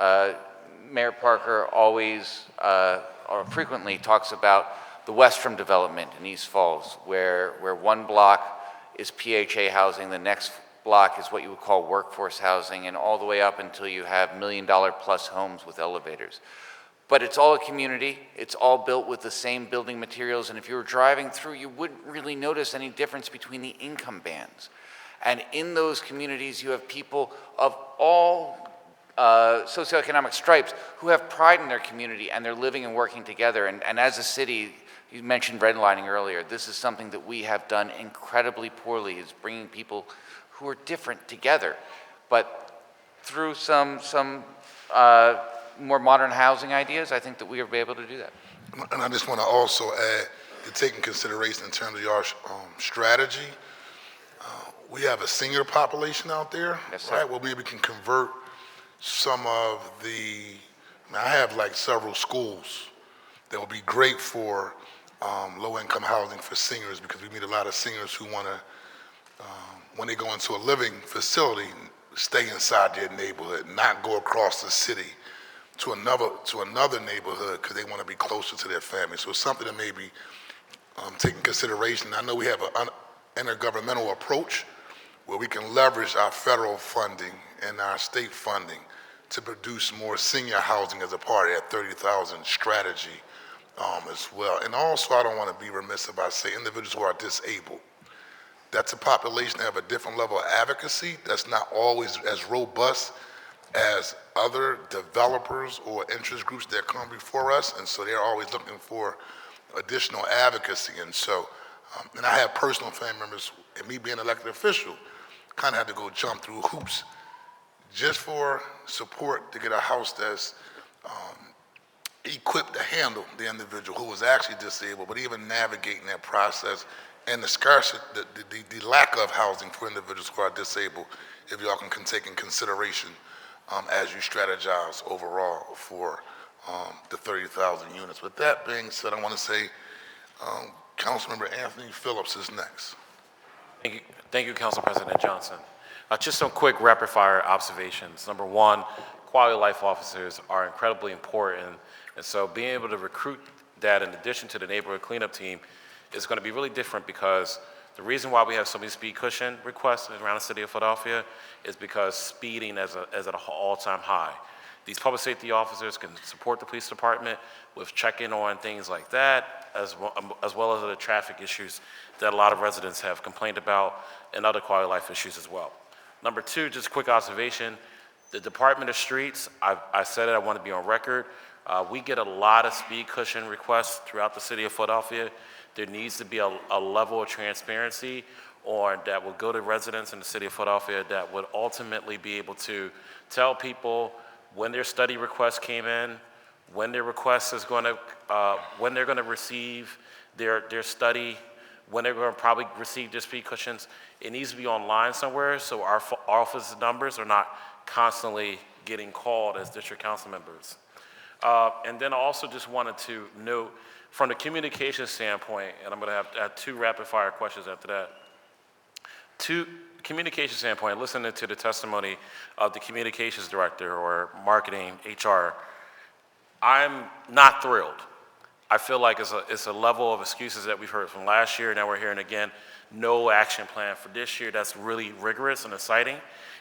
[SPEAKER 5] Mayor Parker always, or frequently talks about the Westrom development in East Falls, where one block is PHA housing, the next block is what you would call workforce housing, and all the way up until you have $1 million plus homes with elevators. But it's all a community, it's all built with the same building materials, and if you were driving through, you wouldn't really notice any difference between the income bands. And in those communities, you have people of all socioeconomic stripes who have pride in their community, and they're living and working together. And as a city, you mentioned redlining earlier, this is something that we have done incredibly poorly, is bringing people who are different together. But through some more modern housing ideas, I think that we will be able to do that.
[SPEAKER 1] And I just want to also add to take in consideration in terms of your strategy, we have a senior population out there, yes, right? Well, maybe we can convert some of I have like several schools that will be great for low-income housing for seniors, because we meet a lot of seniors who want to, when they go into a living facility, stay inside their neighborhood, not go across the city to another neighborhood because they want to be closer to their family. So it's something that maybe take in consideration. I know we have an intergovernmental approach where we can leverage our federal funding and our state funding to produce more senior housing as a part of that 30,000 strategy as well. And also, I don't want to be remiss if I say individuals who are disabled. That's a population that have a different level of advocacy that's not always as robust as other developers or interest groups that come before us, and so they're always looking for additional advocacy. And so, and I have personal family members, and me being an elected official, kind of had to go jump through hoops just for support to get a house that's equipped to handle the individual who was actually disabled, but even navigating that process and the scarcity, the lack of housing for individuals who are disabled, if y'all can take in consideration as you strategize overall for the 30,000 units. With that being said, I want to say Councilmember Anthony Phillips is next.
[SPEAKER 2] Thank you, Council President Johnson. Just some quick rapid fire observations. Number one, quality of life officers are incredibly important. And so being able to recruit that in addition to the neighborhood cleanup team is going to be really different, because the reason why we have so many speed cushion requests around the city of Philadelphia is because speeding is at an all-time high. These public safety officers can support the police department with checking on things like that, as well as other traffic issues that a lot of residents have complained about, and other quality of life issues as well. Number two, just a quick observation, the Department of Streets, I said it, I want to be on record, we get a lot of speed cushion requests throughout the city of Philadelphia. There needs to be a level of transparency that will go to residents in the city of Philadelphia that would ultimately be able to tell people when their study request came in, when their request is going to, when they're going to receive their study, when they're going to probably receive their speed cushions. It needs to be online somewhere, so our office numbers are not constantly getting called as district council members. And then I also just wanted to note, from the communication standpoint, and I'm going to have two rapid fire questions after that. Communication standpoint, listening to the testimony of the communications director or marketing, HR, I'm not thrilled. I feel like it's a level of excuses that we've heard from last year, now we're hearing again, no action plan for this year. That's really rigorous and exciting.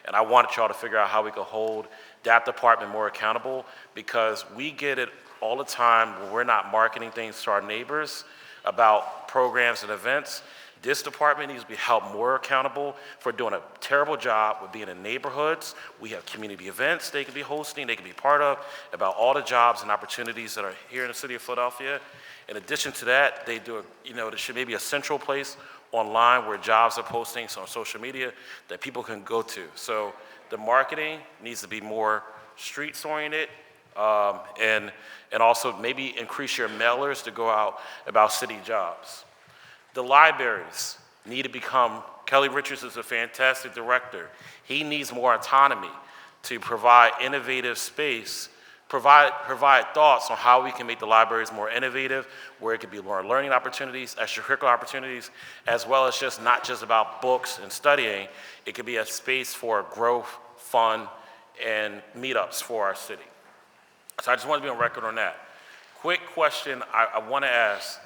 [SPEAKER 2] And I wanted y'all to figure out how we could hold that department more accountable, because we get it all the time when we're not marketing things to our neighbors about programs and events. This department needs to be held more accountable for doing a terrible job with being in neighborhoods. We have community events they can be hosting, they can be part of, about all the jobs and opportunities that are here in the city of Philadelphia. In addition to that, they do, there should maybe a central place online where jobs are posting on social media that people can go to. So the marketing needs to be more streets oriented, and also maybe increase your mailers to go out about city jobs. The libraries need to become, Kelly Richards is a fantastic director. He needs more autonomy to provide innovative space, provide thoughts on how we can make the libraries more innovative, where it could be more learning opportunities, extracurricular opportunities, as well as just not just about books and studying. It could be a space for growth, fun, and meetups for our city. So I just want to be on record on that. Quick question I want to ask.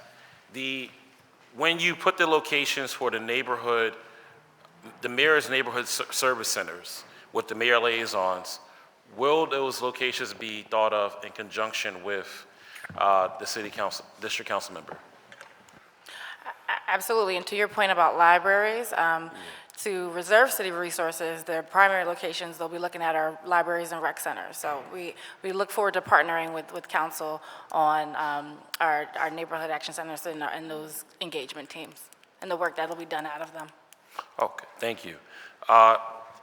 [SPEAKER 2] When you put the locations for the mayor's neighborhood service centers with the mayor liaisons, will those locations be thought of in conjunction with the city council, district council member?
[SPEAKER 8] Absolutely, and to your point about libraries, to reserve city resources, their primary locations, they'll be looking at our libraries and rec centers. So we look forward to partnering with council on our neighborhood action centers and those engagement teams and the work that'll be done out of them.
[SPEAKER 2] Okay, thank you.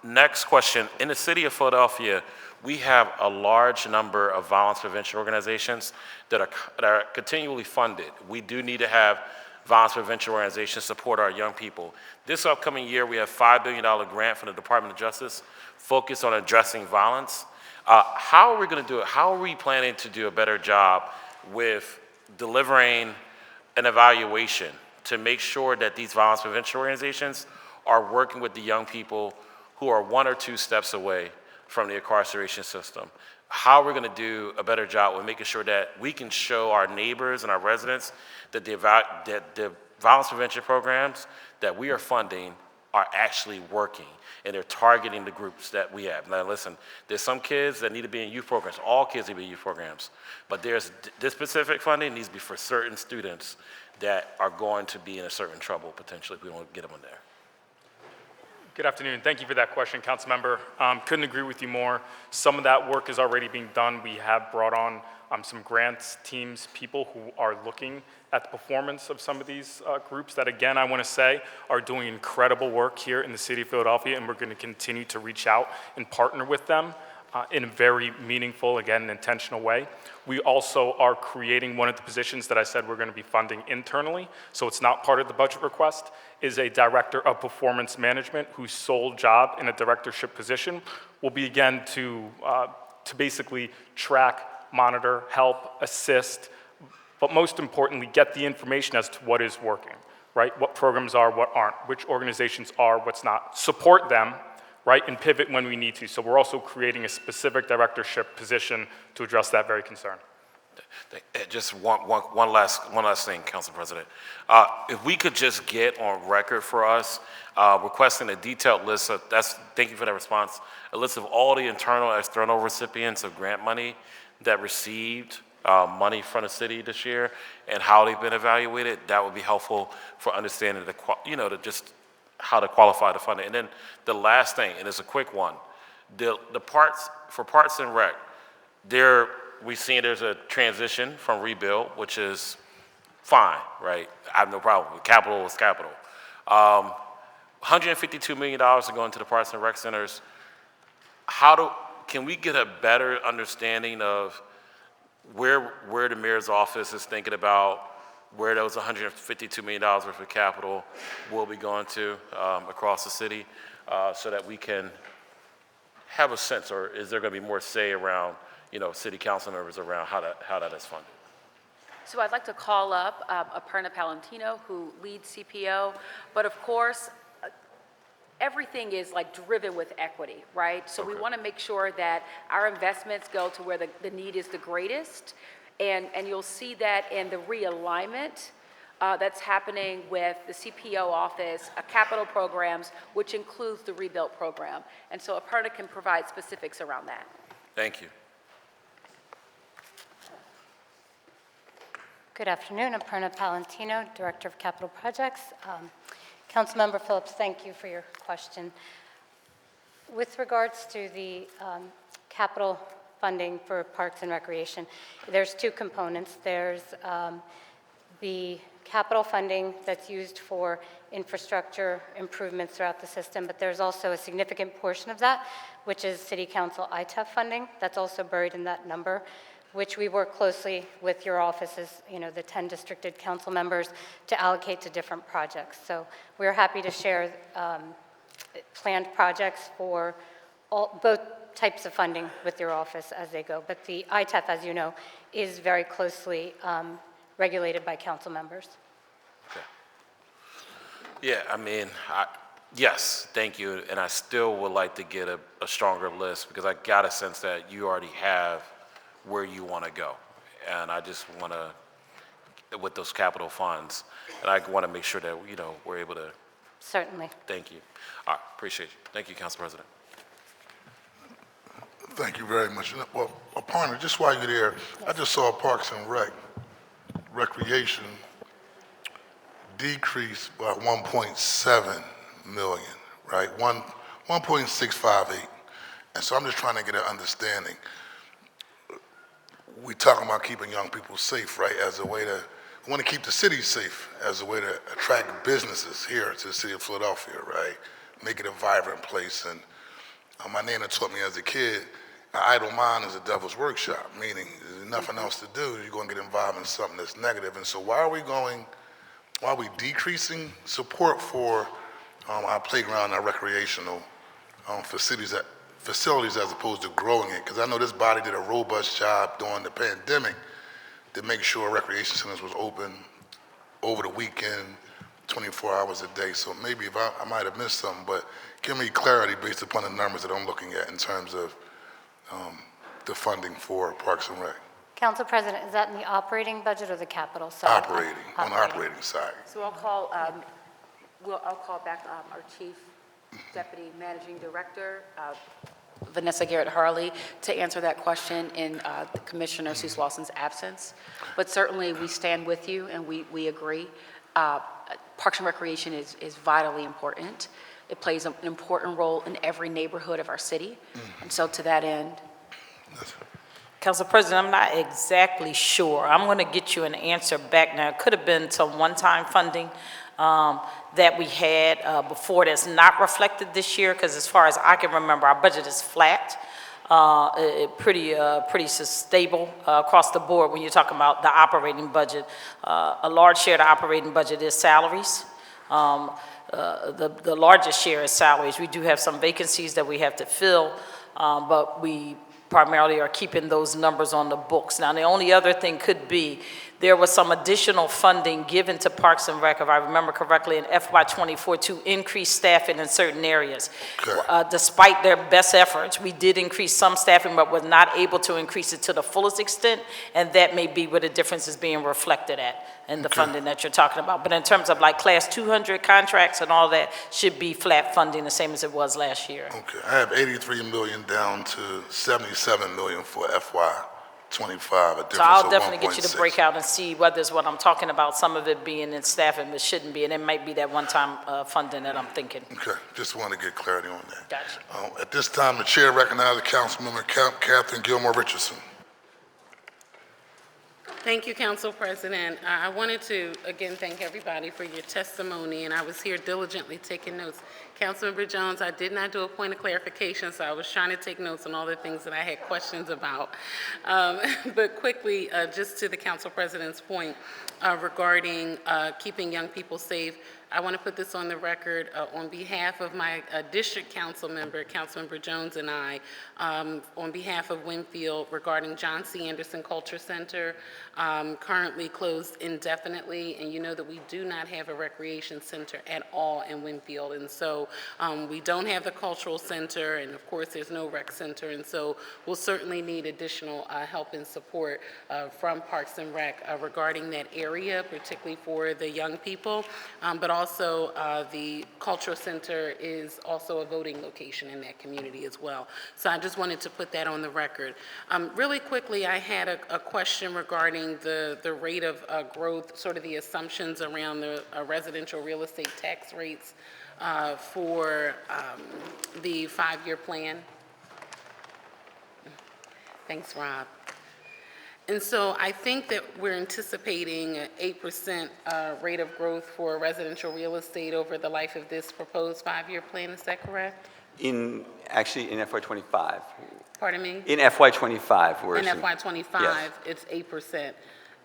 [SPEAKER 2] Next question. In the city of Philadelphia, we have a large number of violence prevention organizations that are continually funded. We do need to have violence prevention organizations support our young people. This upcoming year, we have a $5 billion grant from the Department of Justice focused on addressing violence. How are we going to do it? How are we planning to do a better job with delivering an evaluation to make sure that these violence prevention organizations are working with the young people who are 1 or 2 steps away from the incarceration system? How are we going to do a better job with making sure that we can show our neighbors and our residents that the violence prevention programs that we are funding are actually working and they're targeting the groups that we have? Now listen, there's some kids that need to be in youth programs. All kids need to be in youth programs. But there's this specific funding needs to be for certain students that are going to be in a certain trouble potentially if we don't get them in there.
[SPEAKER 4] Good afternoon. Thank you for that question, Councilmember. Couldn't agree with you more. Some of that work is already being done. We have brought on some grants teams, people who are looking at the performance of some of these groups that, again, I want to say are doing incredible work here in the city of Philadelphia, and we're going to continue to reach out and partner with them in a very meaningful, again, intentional way. We also are creating one of the positions that I said we're going to be funding internally, so it's not part of the budget request, is a director of performance management whose sole job in a directorship position will be, again, to basically track, monitor, help, assist, but most importantly, get the information as to what is working, right? What programs are, what aren't, which organizations are, what's not. Support them, right, and pivot when we need to. So we're also creating a specific directorship position to address that very concern.
[SPEAKER 2] Just one last thing, Council President. If we could just get on record for us requesting a detailed list of, thank you for that response, a list of all the internal and external recipients of grant money that received money from the city this year and how they've been evaluated. That would be helpful for understanding just how to qualify the funding. And then the last thing, and it's a quick one, the Parks and Rec, we've seen there's a transition from rebuild, which is fine, right? I have no problem. Capital is capital. $152 million are going to the Parks and Rec centers. Can we get a better understanding of where the mayor's office is thinking about where those $152 million worth of capital will be going to across the city so that we can have a sense, or is there going to be more say around, city council members around how that is funded?
[SPEAKER 3] So I'd like to call up Aparna Palantino, who leads CPO, but of course, everything is like driven with equity, right? So we want to make sure that our investments go to where the need is the greatest. And you'll see that in the realignment that's happening with the CPO office, capital programs, which includes the rebuilt program. And so Aparna can provide specifics around that.
[SPEAKER 2] Thank you.
[SPEAKER 10] Good afternoon. Aparna Palantino, Director of Capital Projects. Councilmember Phillips, thank you for your question. With regards to the capital funding for Parks and Recreation, there's two components. There's the capital funding that's used for infrastructure improvements throughout the system, but there's also a significant portion of that, which is City Council ITEF funding. That's also buried in that number, which we work closely with your offices, the 10 districted council members, to allocate to different projects. So we're happy to share planned projects for both types of funding with your office as they go. But the ITEF, as you know, is very closely regulated by council members.
[SPEAKER 2] Okay. Yeah, yes, thank you. And I still would like to get a stronger list because I got a sense that you already have where you want to go. And I just want to, with those capital funds, and I want to make sure that, we're able to.
[SPEAKER 10] Certainly.
[SPEAKER 2] Thank you. All right, appreciate you. Thank you, Council President.
[SPEAKER 1] Thank you very much. Well, Aparna, just while you're there, I just saw Parks and Recreation decrease by 1.7 million, right? 1.658. And so I'm just trying to get an understanding. We're talking about keeping young people safe, right, as a way to, we want to keep the city safe as a way to attract businesses here to the city of Philadelphia, right? Make it a vibrant place. And my nana taught me as a kid, an idle mind is a devil's workshop, meaning there's nothing else to do, you're going to get involved in something that's negative. And so why are we decreasing support for our playground, our recreational facilities as opposed to growing it? Because I know this body did a robust job during the pandemic to make sure recreation centers was open over the weekend, 24 hours a day. So maybe if I might have missed something, but give me clarity based upon the numbers that I'm looking at in terms of the funding for Parks and Rec.
[SPEAKER 10] Council President, is that in the operating budget or the capital side?
[SPEAKER 1] Operating, on the operating side.
[SPEAKER 3] So I'll call back our Chief Deputy Managing Director, Vanessa Garrett-Harley, to answer that question in Commissioner Sue Slausen's absence. But certainly we stand with you and we agree. Parks and Recreation is vitally important. It plays an important role in every neighborhood of our city. And so to that end,
[SPEAKER 16] Council President, I'm not exactly sure. I'm going to get you an answer back now. It could have been some one-time funding that we had before that's not reflected this year, because as far as I can remember, our budget is flat, pretty stable across the board when you're talking about the operating budget. A large share of the operating budget is salaries. The largest share is salaries. We do have some vacancies that we have to fill, but we primarily are keeping those numbers on the books. Now, the only other thing could be there was some additional funding given to Parks and Rec, if I remember correctly, in FY24 to increase staffing in certain areas. Despite their best efforts, we did increase some staffing, but was not able to increase it to the fullest extent, and that may be where the difference is being reflected at in the funding that you're talking about. But in terms of like Class 200 contracts and all that, should be flat funding, the same as it was last year.
[SPEAKER 1] Okay, I have 83 million down to 77 million for FY25, a difference
[SPEAKER 16] So I'll
[SPEAKER 1] of
[SPEAKER 16] definitely get you
[SPEAKER 1] 1.6.
[SPEAKER 16] to break out and see whether it's what I'm talking about, some of it being in staffing, but shouldn't be, and it might be that one-time funding that I'm thinking.
[SPEAKER 1] Okay, just want to get clarity on that.
[SPEAKER 16] Gotcha.
[SPEAKER 1] At this time, the chair recognizes Councilmember Catherine Gilmore Richardson.
[SPEAKER 7] Thank you, Council President. I wanted to, again, thank everybody for your testimony, and I was here diligently taking notes. Councilmember Jones, I did not do a point of clarification, so I was trying to take notes on all the things that I had questions about. But quickly, just to the Council President's point regarding keeping young people safe, I want to put this on the record on behalf of my district council member, Councilmember Jones, and I, on behalf of Winfield regarding John C. Anderson Culture Center, currently closed indefinitely, and you know that we do not have a recreation center at all in Winfield, and so we don't have the cultural center, and of course there's no rec center, and so we'll certainly need additional help and support from Parks and Rec regarding that area, particularly for the young people, but also the cultural center is also a voting location in that community as well. So I just wanted to put that on the record. Really quickly, I had a question regarding the rate of growth, sort of the assumptions around the residential real estate tax rates for the 5-year plan. Thanks, Rob. And so I think that we're anticipating an 8% rate of growth for residential real estate over the life of this proposed 5-year plan. Is that correct?
[SPEAKER 12] Actually, in FY25.
[SPEAKER 7] Pardon me?
[SPEAKER 12] In FY25, we're
[SPEAKER 7] In
[SPEAKER 12] assuming.
[SPEAKER 7] FY25,
[SPEAKER 12] Yes.
[SPEAKER 7] it's 8%.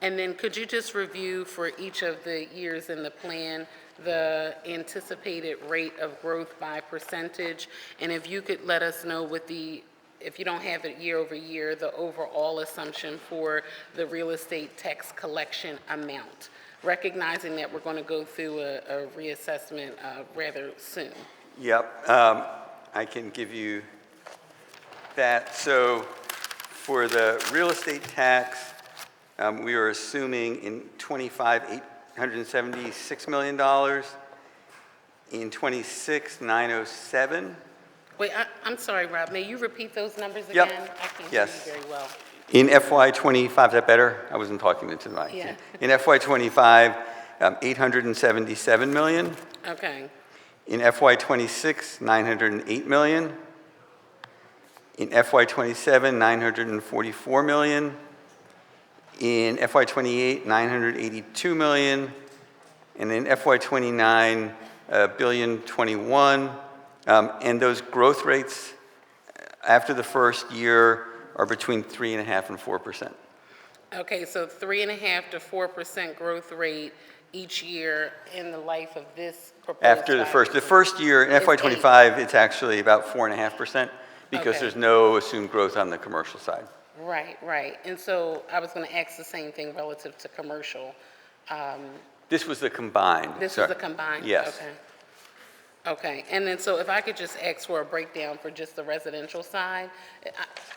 [SPEAKER 7] And then could you just review for each of the years in the plan the anticipated rate of growth by percentage? And if you could let us know what the, if you don't have it year over year, the overall assumption for the real estate tax collection amount, recognizing that we're going to go through a reassessment rather soon.
[SPEAKER 12] Yep, I can give you that. So for the real estate tax, we are assuming in 25, $876 million. In 26, 907.
[SPEAKER 7] Wait, I'm sorry, Rob. May you repeat those numbers
[SPEAKER 12] Yep.
[SPEAKER 7] again? I can't
[SPEAKER 12] Yes.
[SPEAKER 7] hear you very well.
[SPEAKER 12] In FY25, is that better? I wasn't talking into the mic.
[SPEAKER 7] Yeah.
[SPEAKER 12] In FY25, 877 million.
[SPEAKER 7] Okay.
[SPEAKER 12] In FY26, 908 million. In FY27, 944 million. In FY28, 982 million. And in FY29, $1,021,000,000. And those growth rates after the first year are between 3.5% and 4%.
[SPEAKER 7] Okay, so 3.5% to 4% growth rate each year in the life of this proposed.
[SPEAKER 12] After the first year in FY25, it's actually about 4.5% because
[SPEAKER 7] Okay.
[SPEAKER 12] there's no assumed growth on the commercial side.
[SPEAKER 7] Right, right. And so I was going to ask the same thing relative to commercial.
[SPEAKER 12] This was the combined.
[SPEAKER 7] This
[SPEAKER 12] sorry.
[SPEAKER 7] was the combined?
[SPEAKER 12] Yes.
[SPEAKER 7] Okay. Okay, and then so if I could just ask for a breakdown for just the residential side,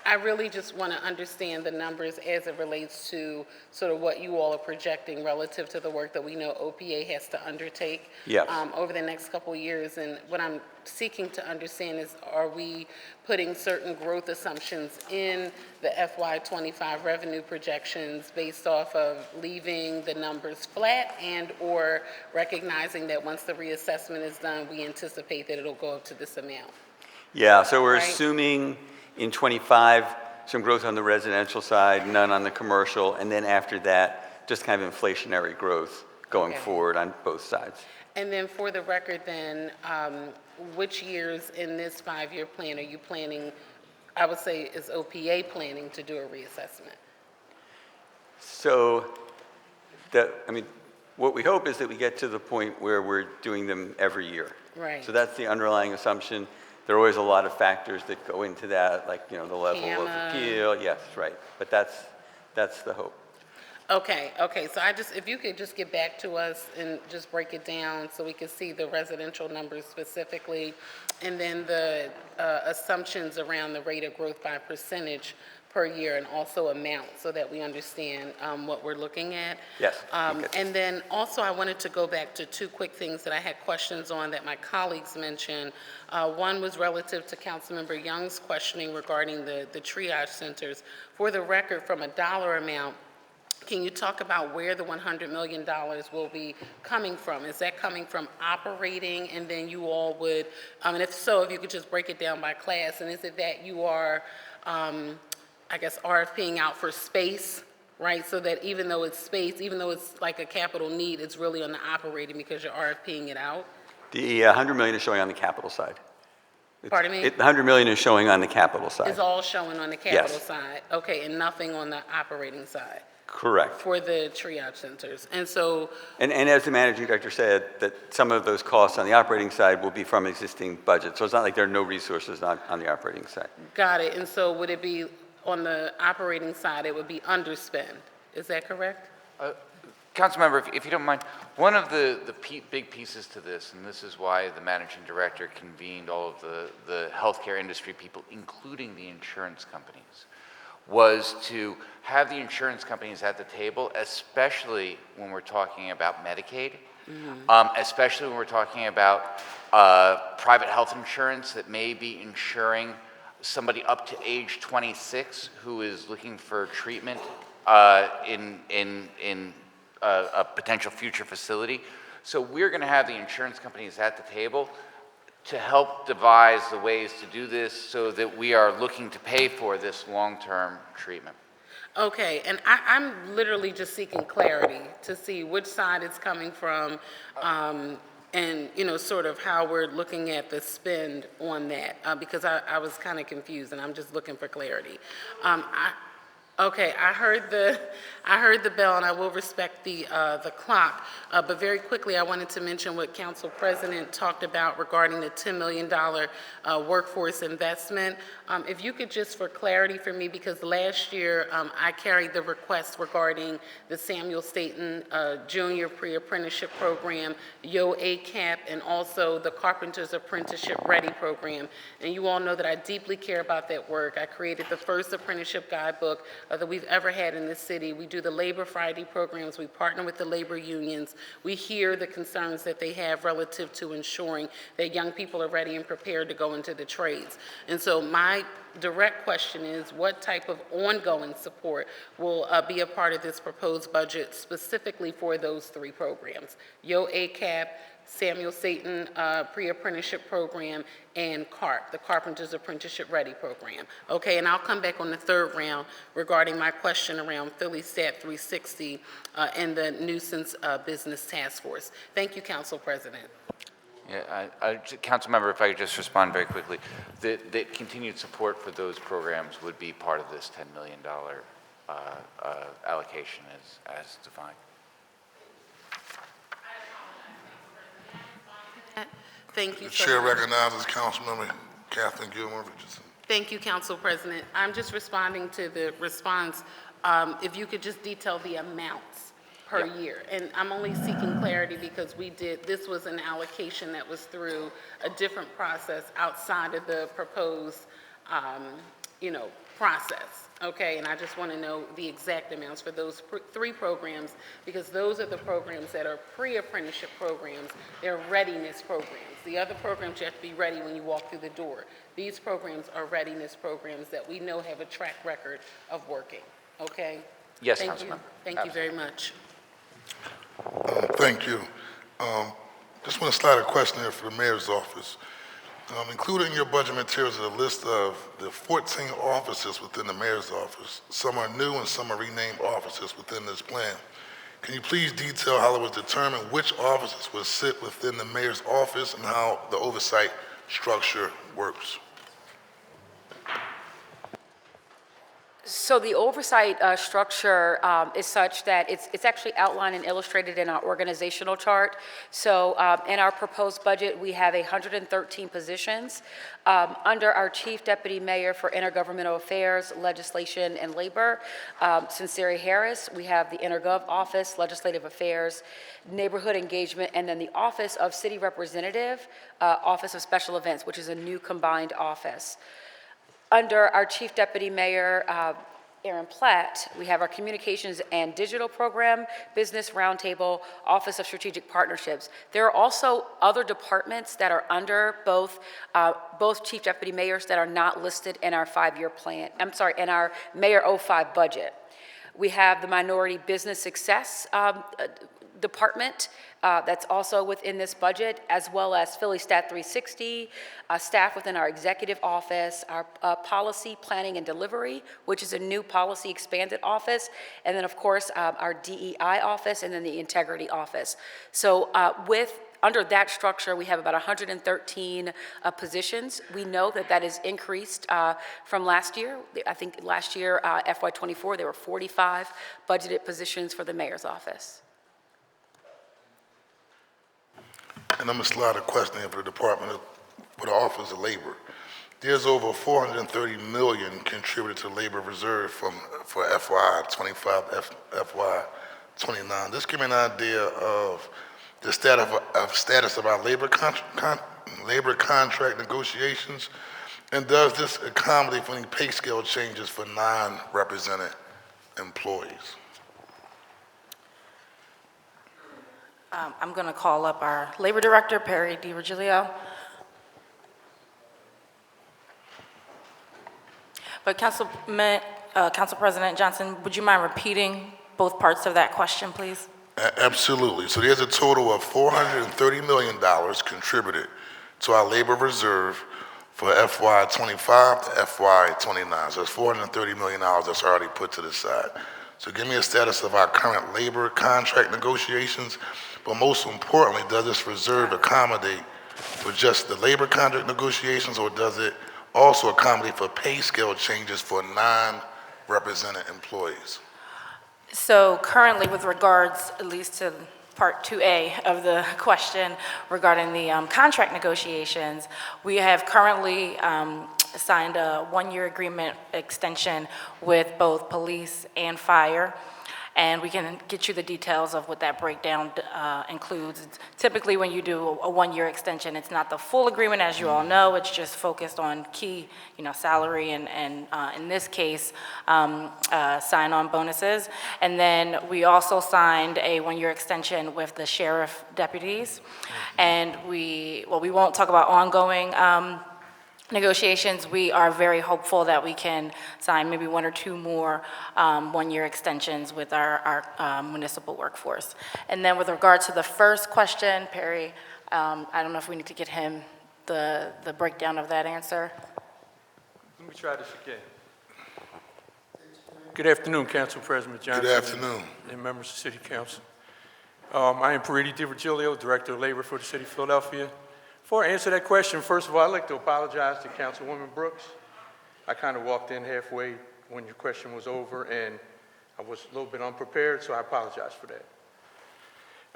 [SPEAKER 7] I really just want to understand the numbers as it relates to sort of what you all are projecting relative to the work that we know OPA has to undertake
[SPEAKER 12] Yes.
[SPEAKER 7] over the next couple of years. And what I'm seeking to understand is, are we putting certain growth assumptions in the FY25 revenue projections based off of leaving the numbers flat and or recognizing that once the reassessment is done, we anticipate anticipate that it'll go up to this amount.
[SPEAKER 12] Yeah, so we're
[SPEAKER 7] Right.
[SPEAKER 12] assuming in '25, some growth on the residential side, none on the commercial, and then after that, just kind of inflationary growth going
[SPEAKER 7] Okay.
[SPEAKER 12] forward on both sides.
[SPEAKER 7] And then for the record then, which years in this 5-year plan are you planning, I would say, is OPA planning to do a reassessment?
[SPEAKER 12] So, what we hope is that we get to the point where we're doing them every year.
[SPEAKER 7] Right.
[SPEAKER 12] So that's the underlying assumption. There are always a lot of factors that go into that, like, the level of
[SPEAKER 7] CAMA.
[SPEAKER 12] appeal, yes, right. But that's the hope.
[SPEAKER 7] Okay, so if you could just get back to us and just break it down so we can see the residential numbers specifically, and then the assumptions around the rate of growth by percentage per year and also amount so that we understand what we're looking at.
[SPEAKER 12] Yes.
[SPEAKER 7] And then also I wanted to go back to two quick things that I had questions on that my colleagues mentioned. One was relative to Councilmember Young's questioning regarding the triage centers. For the record, from a dollar amount, can you talk about where the $100 million will be coming from? Is that coming from operating, and then you all would, and if so, if you could just break it down by class, and is it that you are, I guess, RFPing out for space, right? So that even though it's space, even though it's like a capital need, it's really on the operating because you're RFPing it out?
[SPEAKER 12] The $100 million is showing on the capital side.
[SPEAKER 7] Pardon me?
[SPEAKER 12] The $100 million is showing on the capital side.
[SPEAKER 7] It's all showing on the capital
[SPEAKER 12] Yes.
[SPEAKER 7] side? Okay, and nothing on the operating side?
[SPEAKER 12] Correct.
[SPEAKER 7] For the triage centers. And so,
[SPEAKER 12] And as the managing director said, that some of those costs on the operating side will be from existing budget. So it's not like there are no resources on the operating side.
[SPEAKER 7] got it. And so would it be on the operating side, it would be underspend? Is that correct?
[SPEAKER 5] Councilmember, if you don't mind, one of the big pieces to this, and this is why the managing director convened all of the healthcare industry people, including the insurance companies, was to have the insurance companies at the table, especially when we're talking about Medicaid, especially when we're talking about private health insurance that may be insuring somebody up to age 26 who is looking for treatment in a potential future facility. So we're going to have the insurance companies at the table to help devise the ways to do this so that we are looking to pay for this long-term treatment.
[SPEAKER 7] Okay, and I'm literally just seeking clarity to see which side it's coming from, and, sort of how we're looking at the spend on that, because I was kind of confused, and I'm just looking for clarity. Okay, I heard the bell, and I will respect the clock. But very quickly, I wanted to mention what Council President talked about regarding the $10 million workforce investment. If you could just, for clarity for me, because last year I carried the request regarding the Samuel Staten Junior Pre-Apprenticeship Program, Yo ACAP, and also the Carpenter's Apprenticeship Ready Program. And you all know that I deeply care about that work. I created the first apprenticeship guidebook that we've ever had in this city. We do the Labor Friday programs. We partner with the labor unions. We hear the concerns that they have relative to ensuring that young people are ready and prepared to go into the trades. And so my direct question is, what type of ongoing support will be a part of this proposed budget specifically for those three programs? Yo ACAP, Samuel Staten Pre-Apprenticeship Program, and CARP, the Carpenter's Apprenticeship Ready Program. Okay, and I'll come back on the third round regarding my question around Philly Stat 360 and the nuisance business task force. Thank you, Council President.
[SPEAKER 5] Yeah, Councilmember, if I could just respond very quickly, that continued support for those programs would be part of this $10 million allocation as defined.
[SPEAKER 7] Thank you
[SPEAKER 1] The
[SPEAKER 7] so
[SPEAKER 1] chair
[SPEAKER 7] much.
[SPEAKER 1] recognizes Councilmember Kathleen Gilmore Richardson.
[SPEAKER 7] Thank you, Council President. I'm just responding to the response. If you could just detail the amounts per year. And I'm only seeking clarity because this was an allocation that was through a different process outside of the proposed, process. Okay, and I just want to know the exact amounts for those three programs, because those are the programs that are pre-apprenticeship programs. They're readiness programs. The other programs, you have to be ready when you walk through the door. These programs are readiness programs that we know have a track record of working. Okay?
[SPEAKER 5] Yes,
[SPEAKER 7] Thank
[SPEAKER 5] Councilmember.
[SPEAKER 7] you. Thank you very much.
[SPEAKER 1] Thank you. Just want to slide a question here for the mayor's office. Included in your budget materials is a list of the 14 offices within the mayor's office. Some are new and some are renamed offices within this plan. Can you please detail how it was determined which offices would sit within the mayor's office and how the oversight structure works?
[SPEAKER 3] So the oversight structure is such that it's actually outlined and illustrated in our organizational chart. So in our proposed budget, we have 113 positions. Under our Chief Deputy Mayor for Intergovernmental Affairs, Legislation, and Labor, Sincere Harris, we have the Intergov Office, Legislative Affairs, Neighborhood Engagement, and then the Office of City Representative, Office of Special Events, which is a new combined office. Under our Chief Deputy Mayor, Aaron Platt, we have our Communications and Digital Program, Business Roundtable, Office of Strategic Partnerships. There are also other departments that are under both Chief Deputy Mayors that are not listed in our 5-year plan, in our Mayor 05 budget. We have the Minority Business Success Department that's also within this budget, as well as Philly Stat 360, staff within our executive office, our policy planning and delivery, which is a new policy expanded office, and then of course our DEI office, and then the integrity office. So under that structure, we have about 113 positions. We know that that is increased from last year. I think last year, FY24, there were 45 budgeted positions for the mayor's office.
[SPEAKER 1] And I'm going to slide a question in for the for the Office of Labor. There's over $430 million contributed to labor reserve for FY25, FY29. This gives me an idea of the status of our labor contract negotiations, and does this accommodate for any pay scale changes for non-represented employees?
[SPEAKER 8] I'm going to call up our Labor Director, Perry DiVirgilio. But Council President Johnson, would you mind repeating both parts of that question, please?
[SPEAKER 1] Absolutely. So there's a total of $430 million contributed to our labor reserve for FY25 to FY29. So it's $430 million that's already put to the side. So give me a status of our current labor contract negotiations, but most importantly, does this reserve accommodate for just the labor contract negotiations, or does it also accommodate for pay scale changes for non-represented employees?
[SPEAKER 8] So currently, with regards at least to part 2A of the question regarding the contract negotiations, we have currently signed a 1-year agreement extension with both police and fire. And we can get you the details of what that breakdown includes. Typically, when you do a 1-year extension, it's not the full agreement, as you all know. It's just focused on key, salary and in this case, sign-on bonuses. And then we also signed a 1-year extension with the sheriff deputies. And we won't talk about ongoing negotiations. We are very hopeful that we can sign maybe 1 or 2 more 1-year extensions with our municipal workforce. And then with regard to the first question, Perry, I don't know if we need to get him the breakdown of that answer.
[SPEAKER 21] Let me try this again. Good afternoon, Council President Johnson.
[SPEAKER 1] Good afternoon.
[SPEAKER 21] And members of City Council. I am Perry DiVirgilio, Director of Labor for the City of Philadelphia. Before I answer that question, first of all, I'd like to apologize to Councilwoman Brooks. I kind of walked in halfway when your question was over, and I was a little bit unprepared, so I apologize for that.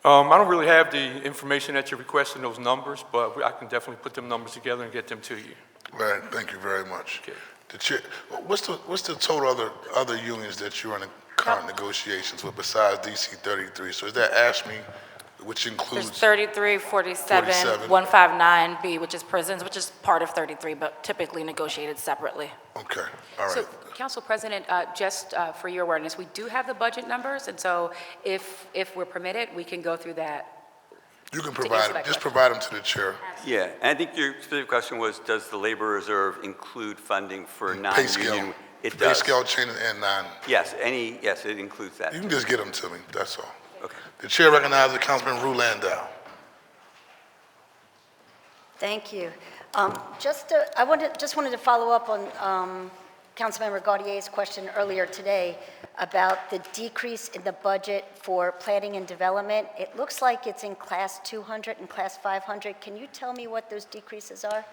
[SPEAKER 21] I don't really have the information that you're requesting, those numbers, but I can definitely put them numbers together and get them to you.
[SPEAKER 1] Right, thank you very much.
[SPEAKER 21] Okay.
[SPEAKER 1] What's the total other unions that you're in current negotiations with besides DC 33? So is that ASHME, which includes?
[SPEAKER 8] There's 33, 47, 159B, which is prisons, which is part of 33, but typically negotiated separately.
[SPEAKER 1] Okay, all right.
[SPEAKER 3] So, Council President, just for your awareness, we do have the budget numbers, and so if we're permitted, we can go through that.
[SPEAKER 1] You can provide them, just provide them to the chair.
[SPEAKER 12] Yeah, and I think your specific question was, does the labor reserve include funding for
[SPEAKER 1] Pay scale.
[SPEAKER 12] non-union? It
[SPEAKER 1] Pay
[SPEAKER 12] does.
[SPEAKER 1] scale changes and non.
[SPEAKER 12] Yes, yes, it includes that.
[SPEAKER 1] You can just get them to me, that's all.
[SPEAKER 12] Okay.
[SPEAKER 1] The chair recognizes Councilman Rue Landau.
[SPEAKER 9] Thank you. I wanted to follow up on Councilmember Gaudier's question earlier today about the decrease in the budget for planning and development. It looks like it's in class 200 and class 500. Can you tell me what those decreases are?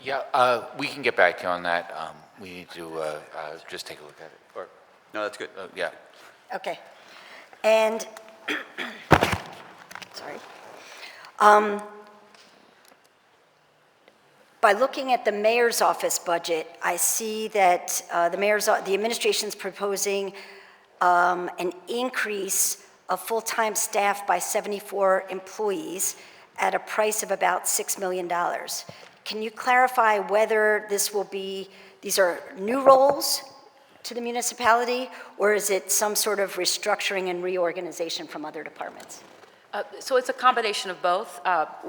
[SPEAKER 5] Yeah, we can get back to you on that. We need to just take a look at it. Or,
[SPEAKER 12] No, that's good.
[SPEAKER 5] yeah.
[SPEAKER 9] Okay. And, sorry. By looking at the mayor's office budget, I see that the administration's proposing an increase of full-time staff by 74 employees at a price of about $6 million. Can you clarify whether these are new roles to the municipality, or is it some sort of restructuring and reorganization from other departments?
[SPEAKER 3] So it's a combination of both.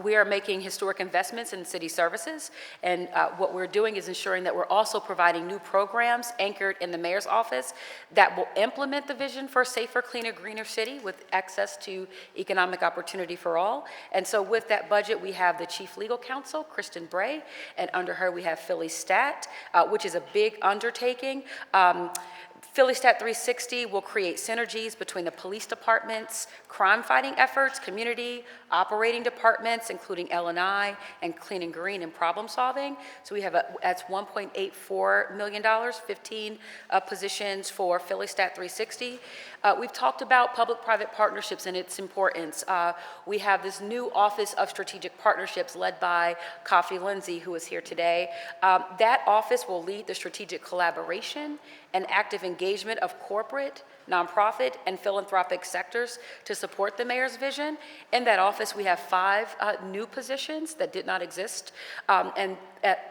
[SPEAKER 3] We are making historic investments in city services, and what we're doing is ensuring that we're also providing new programs anchored in the mayor's office that will implement the vision for a safer, cleaner, greener city with access to economic opportunity for all. And so with that budget, we have the Chief Legal Counsel, Kristen Bray, and under her we have Philly Stat, which is a big undertaking. Philly Stat 360 will create synergies between the police department's crime-fighting efforts, community, operating departments, including L&I, and clean and green and problem-solving. So we have, that's $1.84 million, 15 positions for Philly Stat 360. We've talked about public-private partnerships and its importance. We have this new Office of Strategic Partnerships led by Kofi Lindsay, who is here today. That office will lead the strategic collaboration and active engagement of corporate, nonprofit, and philanthropic sectors to support the mayor's vision. In that office, we have 5 new positions that did not exist, and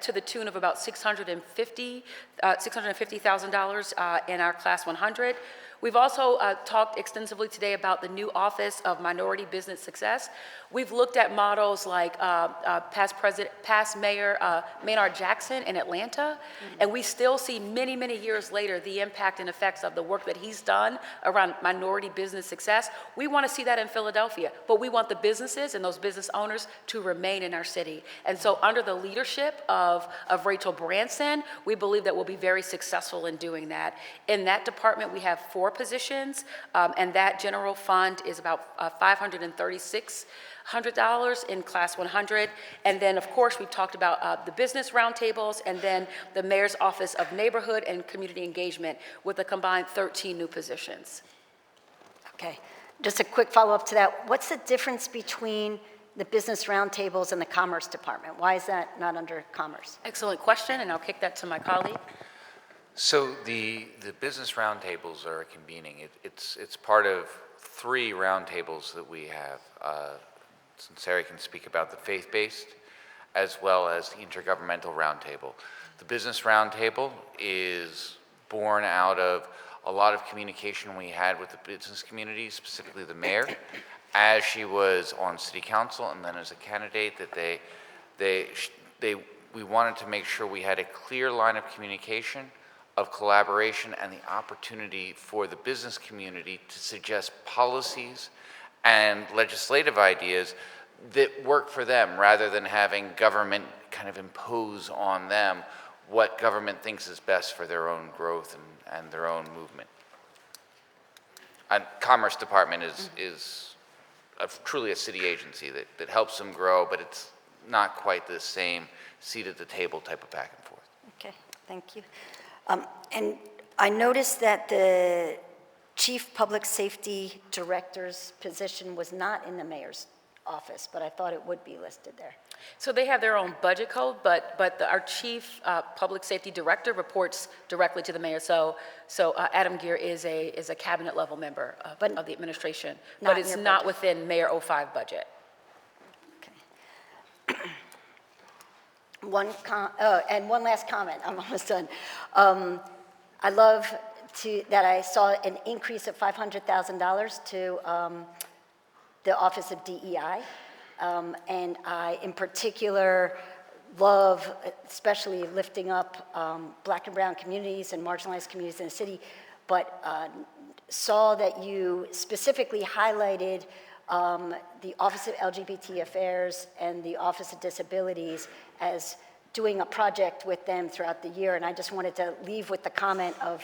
[SPEAKER 3] to the tune of about $650,000 in our Class 100. We've also talked extensively today about the new Office of Minority Business Success. We've looked at models like past Mayor Maynard Jackson in Atlanta, and we still see many, many years later the impact and effects of the work that he's done around minority business success. We want to see that in Philadelphia, but we want the businesses and those business owners to remain in our city. And so under the leadership of Rachel Branson, we believe that we'll be very successful in doing that. In that department, we have 4 positions, and that general fund is about $536,100 in Class 100. And then, of course, we've talked about the business roundtables, and then the Mayor's Office of Neighborhood and Community Engagement with a combined 13 new positions.
[SPEAKER 9] Okay. Just a quick follow-up to that. What's the difference between the business roundtables and the Commerce Department? Why is that not under Commerce?
[SPEAKER 3] Excellent question, and I'll kick that to my colleague.
[SPEAKER 5] So the business roundtables are a convening. It's part of 3 roundtables that we have. Sarah can speak about the faith-based as well as the intergovernmental roundtable. The business roundtable is born out of a lot of communication we had with the business community, specifically the mayor, as she was on city council and then as a candidate, that we wanted to make sure we had a clear line of communication, of collaboration, and the opportunity for the business community to suggest policies and legislative ideas that work for them, rather than having government kind of impose on them what government thinks is best for their own growth and their own movement. And Commerce Department is truly a city agency that helps them grow, but it's not quite the same seat at the table type of back and forth.
[SPEAKER 9] Okay, thank you. And I noticed that the Chief Public Safety Director's position was not in the mayor's office, but I thought it would be listed there.
[SPEAKER 3] So they have their own budget code, but our Chief Public Safety Director reports directly to the mayor. So Adam Gear is a cabinet level member of the administration, but it's not within Mayor 05 budget.
[SPEAKER 9] And one last comment, I'm almost done. I love that I saw an increase of $500,000 to the Office of DEI. And I, in particular, love especially lifting up Black and brown communities and marginalized communities in the city, but saw that you specifically highlighted the Office of LGBT Affairs and the Office of Disabilities as doing a project with them throughout the year. And I just wanted to leave with the comment of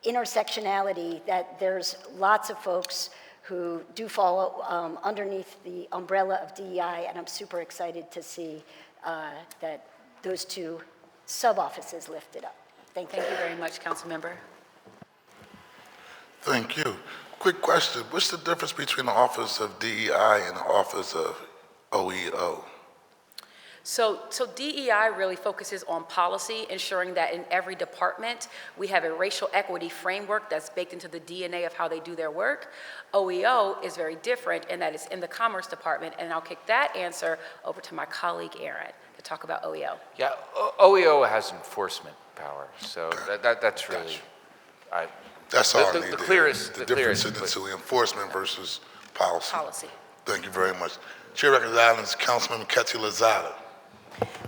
[SPEAKER 9] intersectionality, that there's lots of folks who do fall underneath the umbrella of DEI, and I'm super excited to see that those two sub-offices lifted up. Thank you.
[SPEAKER 3] Thank you very much, Councilmember.
[SPEAKER 1] Thank you. Quick question. What's the difference between the Office of DEI and the Office of OEO?
[SPEAKER 3] So DEI really focuses on policy, ensuring that in every department, we have a racial equity framework that's baked into the DNA of how they do their work. OEO is very different in that it's in the Commerce Department, and I'll kick that answer over to my colleague, Aaron, to talk about OEO.
[SPEAKER 5] Yeah, OEO has enforcement power, so that's really,
[SPEAKER 1] That's all I need
[SPEAKER 5] the
[SPEAKER 1] to hear.
[SPEAKER 5] clearest,
[SPEAKER 1] The difference in the two, enforcement versus policy.
[SPEAKER 3] Policy.
[SPEAKER 1] Thank you very much. Chair recognizes Islands Councilman Ketty Lozada.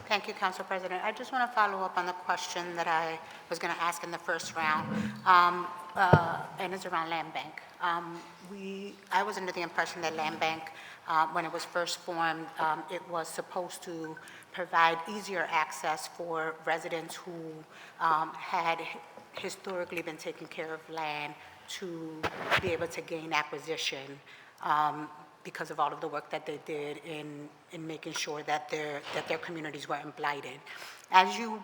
[SPEAKER 6] Thank you, Council President. I just want to follow up on the question that I was going to ask in the first round, and it's around land bank. I was under the impression that land bank, when it was first formed, it was supposed to provide easier access for residents who had historically been taking care of land to be able to gain acquisition because of all of the work that they did in making sure that their communities weren't blighted. As you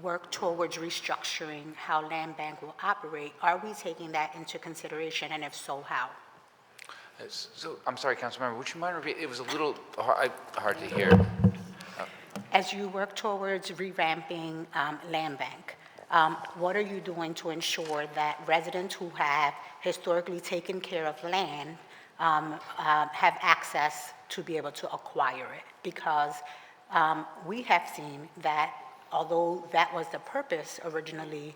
[SPEAKER 6] work towards restructuring how land bank will operate, are we taking that into consideration, and if so, how?
[SPEAKER 5] So, I'm sorry, Councilmember, would you mind repeating? It was a little hard to hear.
[SPEAKER 6] As you work towards revamping land bank, what are you doing to ensure that residents who have historically taken care of land have access to be able to acquire it? Because we have seen that although that was the purpose originally,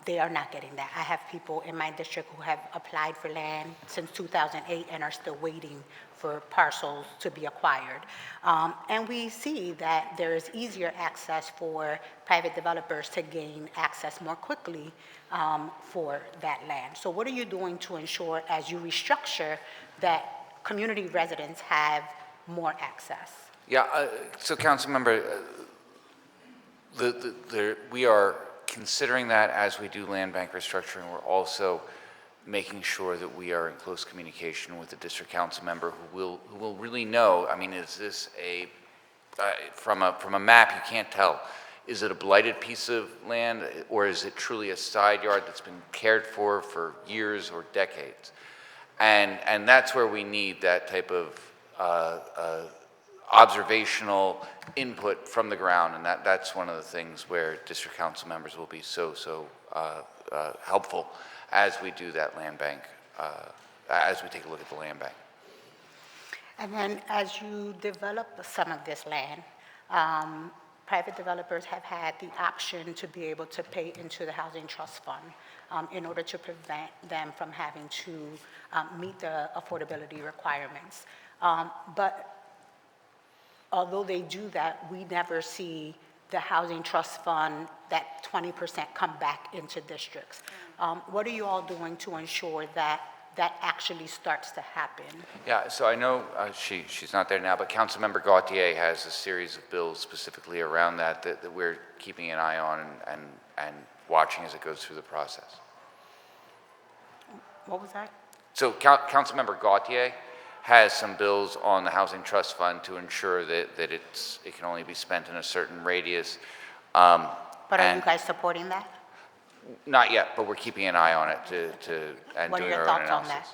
[SPEAKER 6] they are not getting that. I have people in my district who have applied for land since 2008 and are still waiting for parcels to be acquired. And we see that there is easier access for private developers to gain access more quickly for that land. So what are you doing to ensure, as you restructure, that community residents have more access?
[SPEAKER 5] Yeah, so Councilmember, we are considering that as we do land bank restructuring. We're also making sure that we are in close communication with the district council member who will really know, I mean, is this from a map, you can't tell. Is it a blighted piece of land, or is it truly a side yard that's been cared for years or decades? And that's where we need that type of observational input from the ground, and that's one of the things where district council members will be so helpful as we do that land bank, as we take a look at the land bank.
[SPEAKER 6] And then as you develop some of this land, private developers have had the option to be able to pay into the Housing Trust Fund in order to prevent them from having to meet the affordability requirements. But although they do that, we never see the Housing Trust Fund, that 20% come back into districts. What are you all doing to ensure that that actually starts to happen?
[SPEAKER 5] Yeah, so I know she's not there now, but Councilmember Gautier has a series of bills specifically around that we're keeping an eye on and watching as it goes through the process.
[SPEAKER 6] What was that?
[SPEAKER 5] So Councilmember Gautier has some bills on the Housing Trust Fund to ensure that it can only be spent in a certain radius.
[SPEAKER 6] But are you guys supporting that?
[SPEAKER 5] Not yet, but we're keeping an eye on it and
[SPEAKER 6] What are
[SPEAKER 5] doing
[SPEAKER 6] your
[SPEAKER 5] our own
[SPEAKER 6] thoughts on
[SPEAKER 5] analysis.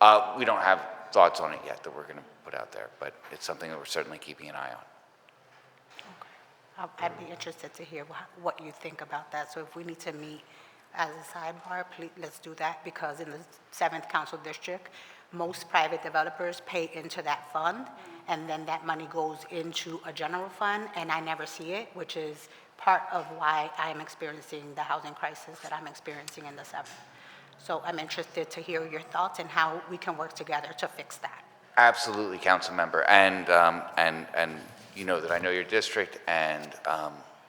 [SPEAKER 6] that?
[SPEAKER 5] We don't have thoughts on it yet that we're going to put out there, but it's something that we're certainly keeping an eye on.
[SPEAKER 6] I'd be interested to hear what you think about that. So if we need to meet as a sidebar, please, let's do that, because in the 7th Council District, most private developers pay into that fund, and then that money goes into a general fund, and I never see it, which is part of why I am experiencing the housing crisis that I'm experiencing in the 7th. So I'm interested to hear your thoughts and how we can work together to fix that.
[SPEAKER 5] Absolutely, Council Member, and you know that I know your district, and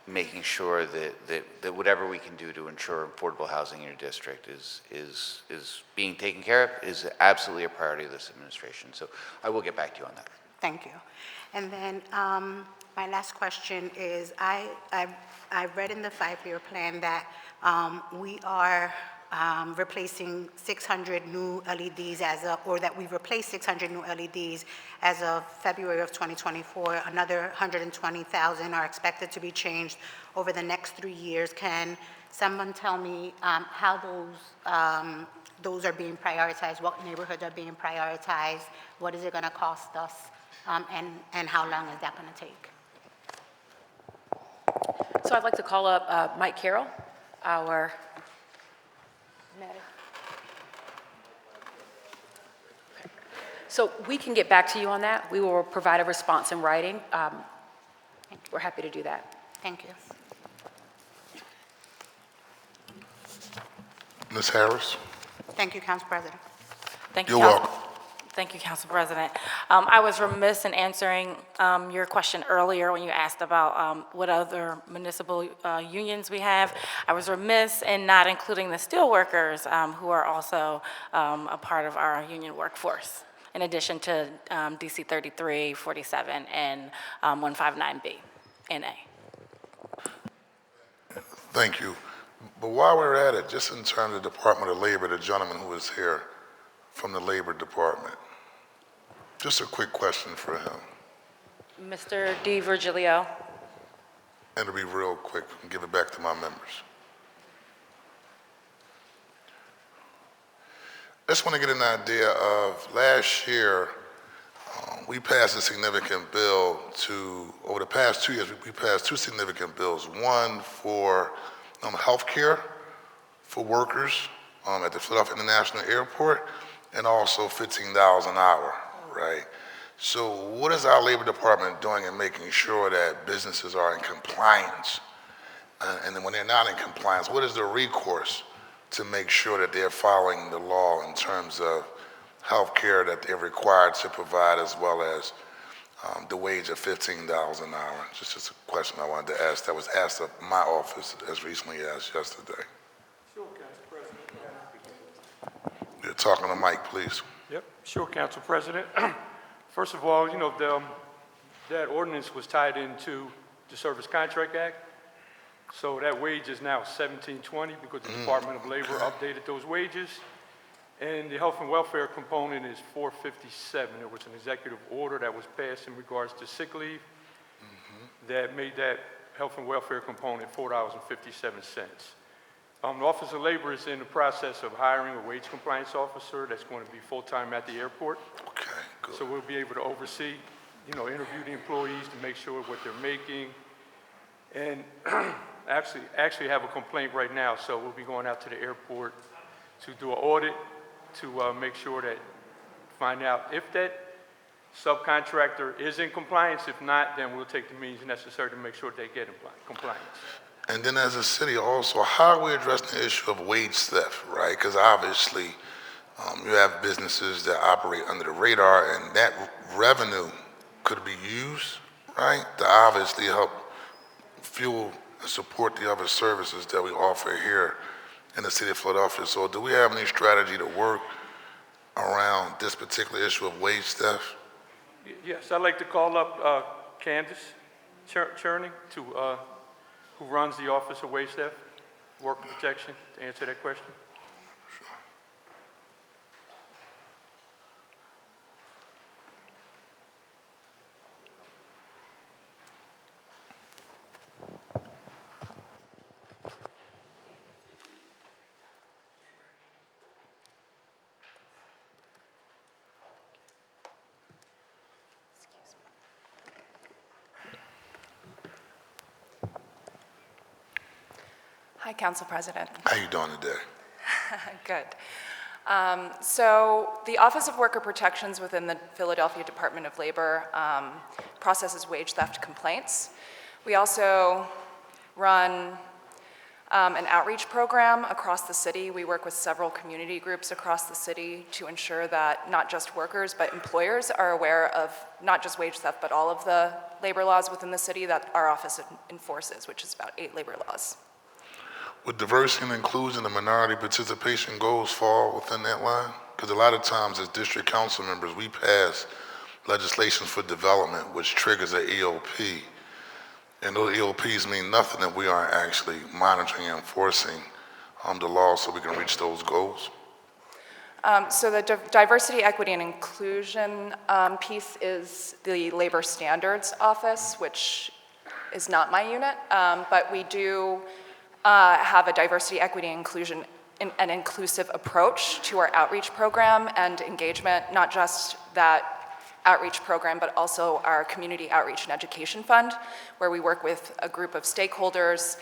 [SPEAKER 5] making sure that whatever we can do to ensure affordable housing in your district is being taken care of is absolutely a priority of this administration. So I will get back to you on that.
[SPEAKER 6] Thank you. And then my last question is, I read in the 5-year plan that we are replacing 600 new LEDs or that we replaced 600 new LEDs as of February of 2024. Another 120,000 are expected to be changed over the next 3 years. Can someone tell me how those are being prioritized? What neighborhoods are being prioritized? What is it going to cost us? And how long is that going to take?
[SPEAKER 3] So I'd like to call up Mike Carroll, our So we can get back to you on that. We will provide a response in writing. We're happy to do that.
[SPEAKER 6] Thank you.
[SPEAKER 1] Ms. Harris?
[SPEAKER 6] Thank you, Council President.
[SPEAKER 8] Thank you,
[SPEAKER 1] You're
[SPEAKER 8] Council.
[SPEAKER 1] welcome.
[SPEAKER 8] Thank you, Council President. I was remiss in answering your question earlier when you asked about what other municipal unions we have. I was remiss in not including the steelworkers who are also a part of our union workforce, in addition to DC 33, 47, and 159B and A.
[SPEAKER 1] Thank you. But while we're at it, just in terms of the Department of Labor, the gentleman who is here from the Labor Department, just a quick question for him.
[SPEAKER 8] Mr. D. Virgilio.
[SPEAKER 1] And it'll be real quick and give it back to my members. I just want to get an idea of last year, we passed a significant bill over the past 2 years, we passed 2 significant bills. One for health care for workers at the Philadelphia International Airport, and also $15 an hour, right? So what is our Labor Department doing in making sure that businesses are in compliance? And then when they're not in compliance, what is the recourse to make sure that they're following the law in terms of health care that they're required to provide, as well as the wage of $15 an hour? Just a question I wanted to ask that was asked of my office as recently as yesterday.
[SPEAKER 21] Sure, Council President.
[SPEAKER 1] You're talking to Mike, please.
[SPEAKER 21] Yep, sure, Council President. First of all, you know, that ordinance was tied into the Service Contract Act. So that wage is now $17.20 because the Department of Labor updated those wages. And the health and welfare component is $4.57. There was an executive order that was passed in regards to sick leave that made that health and welfare component $4.57. The Office of Labor is in the process of hiring a wage compliance officer that's going to be full-time at the airport.
[SPEAKER 1] Okay, good.
[SPEAKER 21] So we'll be able to oversee, you know, interview the employees to make sure what they're making. And actually have a complaint right now, so we'll be going out to the airport to do an audit to make sure that, find out if that subcontractor is in compliance. If not, then we'll take the means necessary to make sure they get in compliance.
[SPEAKER 1] And then as a city also, how are we addressing the issue of wage theft, right? Because obviously you have businesses that operate under the radar, and that revenue could be used, right, to obviously help fuel and support the other services that we offer here in the city of Philadelphia. So do we have any strategy to work around this particular issue of wage theft?
[SPEAKER 21] Yes, I'd like to call up Candace Churning, who runs the Office of Wage Theft, Worker Protection, to answer that question.
[SPEAKER 11] Hi, Council President.
[SPEAKER 1] How you doing today?
[SPEAKER 11] Good. So the Office of Worker Protections within the Philadelphia Department of Labor processes wage theft complaints. We also run an outreach program across the city. We work with several community groups across the city to ensure that not just workers, but employers are aware of not just wage theft, but all of the labor laws within the city that our office enforces, which is about 8 labor laws.
[SPEAKER 1] Would diversity and inclusion and minority participation goals fall within that line? Because a lot of times as district council members, we pass legislation for development, which triggers an EOP. And those EOPs mean nothing if we aren't actually monitoring and enforcing the law so we can reach those goals.
[SPEAKER 11] So the diversity, equity, and inclusion piece is the Labor Standards Office, which is not my unit, but we do have a diversity, equity, and inclusion, an inclusive approach to our outreach program and engagement, not just that outreach program, but also our Community Outreach and Education Fund, where we work with a group of stakeholders,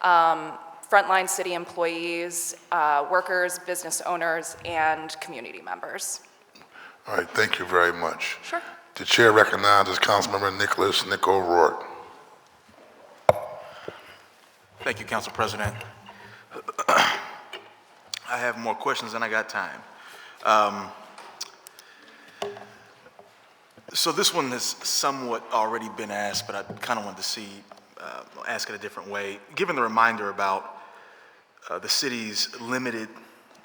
[SPEAKER 11] frontline city employees, workers, business owners, and community members.
[SPEAKER 1] All right, thank you very much.
[SPEAKER 11] Sure.
[SPEAKER 1] The chair recognizes Councilmember Nicholas Nick O'Rourke.
[SPEAKER 13] Thank you, Council President. I have more questions than I got time. So this one has somewhat already been asked, but I kind of wanted to ask it a different way. Given the reminder about the city's limited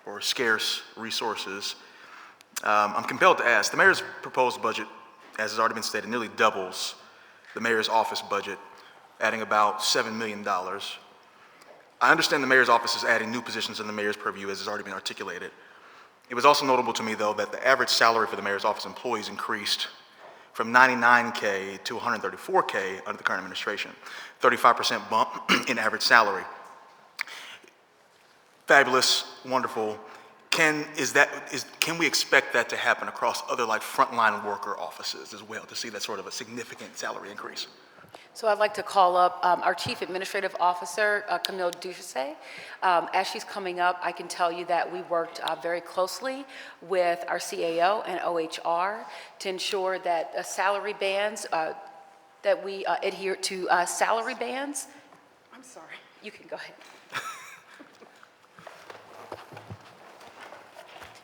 [SPEAKER 13] or scarce resources, I'm compelled to ask, the mayor's proposed budget, as has already been stated, nearly doubles the mayor's office budget, adding about $7 million. I understand the mayor's office is adding new positions in the mayor's purview, as has already been articulated. It was also notable to me, though, that the average salary for the mayor's office employees increased from $99K to $134K under the current administration, 35% bump in average salary. Fabulous, wonderful. Can we expect that to happen across other like frontline worker offices as well, to see that sort of a significant salary increase?
[SPEAKER 3] So I'd like to call up our Chief Administrative Officer, Camille Duchesset. As she's coming up, I can tell you that we worked very closely with our CAO and OHR to ensure that salary bands, that we adhere to salary bands. I'm sorry, you can go ahead.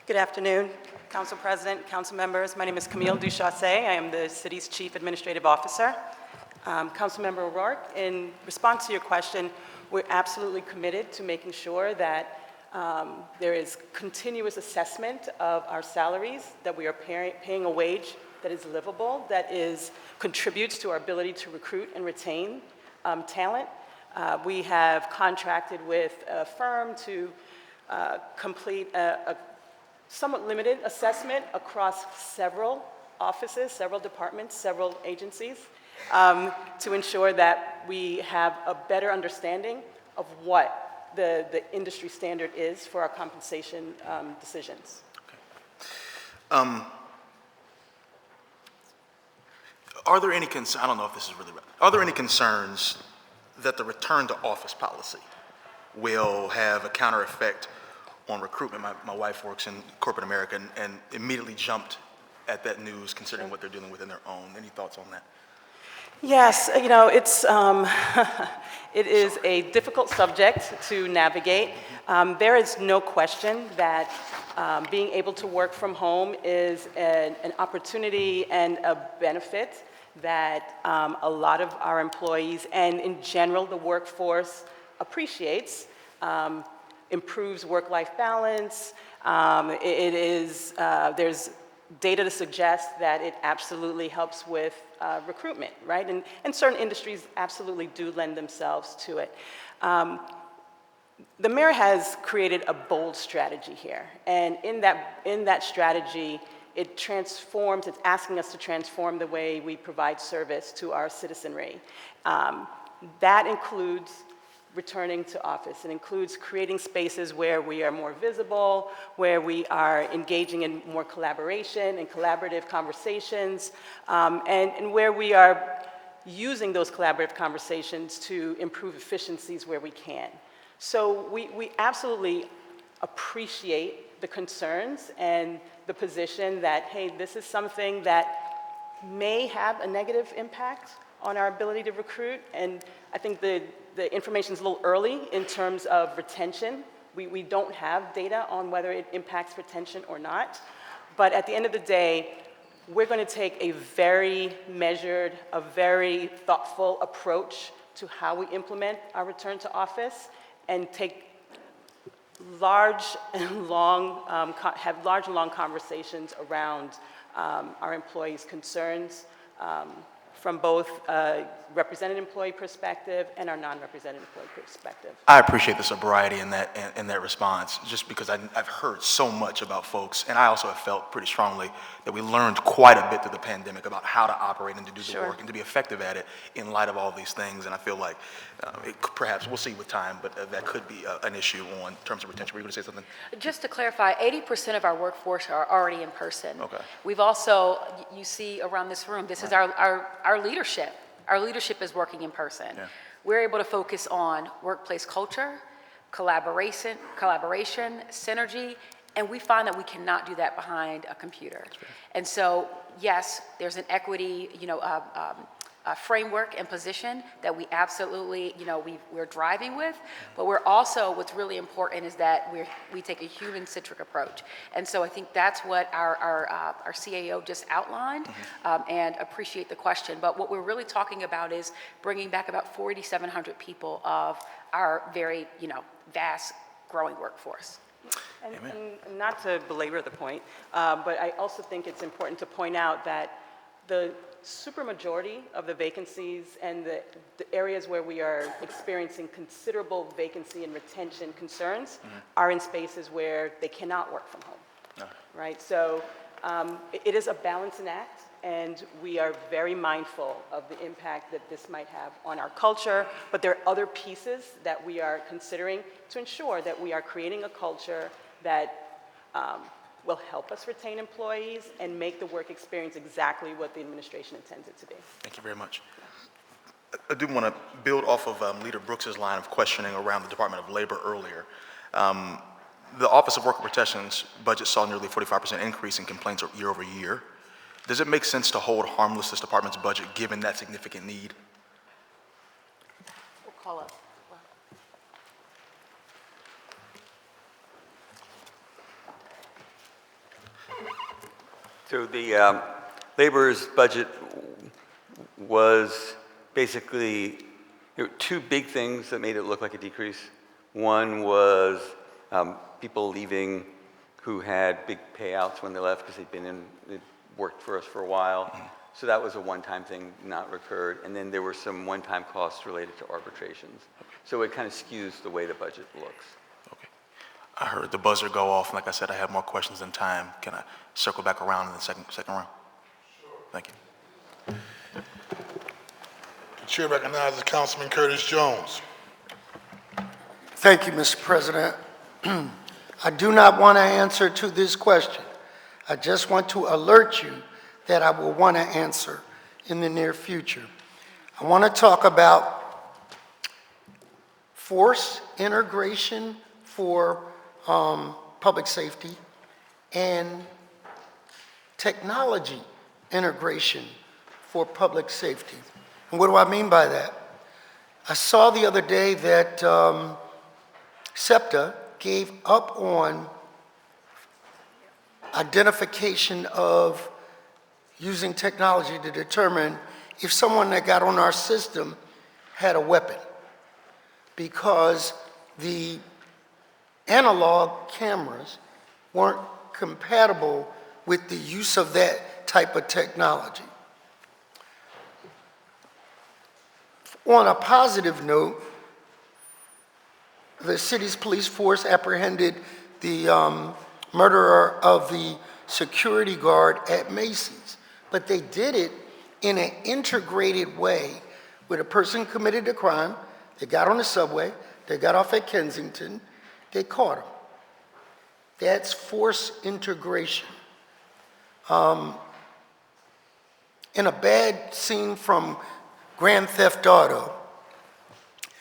[SPEAKER 14] Good afternoon, Council President, Council members. My name is Camille Duchesset. I am the city's Chief Administrative Officer. Councilmember O'Rourke, in response to your question, we're absolutely committed to making sure that there is continuous assessment of our salaries, that we are paying a wage that is livable, that contributes to our ability to recruit and retain talent. We have contracted with a firm to complete a somewhat limited assessment across several offices, several departments, several agencies, to ensure that we have a better understanding of what the industry standard is for our compensation decisions.
[SPEAKER 13] Okay. Are there any concerns, I don't know if this is really relevant, are there any concerns that the return to office policy will have a counter effect on recruitment? My wife works in corporate America and immediately jumped at that news considering what they're dealing with in their own. Any thoughts on that?
[SPEAKER 14] Yes, you know, it is a difficult subject to navigate. There is no question that being able to work from home is an opportunity and a benefit that a lot of our employees and in general the workforce appreciates. Improves work-life balance. There's data to suggest that it absolutely helps with recruitment, right? And certain industries absolutely do lend themselves to it. The mayor has created a bold strategy here, and in that strategy, it's asking us to transform the way we provide service to our citizenry. That includes returning to office. It includes creating spaces where we are more visible, where we are engaging in more collaboration and collaborative conversations, and where we are using those collaborative conversations to improve efficiencies where we can. So we absolutely appreciate the concerns and the position that, hey, this is something that may have a negative impact on our ability to recruit, and I think the the information's a little early in terms of retention. We don't have data on whether it impacts retention or not. But at the end of the day, we're going to take a very measured, a very thoughtful approach to how we implement our return to office and take large and long, have large and long conversations around our employees' concerns from both a represented employee perspective and our non-represented employee perspective.
[SPEAKER 13] I appreciate the sobriety in that response, just because I've heard so much about folks, and I also have felt pretty strongly that we learned quite a bit through the pandemic about how to operate and to do the work and to be effective at it in light of all these things. And I feel like perhaps we'll see with time, but that could be an issue in terms of retention. Were you going to say something?
[SPEAKER 3] Just to clarify, 80% of our workforce are already in person.
[SPEAKER 13] Okay.
[SPEAKER 3] We've also, you see around this room, this is our leadership. Our leadership is working in person.
[SPEAKER 13] Yeah.
[SPEAKER 3] We're able to focus on workplace culture, collaboration, synergy, and we find that we cannot do that behind a computer. And so, yes, there's an equity, framework and position that we absolutely, we're driving with, but we're also, what's really important is that we take a human-centric approach. And so I think that's what our CAO just outlined, and appreciate the question. But what we're really talking about is bringing back about 4,700 people of our very, vast growing workforce.
[SPEAKER 14] And not to belabor the point, but I also think it's important to point out that the supermajority of the vacancies and the areas where we are experiencing considerable vacancy and retention concerns are in spaces where they cannot work from home, right? So it is a balancing act, and we are very mindful of the impact that this might have on our culture, but there are other pieces that we are considering to ensure that we are creating a culture that will help us retain employees and make the work experience exactly what the administration intends it to be.
[SPEAKER 13] Thank you very much. I do want to build off of Leader Brooks's line of questioning around the Department of Labor earlier. The Office of Worker Protection's budget saw nearly 45% increase in complaints year over year. Does it make sense to hold harmless this department's budget given that significant need?
[SPEAKER 3] We'll call up.
[SPEAKER 12] So the labor's budget was basically two big things that made it look like a decrease. One was people leaving who had big payouts when they left because they'd worked for us for a while. So that was a one-time thing, not recurred. And then there were some one-time costs related to arbitrations. So it kind of skews the way the budget looks.
[SPEAKER 13] I heard the buzzer go off, and like I said, I have more questions than time. Can I circle back around in the second round? Sure. Thank you.
[SPEAKER 1] The chair recognizes Councilman Curtis Jones.
[SPEAKER 15] Thank you, Mr. President. I do not want to answer to this question. I just want to alert you that I will want to answer in the near future. I want to talk about force integration for public safety and technology integration for public safety. And what do I mean by that? I saw the other day that SEPTA gave up on identification of using technology to determine if someone that got on our system had a weapon, because the analog cameras weren't compatible with the use of that type of technology. On a positive note, the city's police force apprehended the murderer of the security guard at Macy's, but they did it in an integrated way with a person committed a crime, they got on the subway, they got off at Kensington, they caught him. That's force integration. In a bad scene from Grand Theft Auto,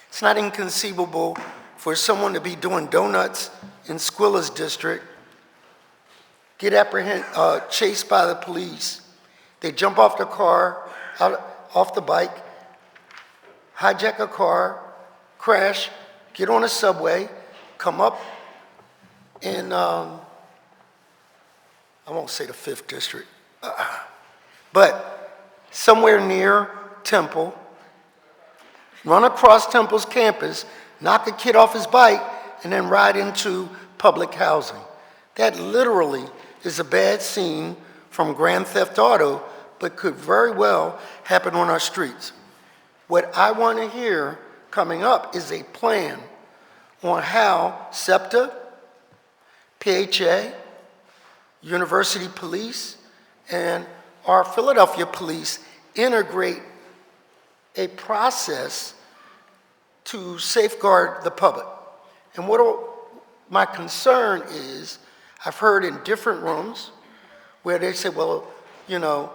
[SPEAKER 15] it's not inconceivable for someone to be doing donuts in Squilla's district, get chased by the police. They jump off the car, off the bike, hijack a car, crash, get on a subway, come up in, I won't say the 5th district, but somewhere near Temple, run across Temple's campus, knock a kid off his bike, and then ride into public housing. That literally is a bad scene from Grand Theft Auto, but could very well happen on our streets. What I want to hear coming up is a plan on how SEPTA, PHA, University Police, and our Philadelphia Police integrate a process to safeguard the public. And my concern is, I've heard in different rooms where they say, well, you know,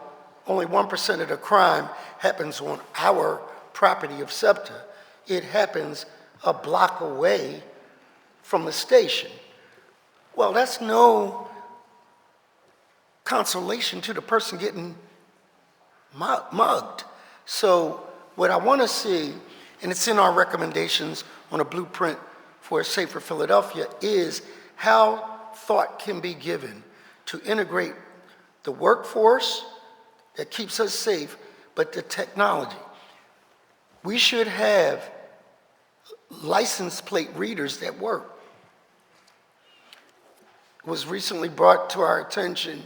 [SPEAKER 15] only 1% of the crime happens on our property of SEPTA. It happens a block away from the station. Well, that's no consolation to the person getting mugged. So what I want to see, and it's in our recommendations on a blueprint for a safer Philadelphia, is how thought can be given to integrate the workforce that keeps us safe, but the technology. We should have license plate readers that work. It was recently brought to our attention,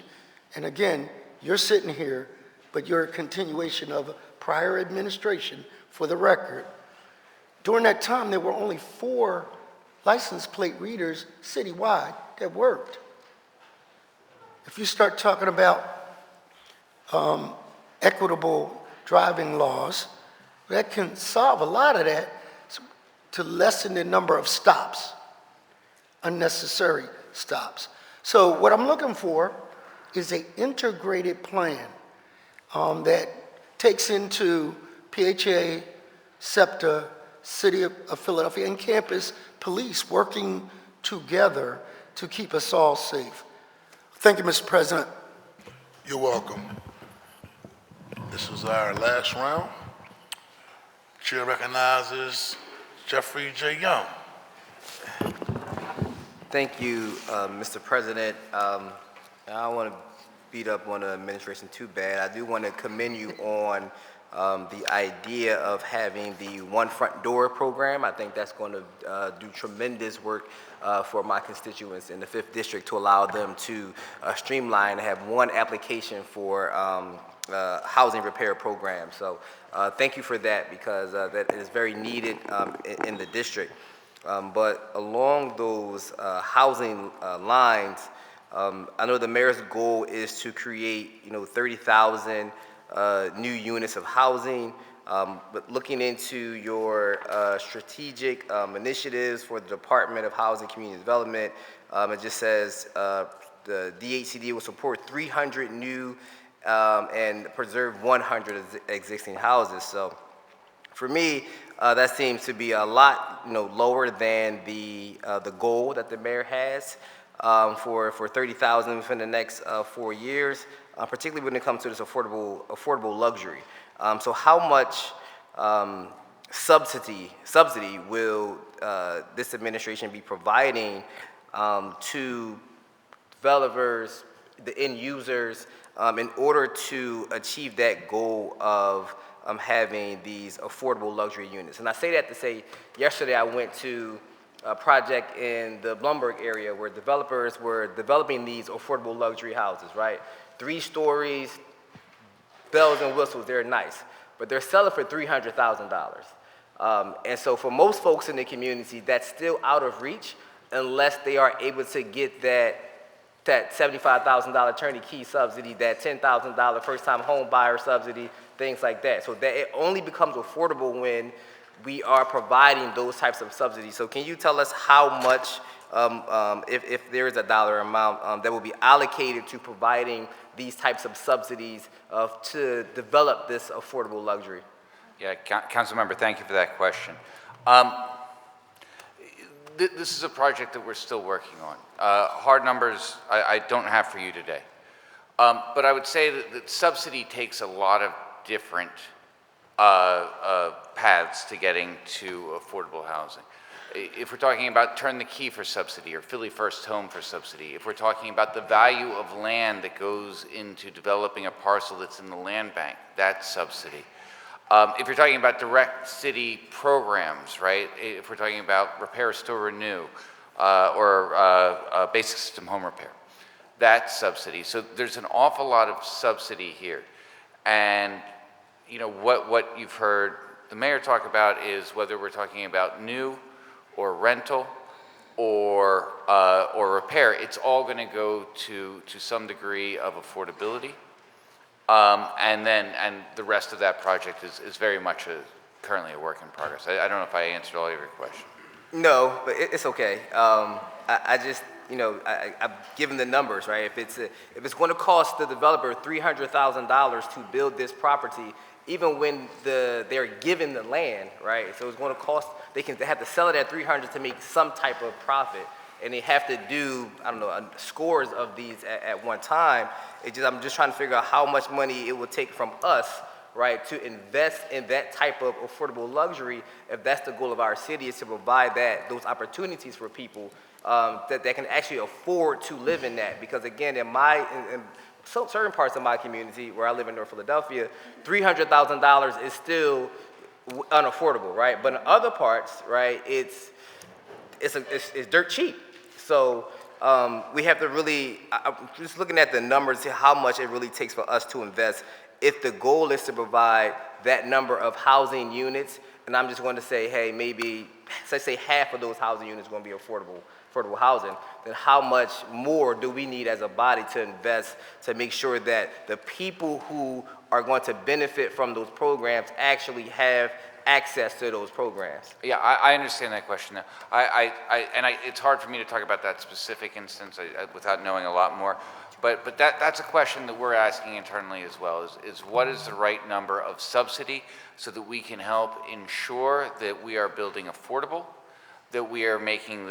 [SPEAKER 15] and again, you're sitting here, but you're a continuation of a prior administration, for the record. During that time, there were only 4 license plate readers citywide that worked. If you start talking about equitable driving laws, that can solve a lot of that to lessen the number of stops, unnecessary stops. So what I'm looking for is an integrated plan that takes into PHA, SEPTA, City of Philadelphia, and campus police working together to keep us all safe. Thank you, Mr. President.
[SPEAKER 1] You're welcome. This was our last round. Chair recognizes Jeffrey J. Young.
[SPEAKER 17] Thank you, Mr. President. I don't want to beat up on the administration too bad. I do want to commend you on the idea of having the One Front Door program. I think that's going to do tremendous work for my constituents in the 5th District to allow them to streamline and have one application for housing repair program. So thank you for that, because that is very needed in the district. But along those housing lines, I know the mayor's goal is to create, 30,000 new units of housing. But looking into your strategic initiatives for the Department of Housing and Community Development, it just says the DHCD will support 300 new and preserve 100 existing houses. So for me, that seems to be a lot lower than the goal that the mayor has for 30,000 within the next 4 years, particularly when it comes to this affordable luxury. So how much subsidy will this administration be providing to developers, the end users, in order to achieve that goal of having these affordable luxury units? And I say that to say, yesterday I went to a project in the Blumberg area where developers were developing these affordable luxury houses, right? 3 stories, bells and whistles, they're nice, but they're selling for $300,000. And so for most folks in the community, that's still out of reach unless they are able to get that $75,000 turnkey subsidy, that $10,000 first-time home buyer subsidy, things like that. So that it only becomes affordable when we are providing those types of subsidies. So can you tell us how much, if there is a dollar amount that will be allocated to providing these types of subsidies to develop this affordable luxury?
[SPEAKER 5] Yeah, Council Member, thank you for that question. This is a project that we're still working on. Hard numbers I don't have for you today. But I would say that subsidy takes a lot of different paths to getting to affordable housing. If we're talking about turn the key for subsidy or Philly First Home for subsidy, if we're talking about the value of land that goes into developing a parcel that's in the land bank, that's subsidy. If you're talking about direct city programs, right? If we're talking about repair, restore, renew, or basic system home repair, that's subsidy. So there's an awful lot of subsidy here. And you know, what you've heard the mayor talk about is whether we're talking about new or rental or repair, it's all going to go to some degree of affordability. And the rest of that project is very much currently a work in progress. I don't know if I answered all of your questions.
[SPEAKER 17] No, but it's okay. I just, you know, I've given the numbers, right? If it's going to cost the developer $300,000 to build this property, even when they're given the land, right? So it's going to cost, they have to sell it at $300 to make some type of profit, and they have to do, I don't know, scores of these at one time. I'm just trying to figure out how much money it will take from us, right, to invest in that type of affordable luxury, if that's the goal of our city, is to provide those opportunities for people that can actually afford to live in that. Because again, in certain parts of my community, where I live in North Philadelphia, $300,000 is still unaffordable, right? But in other parts, right, it's dirt cheap. So we have to really, I'm just looking at the numbers, how much it really takes for us to invest. If the goal is to provide that number of housing units, and I'm just going to say, hey, maybe, let's say half of those housing units are going to be affordable housing, then how much more do we need as a body to invest to make sure that the people who are going to benefit from those programs actually have access to those programs?
[SPEAKER 5] Yeah, I understand that question now. It's hard for me to talk about that specific instance without knowing a lot more. But that's a question that we're asking internally as well, is what is the right number of subsidy so that we can help ensure that we are building affordable, that we are making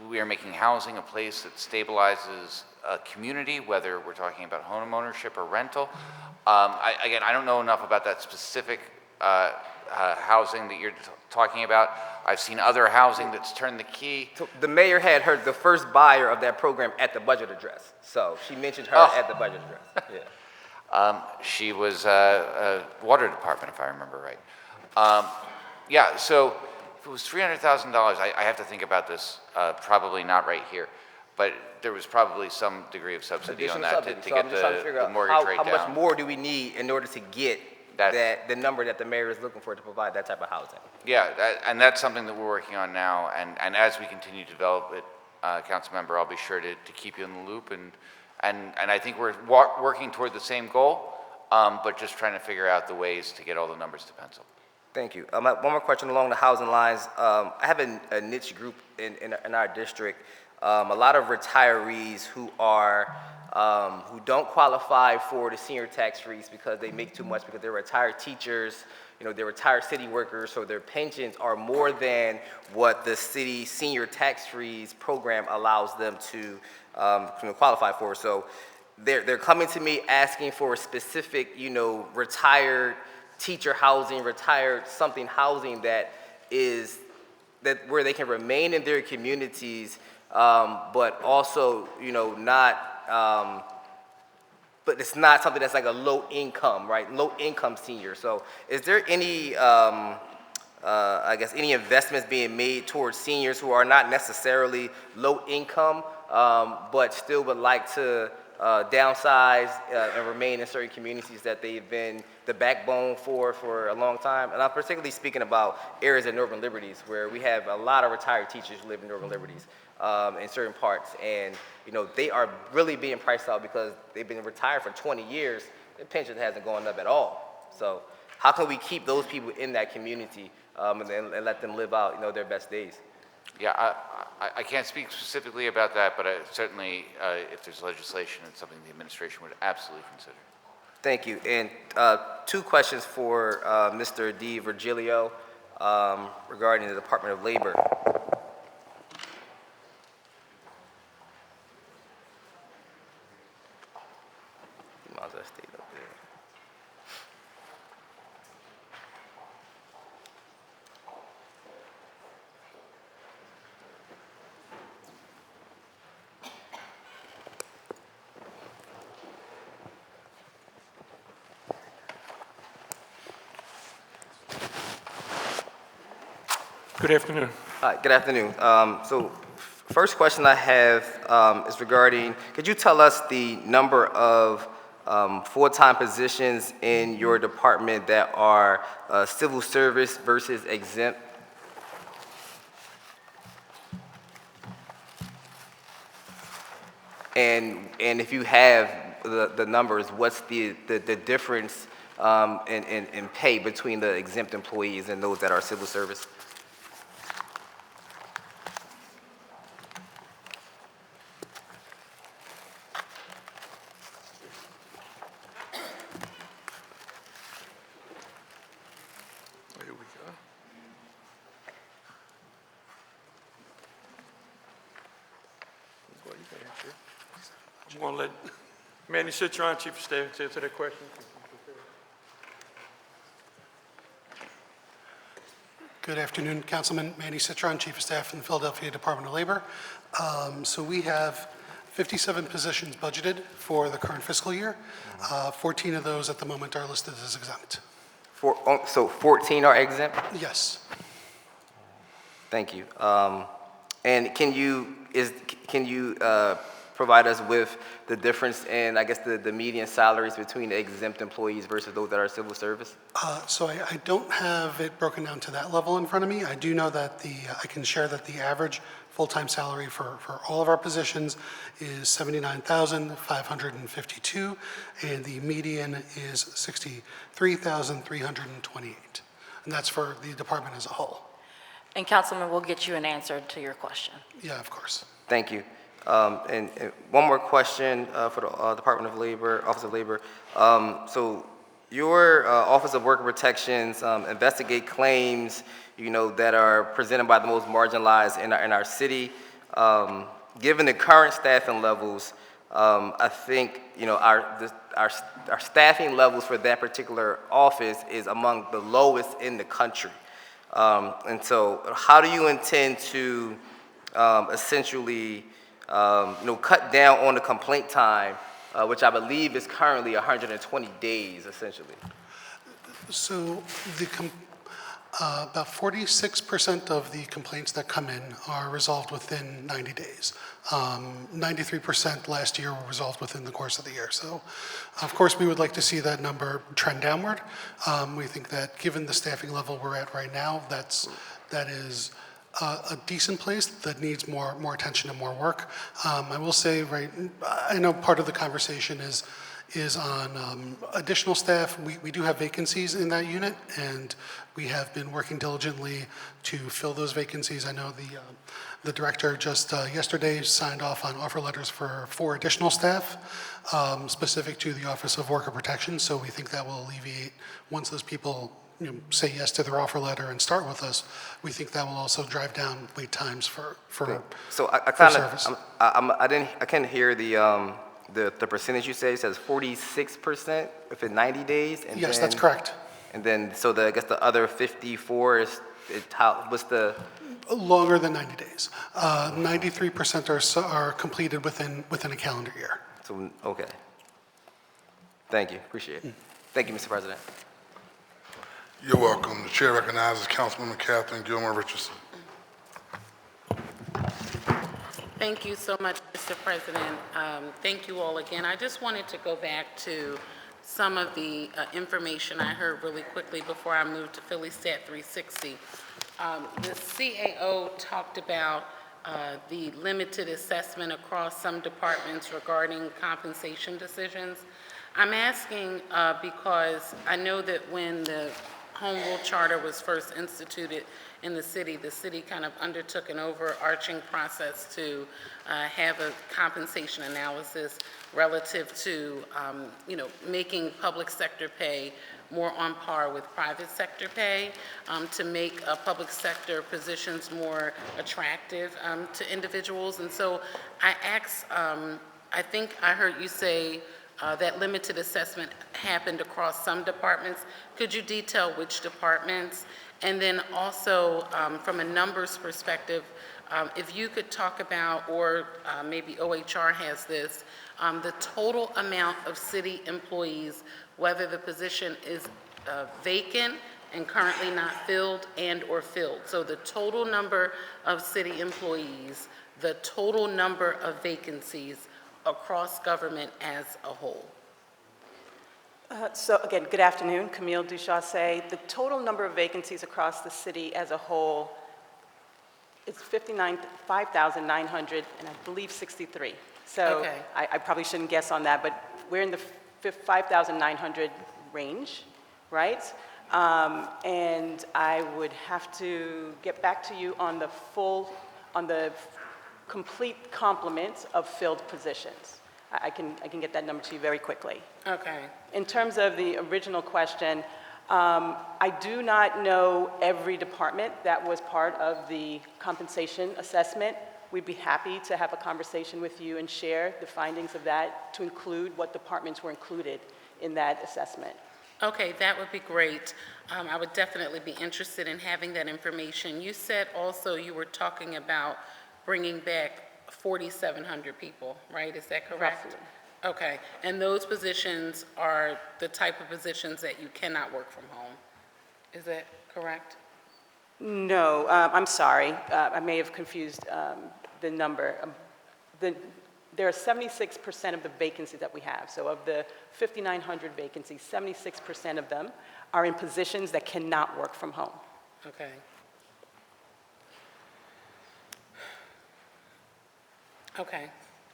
[SPEAKER 5] we are making housing a place that stabilizes a community, whether we're talking about home ownership or rental. Again, I don't know enough about that specific housing that you're talking about. I've seen other housing that's turned the key.
[SPEAKER 17] So the mayor had the first buyer of that program at the budget address. So she mentioned her at the budget address. Yeah.
[SPEAKER 5] She was water department, if I remember right. Yeah, so if it was $300,000, I have to think about this, probably not right here, but there was probably some degree of subsidy on that to get the mortgage rate down.
[SPEAKER 17] How much more do we need in order to get the number that the mayor is looking for to provide that type of housing?
[SPEAKER 5] Yeah, and that's something that we're working on now, and as we continue to develop it, Councilmember, I'll be sure to keep you in the loop, and I think we're working toward the same goal, but just trying to figure out the ways to get all the numbers to pencil.
[SPEAKER 17] Thank you. One more question along the housing lines. I have a niche group in our district, a lot of retirees who don't qualify for the senior tax freeze because they make too much, because they're retired teachers, they're retired city workers, so their pensions are more than what the city senior tax freeze program allows them to qualify for. So they're coming to me asking for a specific, retired teacher housing, retired something housing that where they can remain in their communities, but also, but it's not something that's like a low income, right? Low income senior. So is there any, any investments being made towards seniors who are not necessarily low income, but still would like to downsize and remain in certain communities that they've been the backbone for a long time? And I'm particularly speaking about areas in Northern Liberties, where we have a lot of retired teachers who live in Northern Liberties in certain parts, and they are really being priced out because they've been retired for 20 years. Their pension hasn't gone up at all. So how can we keep those people in that community and let them live out their best days?
[SPEAKER 5] Yeah, I can't speak specifically about that, but certainly if there's legislation, it's something the administration would absolutely consider.
[SPEAKER 17] Thank you. And two questions for Mr. D. Virgilio regarding the Department of Labor. You might as well stay up there.
[SPEAKER 21] Good afternoon.
[SPEAKER 17] Hi, good afternoon. First question I have is regarding, could you tell us the number of full-time positions in your department that are civil service versus exempt? And if you have the numbers, what's the difference in pay between the exempt employees and those that are civil service?
[SPEAKER 21] Here we go. I'm going to let Manny Citron, Chief of Staff, answer that question.
[SPEAKER 18] Good afternoon, Councilman Manny Citron, Chief of Staff in the Philadelphia Department of Labor. So we have 57 positions budgeted for the current fiscal year. 14 of those at the moment are listed as exempt.
[SPEAKER 17] So 14 are exempt?
[SPEAKER 18] Yes.
[SPEAKER 17] Thank you. And can you provide us with the difference in, I guess, the median salaries between the exempt employees versus those that are civil service?
[SPEAKER 18] So I don't have it broken down to that level in front of me. I do know that I can share that the average full-time salary for all of our positions is $79,552, and the median is $63,328. And that's for the department as a whole.
[SPEAKER 8] And Councilman, we'll get you an answer to your question.
[SPEAKER 18] Yeah, of course.
[SPEAKER 17] Thank you. And one more question for the Department of Labor, Office of Labor. So your Office of Worker Protections investigate claims, that are presented by the most marginalized in our city. Given the current staffing levels, I think, our staffing levels for that particular office is among the lowest in the country. And so how do you intend to essentially cut down on the complaint time, which I believe is currently 120 days, essentially?
[SPEAKER 18] So about 46% of the complaints that come in are resolved within 90 days. 93% last year were resolved within the course of the year. So, of course, we would like to see that number trend downward. We think that given the staffing level we're at right now, that is a decent place that needs more attention and more work. I will say, I know part of the conversation is on additional staff. We do have vacancies in that unit, and we have been working diligently to fill those vacancies. I know the director just yesterday signed off on offer letters for 4 additional staff specific to the Office of Worker Protection. So we think that will alleviate, once those people say yes to their offer letter and start with us, we think that will also drive down wait times for
[SPEAKER 17] So I
[SPEAKER 18] service.
[SPEAKER 17] I can't hear the percentage you say. It says 46% within 90 days. And
[SPEAKER 18] Yes,
[SPEAKER 17] then,
[SPEAKER 18] that's correct.
[SPEAKER 17] And then, so I guess the other 54 is what's the?
[SPEAKER 18] Longer than 90 days. 93% are completed within a calendar year.
[SPEAKER 17] So, okay. Thank you, appreciate it. Thank you, Mr. President.
[SPEAKER 1] You're welcome. The chair recognizes Councilwoman Catherine Gilmore Richardson.
[SPEAKER 7] Thank you so much, Mr. President. Thank you all again. I just wanted to go back to some of the information I heard really quickly before I moved to Philly Stat 360. The CAO talked about the limited assessment across some departments regarding compensation decisions. I'm asking because I know that when the Home Rule Charter was first instituted in the city kind of undertook an overarching process to have a compensation analysis relative to, making public sector pay more on par with private sector pay, to make public sector positions more attractive to individuals. And so I asked, I think I heard you say that limited assessment happened across some departments. Could you detail which departments? And then also, from a numbers perspective, if you could talk about, or maybe OHR has this, the total amount of city employees, whether the position is vacant and currently not filled and/or filled. So the total number of city employees, the total number of vacancies across government as a whole.
[SPEAKER 14] So again, good afternoon, Camille Duchasset. The total number of vacancies across the city as a whole is 5,900, and I believe 63. So
[SPEAKER 7] Okay.
[SPEAKER 14] I probably shouldn't guess on that, but we're in the 5,900 range, right? And I would have to get back to you on the complete complement of filled positions. I can get that number to you very quickly.
[SPEAKER 7] Okay.
[SPEAKER 14] In terms of the original question, I do not know every department that was part of the compensation assessment. We'd be happy to have a conversation with you and share the findings of that to include what departments were included in that assessment.
[SPEAKER 7] Okay, that would be great. I would definitely be interested in having that information. You said also you were talking about bringing back 4,700 people, right? Is that correct?
[SPEAKER 14] Roughly.
[SPEAKER 7] Okay, and those positions are the type of positions that you cannot work from home. Is that correct?
[SPEAKER 14] No, I'm sorry. I may have confused the number. There are 76% of the vacancies that we have. So of the 5,900 vacancies, 76% of them are in positions that cannot work from home.
[SPEAKER 7] Okay. Okay.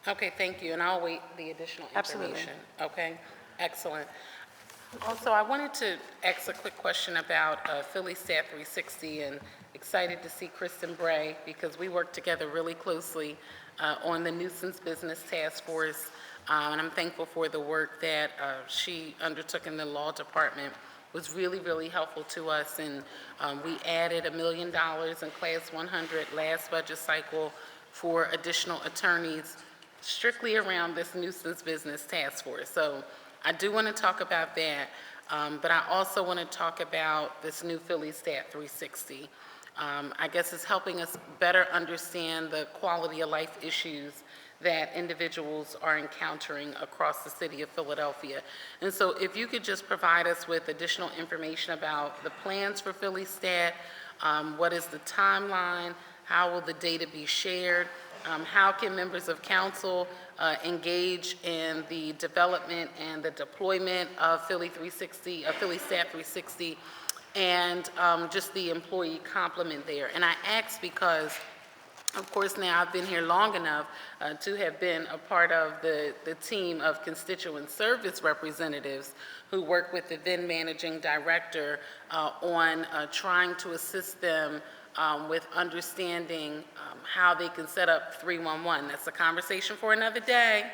[SPEAKER 7] Okay, thank you, and I'll wait the additional
[SPEAKER 14] Absolutely.
[SPEAKER 7] information. Okay, excellent. Also, I wanted to ask a quick question about Philly Stat 360, and excited to see Kristen Bray, because we work together really closely on the Nuisance Business Task Force, and I'm thankful for the work that she undertook in the law department. Was really, really helpful to us, and we added $1 million in Class 100 last budget cycle for additional attorneys strictly around this Nuisance Business Task Force. So I do want to talk about that, but I also want to talk about this new Philly Stat 360. I guess it's helping us better understand the quality of life issues that individuals are encountering across the city of Philadelphia. And so if you could just provide us with additional information about the plans for Philly Stat, what is the timeline, how will the data be shared, how can members of council engage in the development and the deployment of Philly 360, of Philly Stat 360, and just the employee complement there. And I ask because, of course, now I've been here long enough to have been a part of the team of constituent service representatives who work with the then managing director on trying to assist them with understanding how they can set up 311. That's a conversation for another day.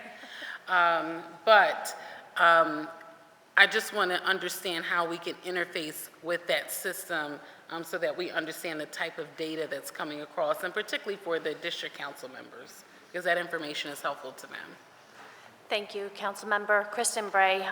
[SPEAKER 7] But I just want to understand how we can interface with that system so that we understand the type of data that's coming across, and particularly for the district council members, because that information is helpful to them.
[SPEAKER 19] Thank you, Councilmember. Kristen Bray,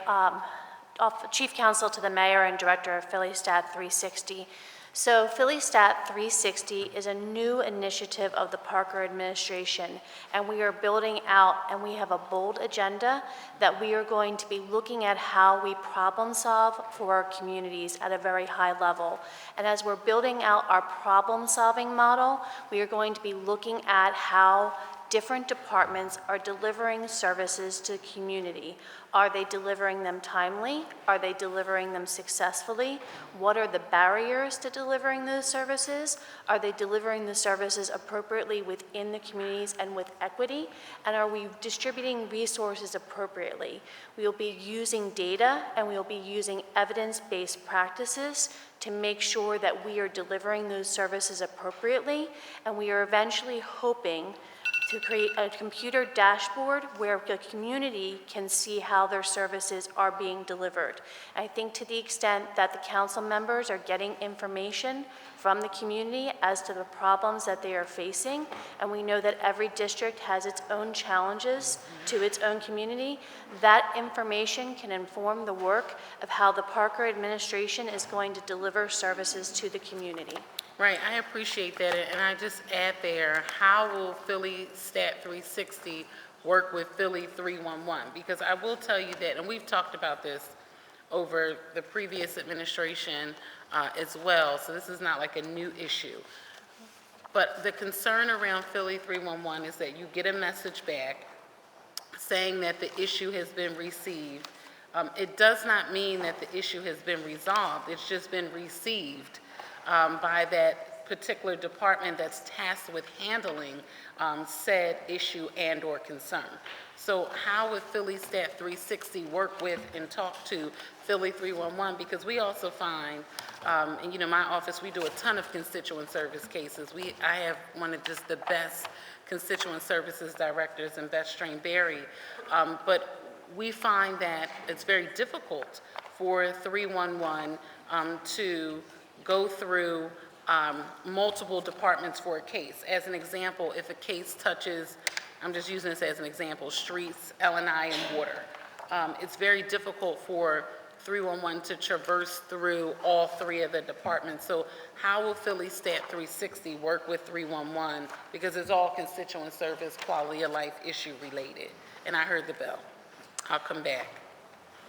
[SPEAKER 19] Chief Counsel to the Mayor and Director of Philly Stat 360. So Philly Stat 360 is a new initiative of the Parker administration, and we are building out, and we have a bold agenda that we are going to be looking at how we problem solve for our communities at a very high level. And as we're building out our problem solving model, we are going to be looking at how different departments are delivering services to the community. Are they delivering them timely? Are they delivering them successfully? What are the barriers to delivering those services? Are they delivering the services appropriately within the communities and with equity? And are we distributing resources appropriately? We will be using data and we will be using evidence-based practices to make sure that we are delivering those services appropriately, and we are eventually hoping to create a computer dashboard where the community can see how their services are being delivered. I think to the extent that the council members are getting information from the community as to the problems that they are facing, and we know that every district has its own challenges to its own community, that information can inform the work of how the Parker administration is going to deliver services to the community.
[SPEAKER 7] Right, I appreciate that, and I just add there, how will Philly Stat 360 work with Philly 311? Because I will tell you that, and we've talked about this over the previous administration as well, so this is not like a new issue. But the concern around Philly 311 is that you get a message back saying that the issue has been received. It does not mean that the issue has been resolved. It's just been received by that particular department that's tasked with handling said issue and/or concern. So how would Philly Stat 360 work with and talk to Philly 311? Because we also find, and you know, my office, we do a ton of constituent service cases. I have one of just the best constituent services directors in Beth Strain Berry, but we find that it's very difficult for 311 to go through multiple departments for a case. As an example, if a case touches, I'm just using this as an example, streets, L&I, and water, it's very difficult for 311 to traverse through all three of the departments. So how will Philly Stat 360 work with 311? Because it's all constituent service, quality of life issue related. And I heard the bell. I'll come back.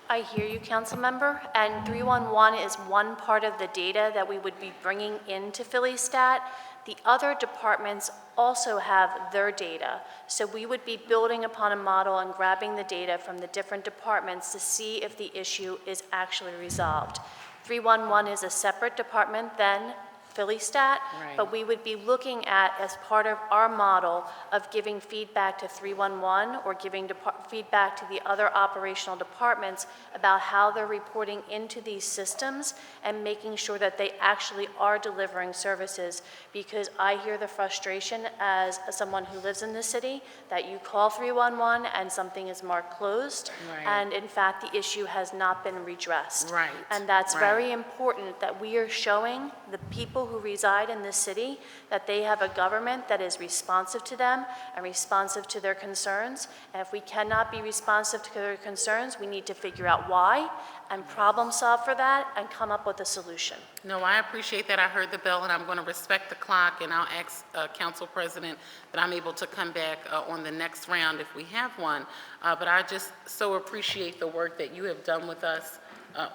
[SPEAKER 19] I hear you, Councilmember, and 311 is one part of the data that we would be bringing into Philly Stat. The other departments also have their data, so we would be building upon a model and grabbing the data from the different departments to see if the issue is actually resolved. 311 is a separate department than Philly Stat, but we would be looking at, as part of our model, of giving feedback to 311 or giving feedback to the other operational departments about how they're reporting into these systems and making sure that they actually are delivering services. Because I hear the frustration as someone who lives in the city that you call 311 and something is marked closed, and in fact the issue has not been redressed. And that's very important that we are showing the people who reside in this city that they have a government that is responsive to them and responsive to their concerns. And if we cannot be responsive to their concerns, we need to figure out why and problem solve for that and come up with a solution.
[SPEAKER 7] No, I appreciate that. I heard the bell, and I'm going to respect the clock, and I'll ask Council President that I'm able to come back on the next round if we have one. But I just so appreciate the work that you have done with us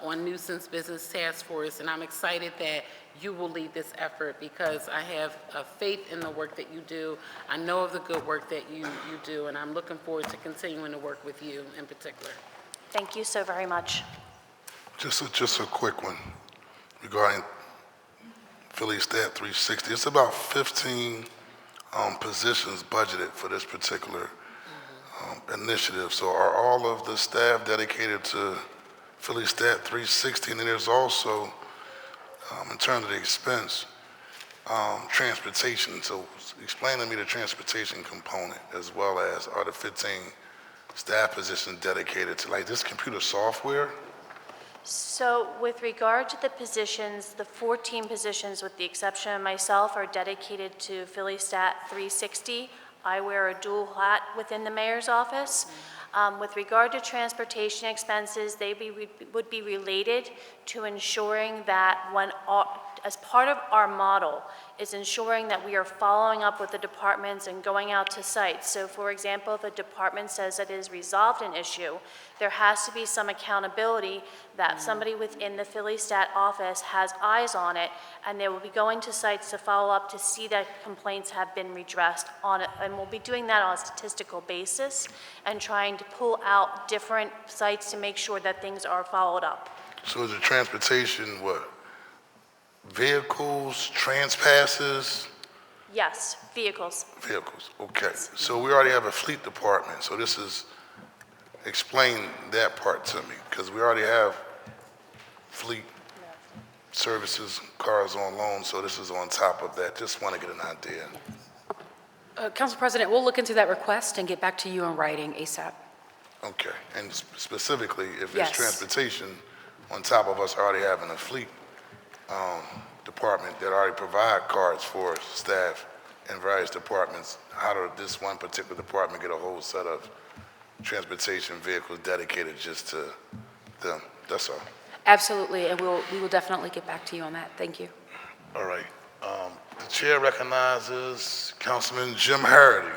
[SPEAKER 7] on Nuisance Business Task Force, and I'm excited that you will lead this effort because I have faith in the work that you do. I know of the good work that you do, and I'm looking forward to continuing to work with you in particular.
[SPEAKER 19] Thank you so very much.
[SPEAKER 1] Just a quick one regarding Philly Stat 360. It's about 15 positions budgeted for this particular initiative. So are all of the staff dedicated to Philly Stat 360? And then there's also, in terms of the expense, transportation. So explain to me the transportation component, as well as are the 15 staff positions dedicated to like this computer software?
[SPEAKER 19] So with regard to the positions, the 14 positions, with the exception of myself, are dedicated to Philly Stat 360. I wear a dual hat within the mayor's office. With regard to transportation expenses, they would be related to ensuring that as part of our model is ensuring that we are following up with the departments and going out to sites. So for example, if a department says that it has resolved an issue, there has to be some accountability that somebody within the Philly Stat office has eyes on it, and they will be going to sites to follow up to see that complaints have been redressed on it. And we'll be doing that on a statistical basis and trying to pull out different sites to make sure that things are followed up.
[SPEAKER 1] So is the transportation what? Vehicles, transpasses?
[SPEAKER 19] Yes, vehicles.
[SPEAKER 1] Vehicles, okay. So we already have a fleet department, so this is, explain that part to me, because we already have fleet services, cars on loan, so this is on top of that. Just want to get an idea.
[SPEAKER 3] Council President, we'll look into that request and get back to you in writing ASAP.
[SPEAKER 1] Okay, and specifically, if
[SPEAKER 3] Yes.
[SPEAKER 1] it's transportation, on top of us already having a fleet department that already provide cards for staff in various departments, how did this one particular department get a whole set of transportation vehicles dedicated just to them? That's all.
[SPEAKER 3] Absolutely, and we will definitely get back to you on that. Thank you.
[SPEAKER 1] All right. The chair recognizes Councilman Jim Harity.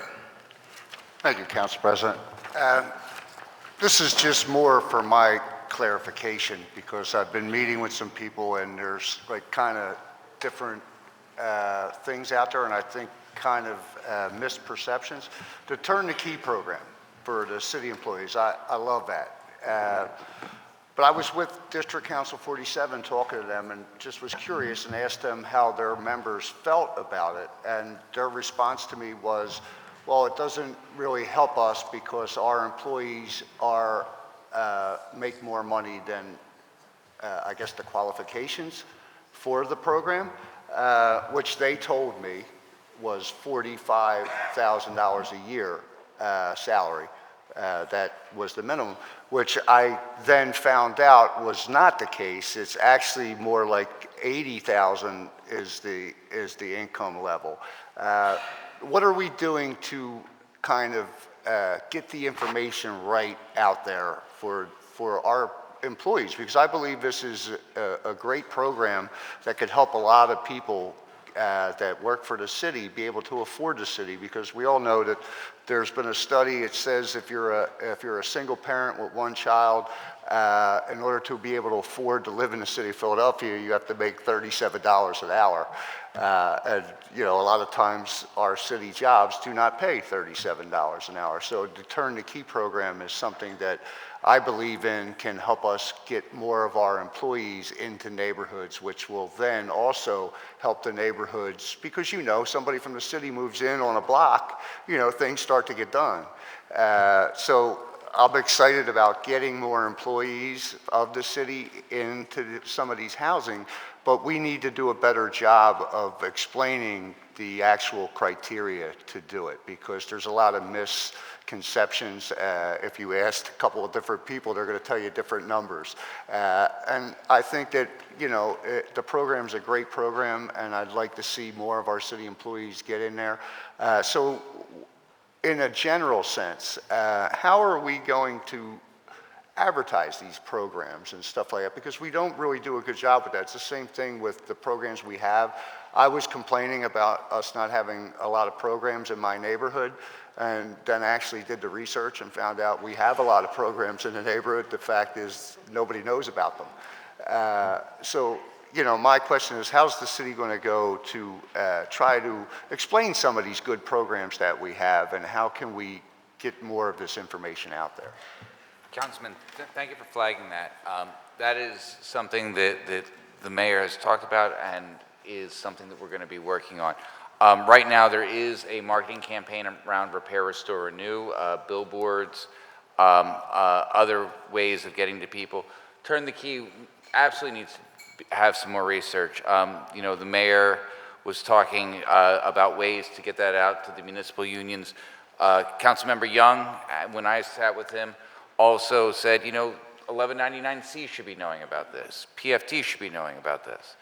[SPEAKER 20] Thank you, Council President. This is just more for my clarification, because I've been meeting with some people and there's like kind of different things out there, and I think kind of misperceptions. The Turn the Key program for the city employees, I love that. But I was with District Council 47 talking to them and just was curious and asked them how their members felt about it. And their response to me was, well, it doesn't really help us because our employees are, make more money than, I guess, the qualifications for the program, which they told me was $45,000 a year salary. That was the minimum, which I then found out was not the case. It's actually more like 80,000 is the income level. What are we doing to kind of get the information right out there for our employees? Because I believe this is a great program that could help a lot of people that work for the city be able to afford the city, because we all know that there's been a study. It says if you're a single parent with one child, in order to be able to afford to live in the city of Philadelphia, you have to make $37 an hour. And you know, a lot of times our city jobs do not pay $37 an hour. So the Turn the Key program is something that I believe in can help us get more of our employees into neighborhoods, which will then also help the neighborhoods, because you know, somebody from the city moves in on a block, you know, things start to get done. So I'm excited about getting more employees of the city into some of these housing, but we need to do a better job of explaining the actual criteria to do it, because there's a lot of misconceptions. If you ask a couple of different people, they're going to tell you different numbers. And I think that, you know, the program's a great program, and I'd like to see more of our city employees get in there. So in a general sense, how are we going to advertise these programs and stuff like that? Because we don't really do a good job with that. It's the same thing with the programs we have. I was complaining about us not having a lot of programs in my neighborhood, and then actually did the research and found out we have a lot of programs in the neighborhood. The fact is nobody knows about them. So, you know, my question is, how's the city going to go to try to explain some of these good programs that we have, and how can we get more of this information out there?
[SPEAKER 5] Councilman, thank you for flagging that. That is something that the mayor has talked about and is something that we're going to be working on. Right now, there is a marketing campaign around Repair, Restore, Renew, billboards, other ways of getting to people. Turn the Key absolutely needs to have some more research. You know, the mayor was talking about ways to get that out to the municipal unions. Councilmember Young, when I sat with him, also said, you know, 1199C should be knowing about this. PFT should be knowing about this.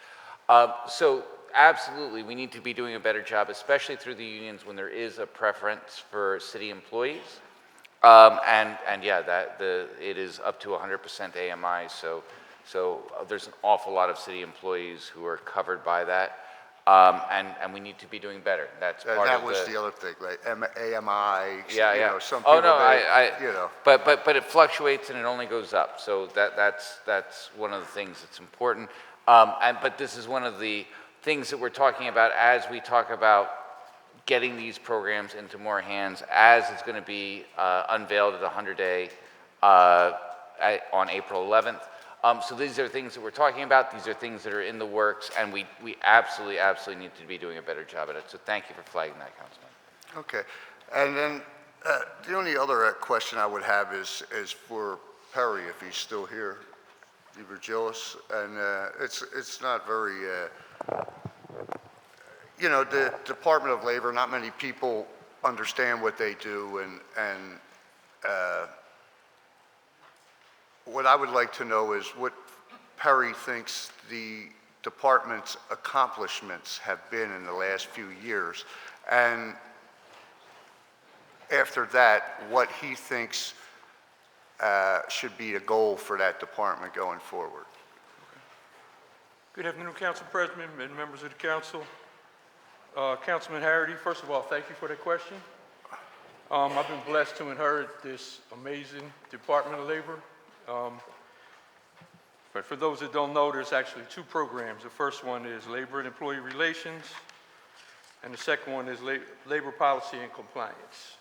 [SPEAKER 5] So absolutely, we need to be doing a better job, especially through the unions when there is a preference for city employees. And yeah, it is up to 100% AMI, so there's an awful lot of city employees who are covered by that. And we need to be doing better. That's part of
[SPEAKER 20] that was the other thing, right? AMI,
[SPEAKER 5] yeah,
[SPEAKER 20] you
[SPEAKER 5] yeah.
[SPEAKER 20] know, some people,
[SPEAKER 5] oh, no,
[SPEAKER 20] you know.
[SPEAKER 5] But it fluctuates and it only goes up. So that's one of the things that's important. But this is one of the things that we're talking about as we talk about getting these programs into more hands, as it's going to be unveiled at the 100-day on April 11th. So these are things that we're talking about. These are things that are in the works, and we absolutely need to be doing a better job at it. So thank you for flagging that, Councilman.
[SPEAKER 20] Okay. And then the only other question I would have is for Perry, if he's still here, Virgilis. And it's not very, you know, the Department of Labor, not many people understand what they do, and what I would like to know is what Perry thinks the department's accomplishments have been in the last few years, and after that, what he thinks should be a goal for that department going forward.
[SPEAKER 21] Good afternoon, Council President and members of the council. Councilman Harity, first of all, thank you for that question. I've been blessed to inherit this amazing Department of Labor. But for those that don't know, there's actually two programs. The first one is Labor and Employee Relations, and the second one is Labor Policy and Compliance.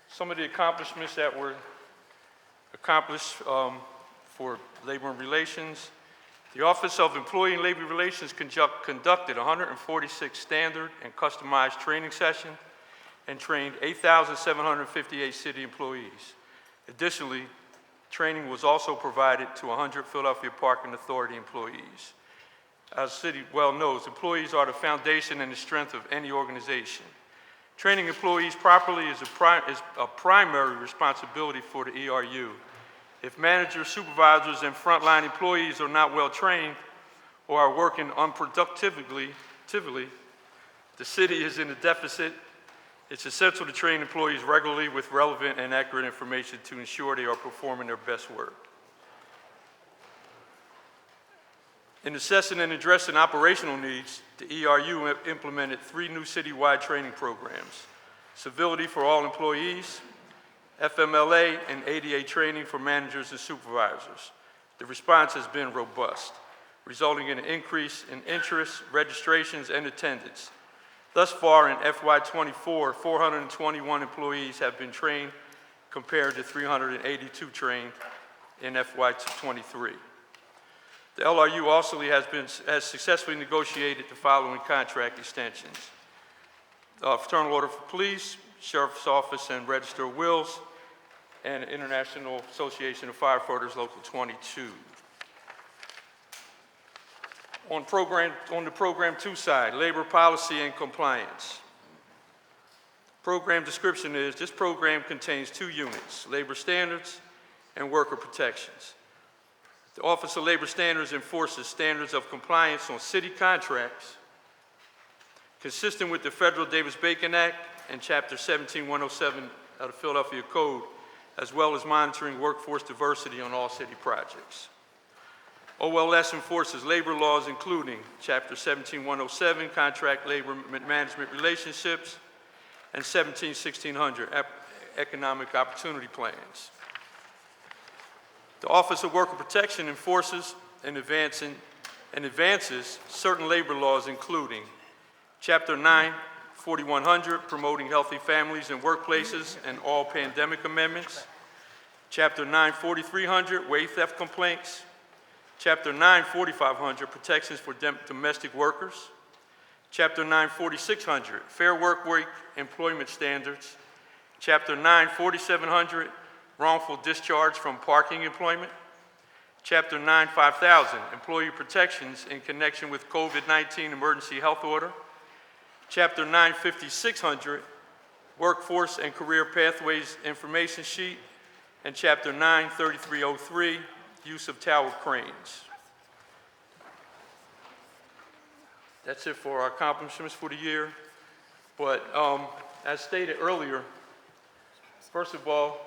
[SPEAKER 21] Some of the accomplishments that were accomplished for Labor and Relations: the Office of Employee and Labor Relations conducted 146 standard and customized training sessions and trained 8,758 city employees. Additionally, training was also provided to 100 Philadelphia Parking Authority employees. As the city well knows, employees are the foundation and the strength of any organization. Training employees properly is a primary responsibility for the ERU. If managers, supervisors, and frontline employees are not well trained or are working unproductively, the city is in a deficit. It's essential to train employees regularly with relevant and accurate information to ensure they are performing their best work. In assessing and addressing operational needs, the ERU implemented 3 new citywide training programs: civility for all employees, FMLA, and ADA training for managers and supervisors. The response has been robust, resulting in an increase in interest, registrations, and attendance. Thus far in FY24, 421 employees have been trained compared to 382 trained in FY23. The LRU also has successfully negotiated the following contract extensions: Fraternal Order for Police, Sheriff's Office and Register of Wills, and International Association of Firefighters Local 22. On the Program 2 side, Labor Policy and Compliance. Program description is: this program contains 2 units, Labor Standards and Worker Protections. The Office of Labor Standards enforces standards of compliance on city contracts consistent with the Federal Davis-Bacon Act and Chapter 17107 of the Philadelphia Code, as well as monitoring workforce diversity on all city projects. OLS enforces labor laws including Chapter 17107, Contract Labor Management Relationships, and 1600, Economic Opportunity Plans. The Office of Worker Protection enforces and advances certain labor laws including Chapter 9, 4100, Promoting Healthy Families and Workplaces and All Pandemic Amendments, Chapter 9, 4300, Wage Theft Complaints, Chapter 9, 4500, Protections for Domestic Workers, Chapter 9, 4600, Fair Work Week Employment Standards, Chapter 9, 4700, Wrongful Discharge from Parking Employment, Chapter 9, 5000, Employee Protections in Connection with COVID-19 Emergency Health Order, Chapter 9, 5600, Workforce and Career Pathways Information Sheet, and Chapter 9, 3303, Use of Tower Cranes. That's it for our accomplishments for the year. But as stated earlier, first of all,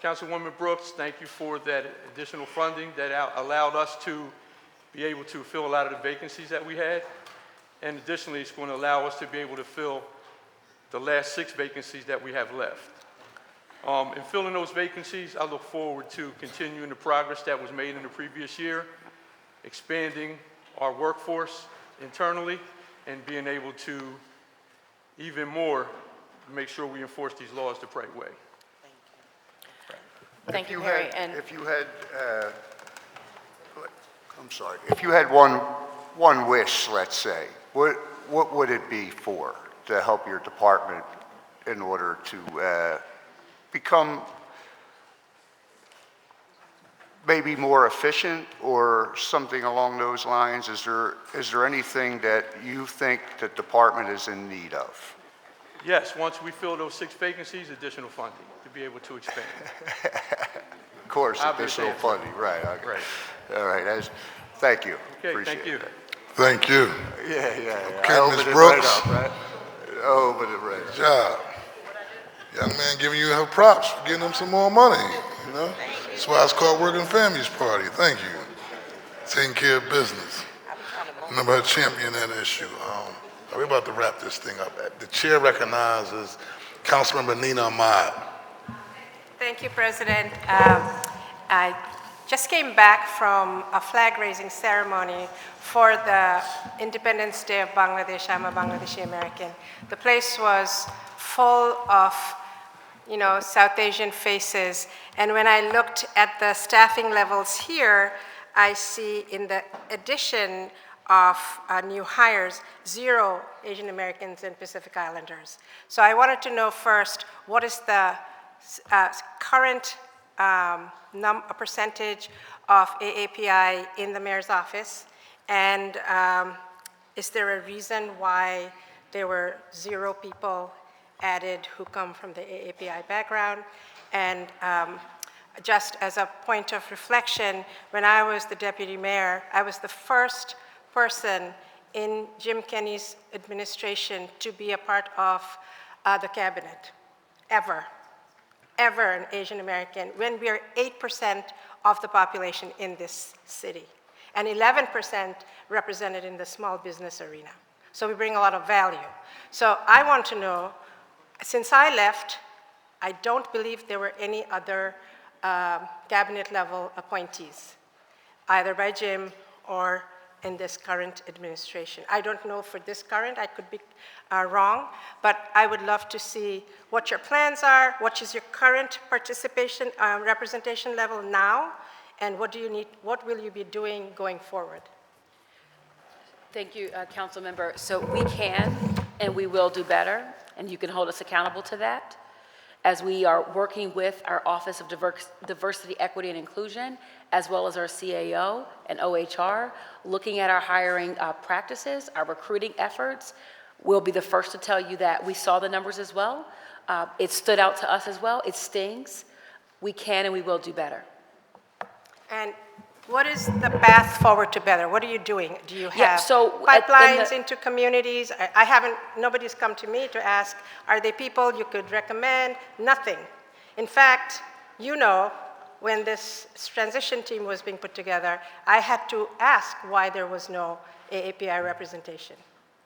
[SPEAKER 21] Councilwoman Brooks, thank you for that additional funding that allowed us to be able to fill a lot of the vacancies that we had. And additionally, it's going to allow us to be able to fill the last 6 vacancies that we have left. In filling those vacancies, I look forward to continuing the progress that was made in the previous year, expanding our workforce internally, and being able to even more make sure we enforce these laws the right way.
[SPEAKER 8] Thank you, Harry.
[SPEAKER 20] If you had one wish, let's say, what would it be for to help your department in order to become maybe more efficient or something along those lines? Is there anything that you think the department is in need of?
[SPEAKER 21] Yes, once we fill those 6 vacancies, additional funding to be able to expand.
[SPEAKER 20] Of course, additional funding, right. Okay.
[SPEAKER 21] Right.
[SPEAKER 20] All right, thank you.
[SPEAKER 21] Okay,
[SPEAKER 20] Appreciate
[SPEAKER 21] thank you.
[SPEAKER 20] that.
[SPEAKER 1] Thank you.
[SPEAKER 20] Yeah.
[SPEAKER 1] Okay,
[SPEAKER 20] I
[SPEAKER 1] Ms.
[SPEAKER 20] opened it
[SPEAKER 1] Brooks.
[SPEAKER 20] right up, right? Open it right up.
[SPEAKER 1] Good job. Young man giving you her props for getting them some more money, you know? That's why it's called Working Families Party. Thank you. Taking care of business. Remember her champion that issue. We're about to wrap this thing up. The chair recognizes Councilmember Nina Ahmad.
[SPEAKER 4] Thank you, President. I just came back from a flag-raising ceremony for the Independence Day of Bangladesh. I'm a Bangladeshi American. The place was full of, you know, South Asian faces. And when I looked at the staffing levels here, I see in the addition of new hires, 0 Asian Americans and Pacific Islanders. So I wanted to know first, what is the current percentage of AAPI in the mayor's office? And is there a reason why there were 0 people added who come from the AAPI background? And just as a point of reflection, when I was the deputy mayor, I was the first person in Jim Kenney's administration to be a part of the cabinet, ever an Asian American, when we are 8% of the population in this city, and 11% represented in the small business arena. So we bring a lot of value. So I want to know, since I left, I don't believe there were any other cabinet level appointees, either by Jim or in this current administration. I don't know for this current, I could be wrong, but I would love to see what your plans are, what is your current participation, representation level now, and what do you need, what will you be doing going forward?
[SPEAKER 3] Thank you, Council Member. So we can and we will do better, and you can hold us accountable to that, as we are working with our Office of Diversity, Equity, and Inclusion, as well as our CAO and OHR, looking at our hiring practices, our recruiting efforts. We'll be the first to tell you that we saw the numbers as well. It stood out to us as well. It stings. We can and we will do better.
[SPEAKER 4] And what is the path forward to better? What are you doing? Do you have
[SPEAKER 3] Yeah,
[SPEAKER 4] pipelines into communities? I haven't, nobody's come to me to ask, are there people you could recommend? Nothing. In fact, you know, when this transition team was being put together, I had to ask why there was no AAPI representation.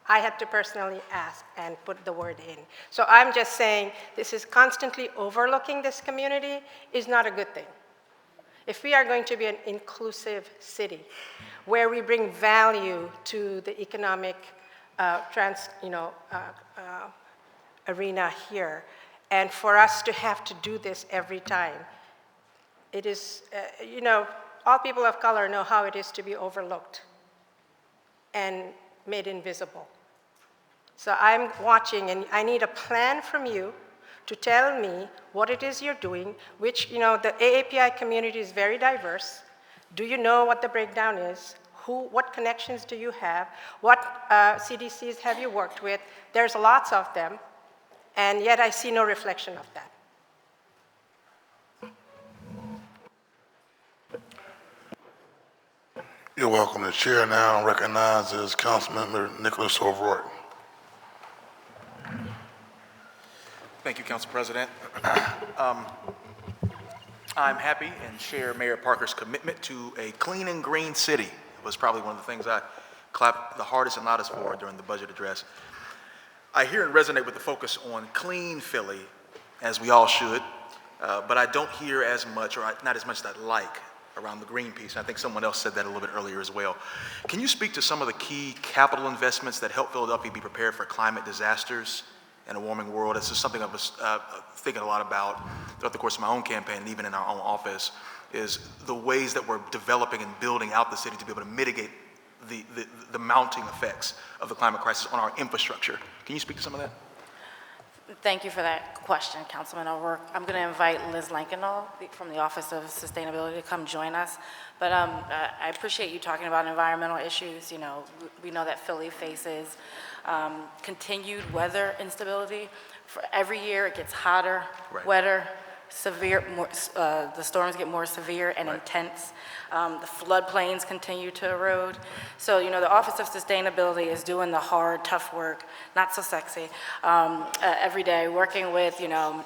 [SPEAKER 4] I had to personally ask and put the word in. So I'm just saying this is constantly overlooking this community is not a good thing. If we are going to be an inclusive city where we bring value to the economic arena here, and for us to have to do this every time, it is, all people of color know how it is to be overlooked and made invisible. So I'm watching, and I need a plan from you to tell me what it is you're doing, which, the AAPI community is very diverse. Do you know what the breakdown is? What connections do you have? What CDCs have you worked with? There's lots of them, and yet I see no reflection of that.
[SPEAKER 1] You're welcome. The chair now recognizes Councilmember Nicholas O'Rourke.
[SPEAKER 13] Thank you, Council President. I'm happy and share Mayor Parker's commitment to a clean and green city. It was probably one of the things I clapped the hardest and loudest for during the budget address. I hear and resonate with the focus on clean Philly, as we all should, but I don't hear as much, or not as much as I'd like, around the green piece. I think someone else said that a little bit earlier as well. Can you speak to some of the key capital investments that help Philadelphia be prepared for climate disasters in a warming world? This is something I was thinking a lot about throughout the course of my own campaign, and even in our own office, is the ways that we're developing and building out the city to be able to mitigate the mounting effects of the climate crisis on our infrastructure. Can you speak to some of that?
[SPEAKER 8] Thank you for that question, Councilman O'Rourke. I'm going to invite Liz Lankenau from the Office of Sustainability to come join us. But I appreciate you talking about environmental issues. We know that Philly faces continued weather instability. For every year, it gets hotter, wetter, severe. The storms get more severe and intense. The floodplains continue to erode. So, the Office of Sustainability is doing the hard, tough work, not so sexy, every day, working with, the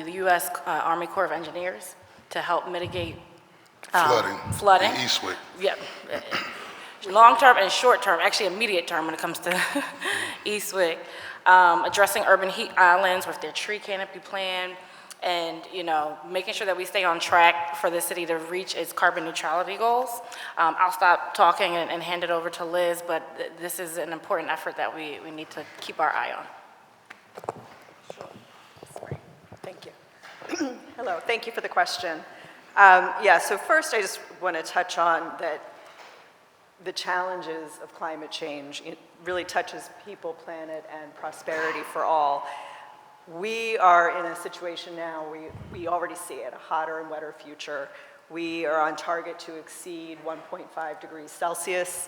[SPEAKER 8] U.S. Army Corps of Engineers to help mitigate flooding.
[SPEAKER 1] In Eastwick.
[SPEAKER 8] Yeah. Long-term and short-term, actually immediate term when it comes to Eastwick. Addressing urban heat islands with their tree canopy plan, and, making sure that we stay on track for the city to reach its carbon neutrality goals. I'll stop talking and hand it over to Liz, but this is an important effort that we need to keep our eye on.
[SPEAKER 2] Thank you. Hello, thank you for the question. So first I just want to touch on that the challenges of climate change, it really touches people, planet, and prosperity for all. We are in a situation now, we already see it, a hotter and wetter future. We are on target to exceed 1.5 degrees Celsius,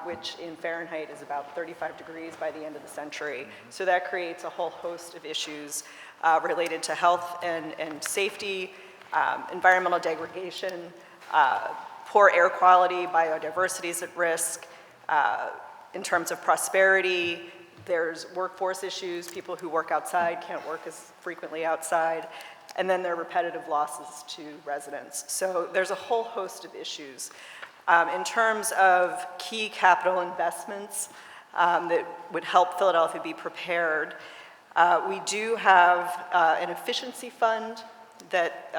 [SPEAKER 2] which in Fahrenheit is about 35 degrees by the end of the century. So that creates a whole host of issues related to health and safety, environmental degradation, poor air quality, biodiversity is at risk. In terms of prosperity, there's workforce issues. People who work outside can't work as frequently outside. And then there are repetitive losses to residents. So there's a whole host of issues. In terms of key capital investments that would help Philadelphia be prepared, we do have an efficiency fund that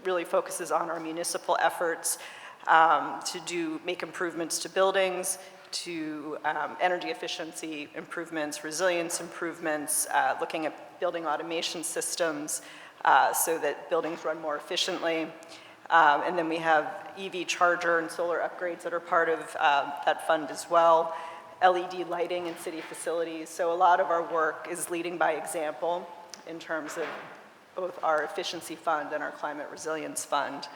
[SPEAKER 2] really focuses on our municipal efforts to make improvements to buildings, to energy efficiency improvements, resilience improvements, looking at building automation systems so that buildings run more efficiently. And then we have EV charger and solar upgrades that are part of that fund as well, LED lighting in city facilities. So a lot of our work is leading by example in terms of both our efficiency fund and our climate resilience fund.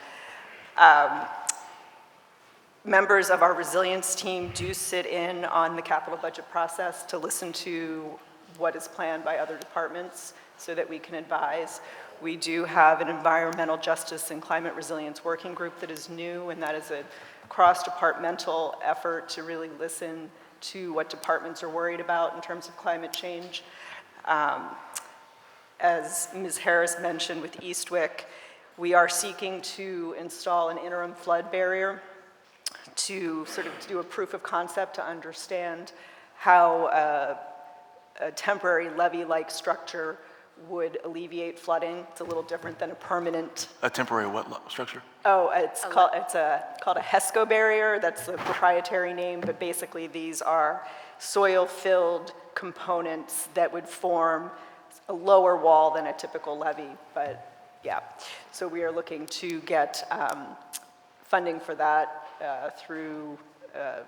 [SPEAKER 2] Members of our resilience team do sit in on the capital budget process to listen to what is planned by other departments so that we can advise. We do have an environmental justice and climate resilience working group that is new, and that is a cross-departmental effort to really listen to what departments are worried about in terms of climate change. As Ms. Harris mentioned with Eastwick, we are seeking to install an interim flood barrier to sort of do a proof of concept to understand how a temporary levee-like structure would alleviate flooding. It's a little different than a permanent.
[SPEAKER 13] A temporary what structure?
[SPEAKER 2] Oh, it's called a HESCO barrier. That's the proprietary name, but basically these are soil-filled components that would form a lower wall than a typical levee, but yeah. So we are looking to get funding for that through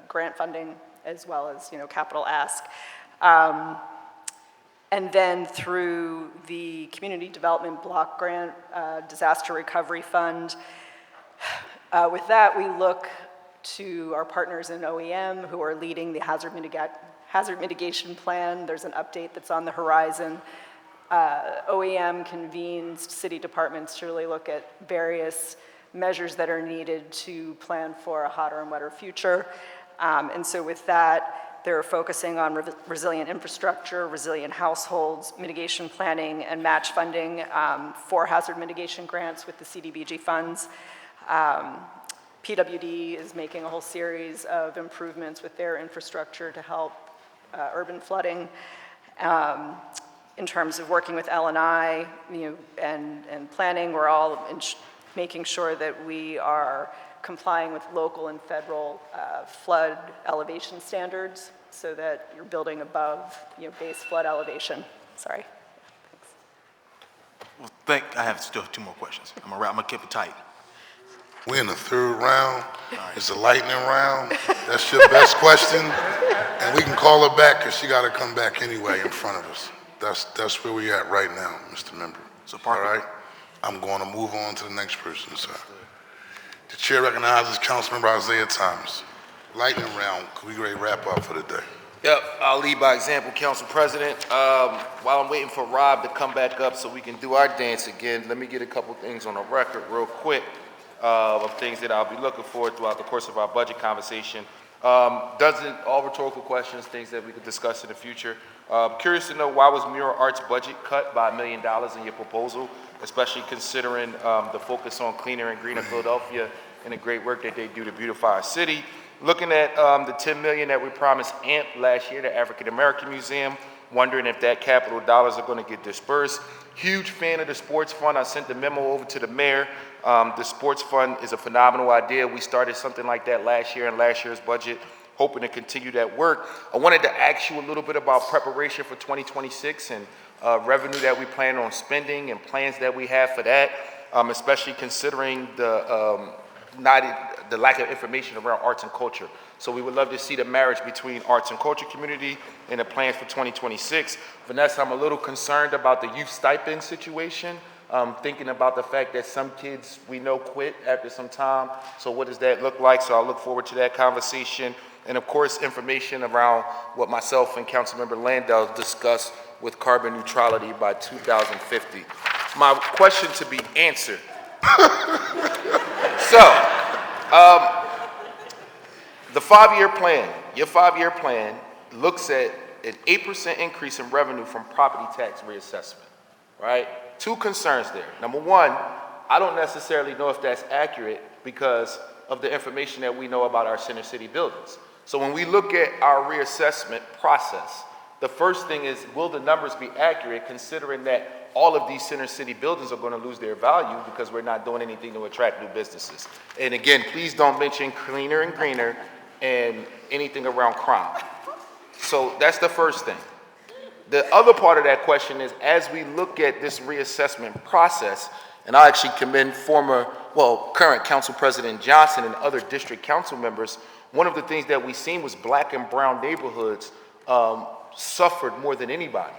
[SPEAKER 2] grant funding as well as, capital ask. And then through the Community Development Block Grant Disaster Recovery Fund. With that, we look to our partners in OEM who are leading the hazard mitigation plan. There's an update that's on the horizon. OEM convenes city departments to really look at various measures that are needed to plan for a hotter and wetter future. And so with that, they're focusing on resilient infrastructure, resilient households, mitigation planning, and match funding for hazard mitigation grants with the CDBG funds. PWD is making a whole series of improvements with their infrastructure to help urban flooding. In terms of working with L&I, and planning, we're all making sure that we are complying with local and federal flood elevation standards so that you're building above base flood elevation. Sorry.
[SPEAKER 13] Well, I have still 2 more questions. I'm gonna keep it tight.
[SPEAKER 1] We're in the 3rd round. It's a lightning round. That's your best question. And we can call her back because she got to come back anyway in front of us. That's where we at right now, Mr. Member.
[SPEAKER 13] So
[SPEAKER 1] all right? I'm going to move on to the next person, sir. The chair recognizes Councilmember Isaiah Thomas. Lightning round, we ready to wrap up for the day.
[SPEAKER 22] Yep, I'll lead by example, Council President. While I'm waiting for Rob to come back up so we can do our dance again, let me get a couple things on the record real quick of things that I'll be looking for throughout the course of our budget conversation. All rhetorical questions, things that we could discuss in the future. Curious to know, why was Mural Arts budget cut by $1 million in your proposal, especially considering the focus on cleaner and greener Philadelphia and the great work that they do to beautify our city. Looking at the $10 million that we promised AMP last year, the African American Museum, wondering if that capital dollars are going to get dispersed. Huge fan of the sports fund. I sent the memo over to the mayor. The sports fund is a phenomenal idea. We started something like that last year in last year's budget, hoping to continue that work. I wanted to ask you a little bit about preparation for 2026 and revenue that we plan on spending and plans that we have for that, especially considering the lack of information around arts and culture. So we would love to see the marriage between arts and culture community and the plans for 2026. Vanessa, I'm a little concerned about the youth stipend situation, thinking about the fact that some kids we know quit after some time. So what does that look like? So I look forward to that conversation. And of course, information around what myself and Councilmember Landau discussed with carbon neutrality by 2050. My question to be answered. So, the 5-year plan, your 5-year plan looks at an 8% increase in revenue from property tax reassessment, right? Two concerns there. Number one, I don't necessarily know if that's accurate because of the information that we know about our center city buildings. So when we look at our reassessment process, the first thing is, will the numbers be accurate considering that all of these center city buildings are going to lose their value because we're not doing anything to attract new businesses? And again, please don't mention cleaner and greener and anything around crime. So that's the first thing. The other part of that question is, as we look at this reassessment process, and I actually commend current Council President Johnson and other district council members, one of the things that we've seen was black and brown neighborhoods suffered more than anybody.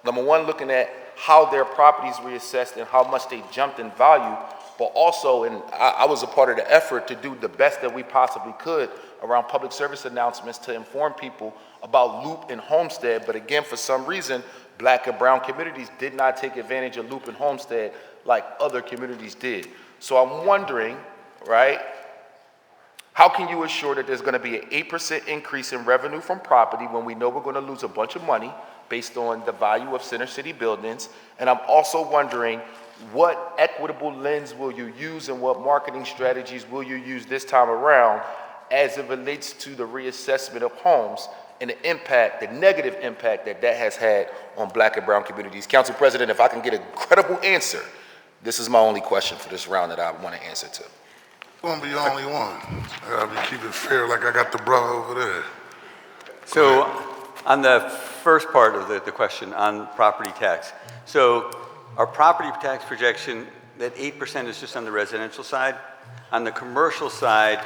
[SPEAKER 22] Number one, looking at how their properties reassessed and how much they jumped in value, but also, and I was a part of the effort to do the best that we possibly could around public service announcements to inform people about Loop and Homestead. But again, for some reason, black and brown communities did not take advantage of Loop and Homestead like other communities did. So I'm wondering, right, how can you assure that there's going to be an 8% increase in revenue from property when we know we're going to lose a bunch of money based on the value of center city buildings? And I'm also wondering, what equitable lens will you use and what marketing strategies will you use this time around as it relates to the reassessment of homes and the impact, the negative impact that that has had on black and brown communities? Council President, if I can get a credible answer, this is my only question for this round that I want to answer to.
[SPEAKER 1] Gonna be the only one. I gotta be keeping fair like I got the brother over there.
[SPEAKER 12] So on the first part of the question on property tax, so our property tax projection, that 8% is just on the residential side. On the commercial side,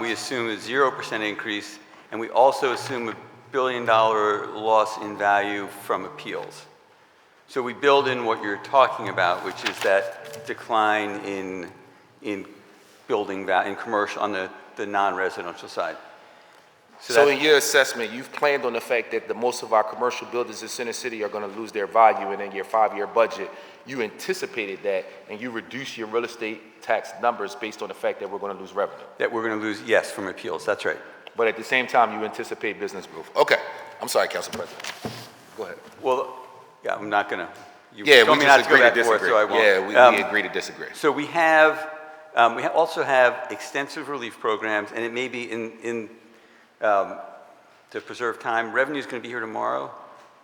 [SPEAKER 12] we assume a 0% increase, and we also assume $1 billion loss in value from appeals. So we build in what you're talking about, which is that decline in building value, in commercial, on the non-residential side.
[SPEAKER 22] So in your assessment, you've planned on the fact that most of our commercial buildings in Center City are going to lose their value, and in your 5-year budget, you anticipated that, and you reduced your real estate tax numbers based on the fact that we're going to lose revenue.
[SPEAKER 12] That we're going to lose, yes, from appeals, that's right.
[SPEAKER 22] But at the same time, you anticipate business growth. Okay, I'm sorry, Council President. Go ahead.
[SPEAKER 12] Well, yeah, I'm not going to.
[SPEAKER 22] Yeah, we just agree to disagree.
[SPEAKER 12] So I won't.
[SPEAKER 22] Yeah, we agree to disagree.
[SPEAKER 12] So we also have extensive relief programs, and it may be to preserve time. Revenue is going to be here tomorrow.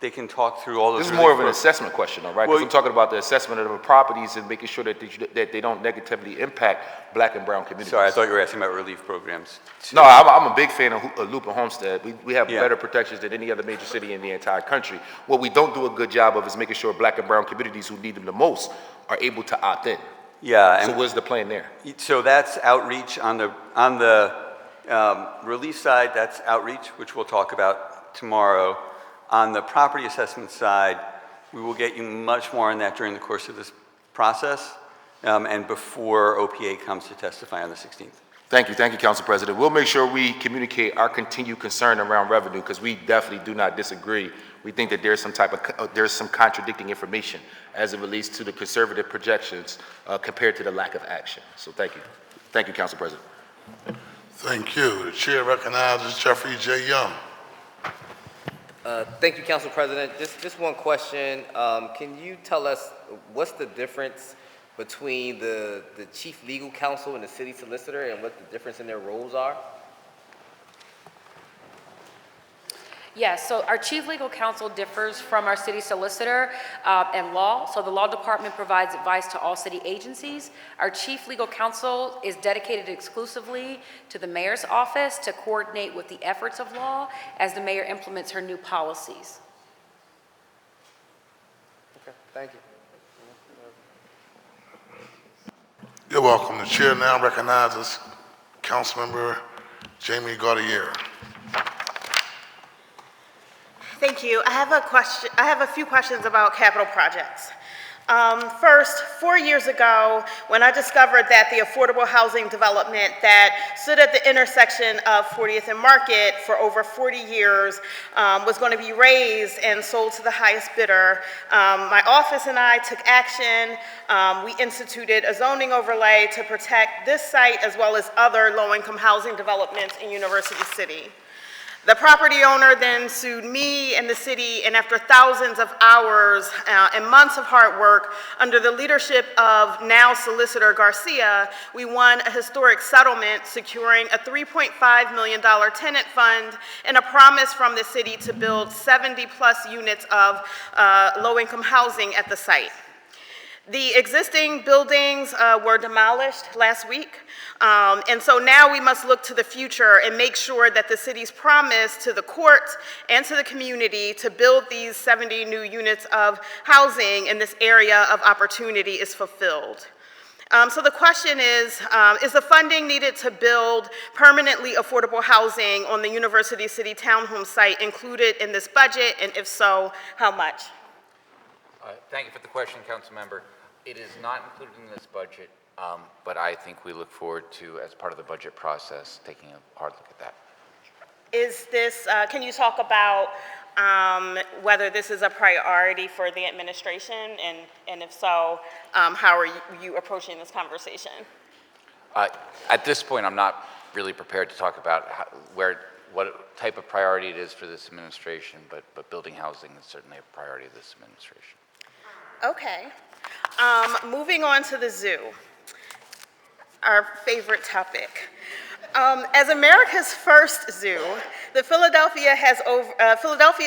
[SPEAKER 12] They can talk through all those.
[SPEAKER 22] This is more of an assessment question, though, right? Because I'm talking about the assessment of the properties and making sure that they don't negatively impact black and brown communities.
[SPEAKER 12] Sorry, I thought you were asking about relief programs.
[SPEAKER 22] No, I'm a big fan of Loop and Homestead. We have better protections than any other major city in the entire country. What we don't do a good job of is making sure black and brown communities who need them the most are able to opt in.
[SPEAKER 12] Yeah.
[SPEAKER 22] So what's the plan there?
[SPEAKER 12] So that's outreach on the relief side. That's outreach, which we'll talk about tomorrow. On the property assessment side, we will get you much more on that during the course of this process and before OPA comes to testify on the 16th.
[SPEAKER 22] Thank you, Council President. We'll make sure we communicate our continued concern around revenue because we definitely do not disagree. We think that there's some contradicting information as it relates to the conservative projections compared to the lack of action. So thank you, Council President.
[SPEAKER 1] Thank you. The chair recognizes Jeffrey J. Young.
[SPEAKER 17] Thank you, Council President. Just one question. Can you tell us what's the difference between the chief legal counsel and the city solicitor and what the difference in their roles are?
[SPEAKER 3] Yes, so our chief legal counsel differs from our city solicitor and law. So the law department provides advice to all city agencies. Our chief legal counsel is dedicated exclusively to the mayor's office to coordinate with the efforts of law as the mayor implements her new policies.
[SPEAKER 22] Okay, thank you.
[SPEAKER 1] You're welcome. The chair now recognizes Councilmember Jamie Gaudier.
[SPEAKER 10] Thank you. I have a few questions about capital projects. First, 4 years ago, when I discovered that the affordable housing development that stood at the intersection of 40th and Market for over 40 years was going to be raised and sold to the highest bidder, my office and I took action. We instituted a zoning overlay to protect this site as well as other low-income housing developments in University City. The property owner then sued me and the city, and after thousands of hours and months of hard work under the leadership of now Solicitor Garcia, we won a historic settlement securing a $3.5 million tenant fund and a promise from the city to build 70+ units of low-income housing at the site. The existing buildings were demolished last week, and so now we must look to the future and make sure that the city's promise to the court and to the community to build these 70 new units of housing in this area of opportunity is fulfilled. So the question is the funding needed to build permanently affordable housing on the University City Townhome site included in this budget, and if so, how much?
[SPEAKER 5] Thank you for the question, Councilmember. It is not included in this budget, but I think we look forward to, as part of the budget process, taking a hard look at that.
[SPEAKER 10] Is this, can you talk about whether this is a priority for the administration, and if so, how are you approaching this conversation?
[SPEAKER 5] At this point, I'm not really prepared to talk about what type of priority it is for this administration, but building housing is certainly a priority of this administration.
[SPEAKER 10] Okay. Moving on to the zoo, our favorite topic. As America's first zoo, the Philadelphia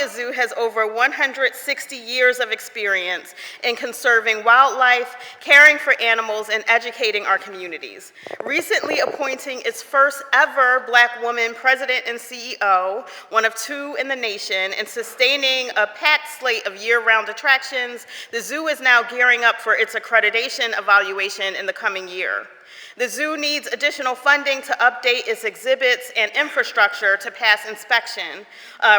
[SPEAKER 10] Zoo has over 160 years of experience in conserving wildlife, caring for animals, and educating our communities. Recently appointing its first ever Black woman president and CEO, one of 2 in the nation, and sustaining a packed slate of year-round attractions, the zoo is now gearing up for its accreditation evaluation in the coming year. The zoo needs additional funding to update its exhibits and infrastructure to pass inspection,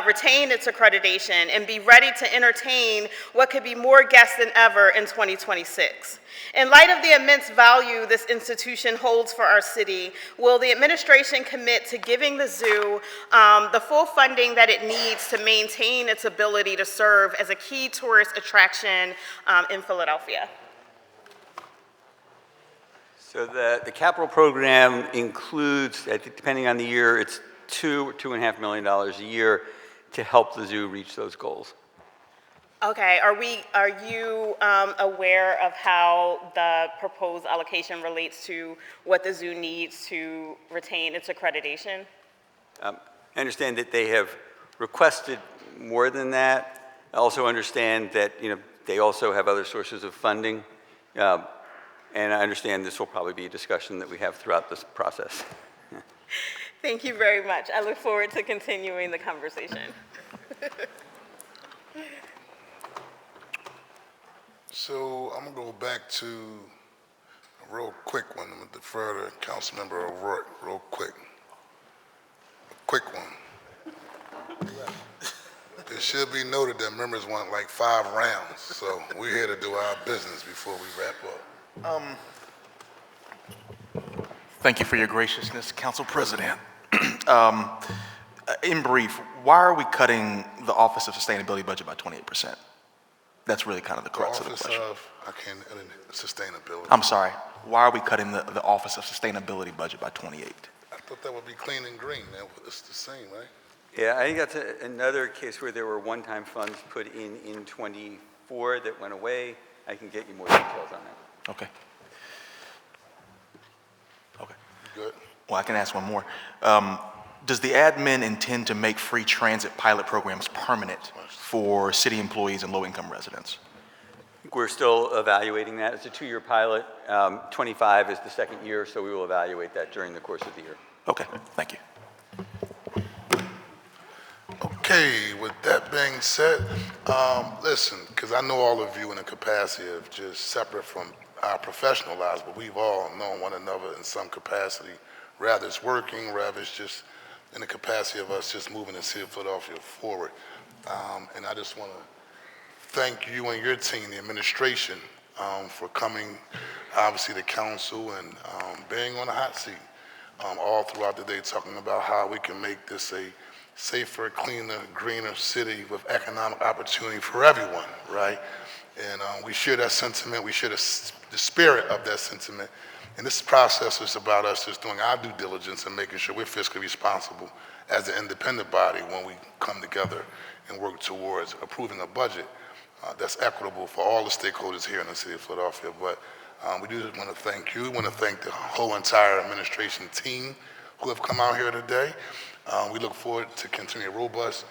[SPEAKER 10] retain its accreditation, and be ready to entertain what could be more guests than ever in 2026. In light of the immense value this institution holds for our city, will the administration commit to giving the zoo the full funding that it needs to maintain its ability to serve as a key tourist attraction in Philadelphia?
[SPEAKER 12] So the capital program includes, depending on the year, it's $2 or $2.5 million a year to help the zoo reach those goals.
[SPEAKER 10] Okay, are you aware of how the proposed allocation relates to what the zoo needs to retain its accreditation?
[SPEAKER 12] I understand that they have requested more than that. I also understand that they also have other sources of funding. And I understand this will probably be a discussion that we have throughout this process.
[SPEAKER 10] Thank you very much. I look forward to continuing the conversation.
[SPEAKER 1] So I'm gonna go back to a real quick one. I'm gonna defer to Councilmember O'Rourke, real quick. A quick one. It should be noted that members want like 5 rounds, so we're here to do our business before we wrap up.
[SPEAKER 13] Thank you for your graciousness, Council President. In brief, why are we cutting the Office of Sustainability budget by 28%? That's really kind of the crux of the question.
[SPEAKER 1] Sustainability.
[SPEAKER 13] I'm sorry. Why are we cutting the Office of Sustainability budget by 28?
[SPEAKER 1] I thought that would be clean and green. It's the same, right?
[SPEAKER 12] Yeah, I think that's another case where there were one-time funds put in 24 that went away. I can get you more details on that.
[SPEAKER 13] Okay. Okay.
[SPEAKER 1] Good.
[SPEAKER 13] Well, I can ask one more. does the admin intend to make free transit pilot programs permanent for city employees and low-income residents?
[SPEAKER 12] We're still evaluating that. It's a 2-year pilot. 25 is the second year, so we will evaluate that during the course of the year.
[SPEAKER 13] Okay, thank you.
[SPEAKER 1] Okay, with that being said, listen, because I know all of you in the capacity of just separate from our professional lives, but we've all known one another in some capacity, rather it's working, rather it's just in the capacity of us just moving the city of Philadelphia forward. And I just want to thank you and your team, the administration, for coming, obviously, to council and being on the hot seat all throughout the day, talking about how we can make this a safer, cleaner, greener city with economic opportunity for everyone, right? And we share that sentiment. We share the spirit of that sentiment. And this process is about us just doing our due diligence and making sure we're fiscally responsible as an independent body when we come together and work towards approving a budget that's equitable for all the stakeholders here in the city of Philadelphia. But we do just want to thank you. We want to thank the whole entire administration team who have come out here today. We look forward to continuing robust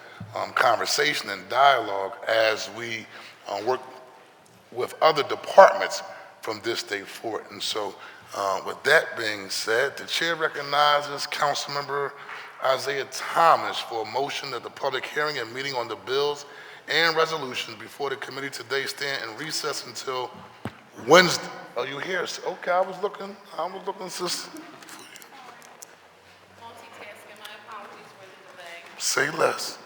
[SPEAKER 1] conversation and dialogue as we work with other departments from this day forward. And so with that being said, the chair recognizes Councilmember Isaiah Thomas for a motion that the public hearing and meeting on the bills and resolutions before the committee today stand in recess until Wednesday. Are you here? Okay, I was looking, sis. Say less.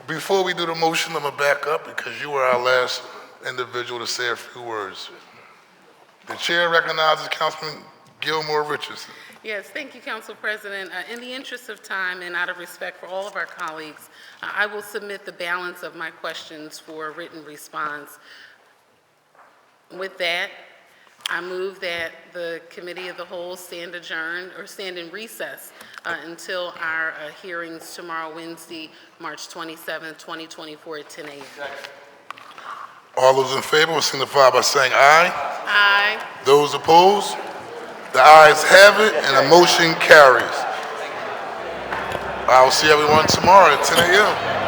[SPEAKER 1] Before we do the motion, I'm going to back up because you were our last individual to say a few words. The chair recognizes Councilman Gilmore Richardson.
[SPEAKER 7] Yes, thank you, Council President. In the interest of time and out of respect for all of our colleagues, I will submit the balance of my questions for a written response. With that, I move that the Committee of the Whole stand adjourned or stand in recess until our hearings tomorrow, Wednesday, March 27, 2024 at 10 a.m.
[SPEAKER 1] All those in favor will signify by saying aye.
[SPEAKER 7] Aye.
[SPEAKER 1] Those opposed? The ayes have it and the motion carries. I will see everyone tomorrow at 10 a.m.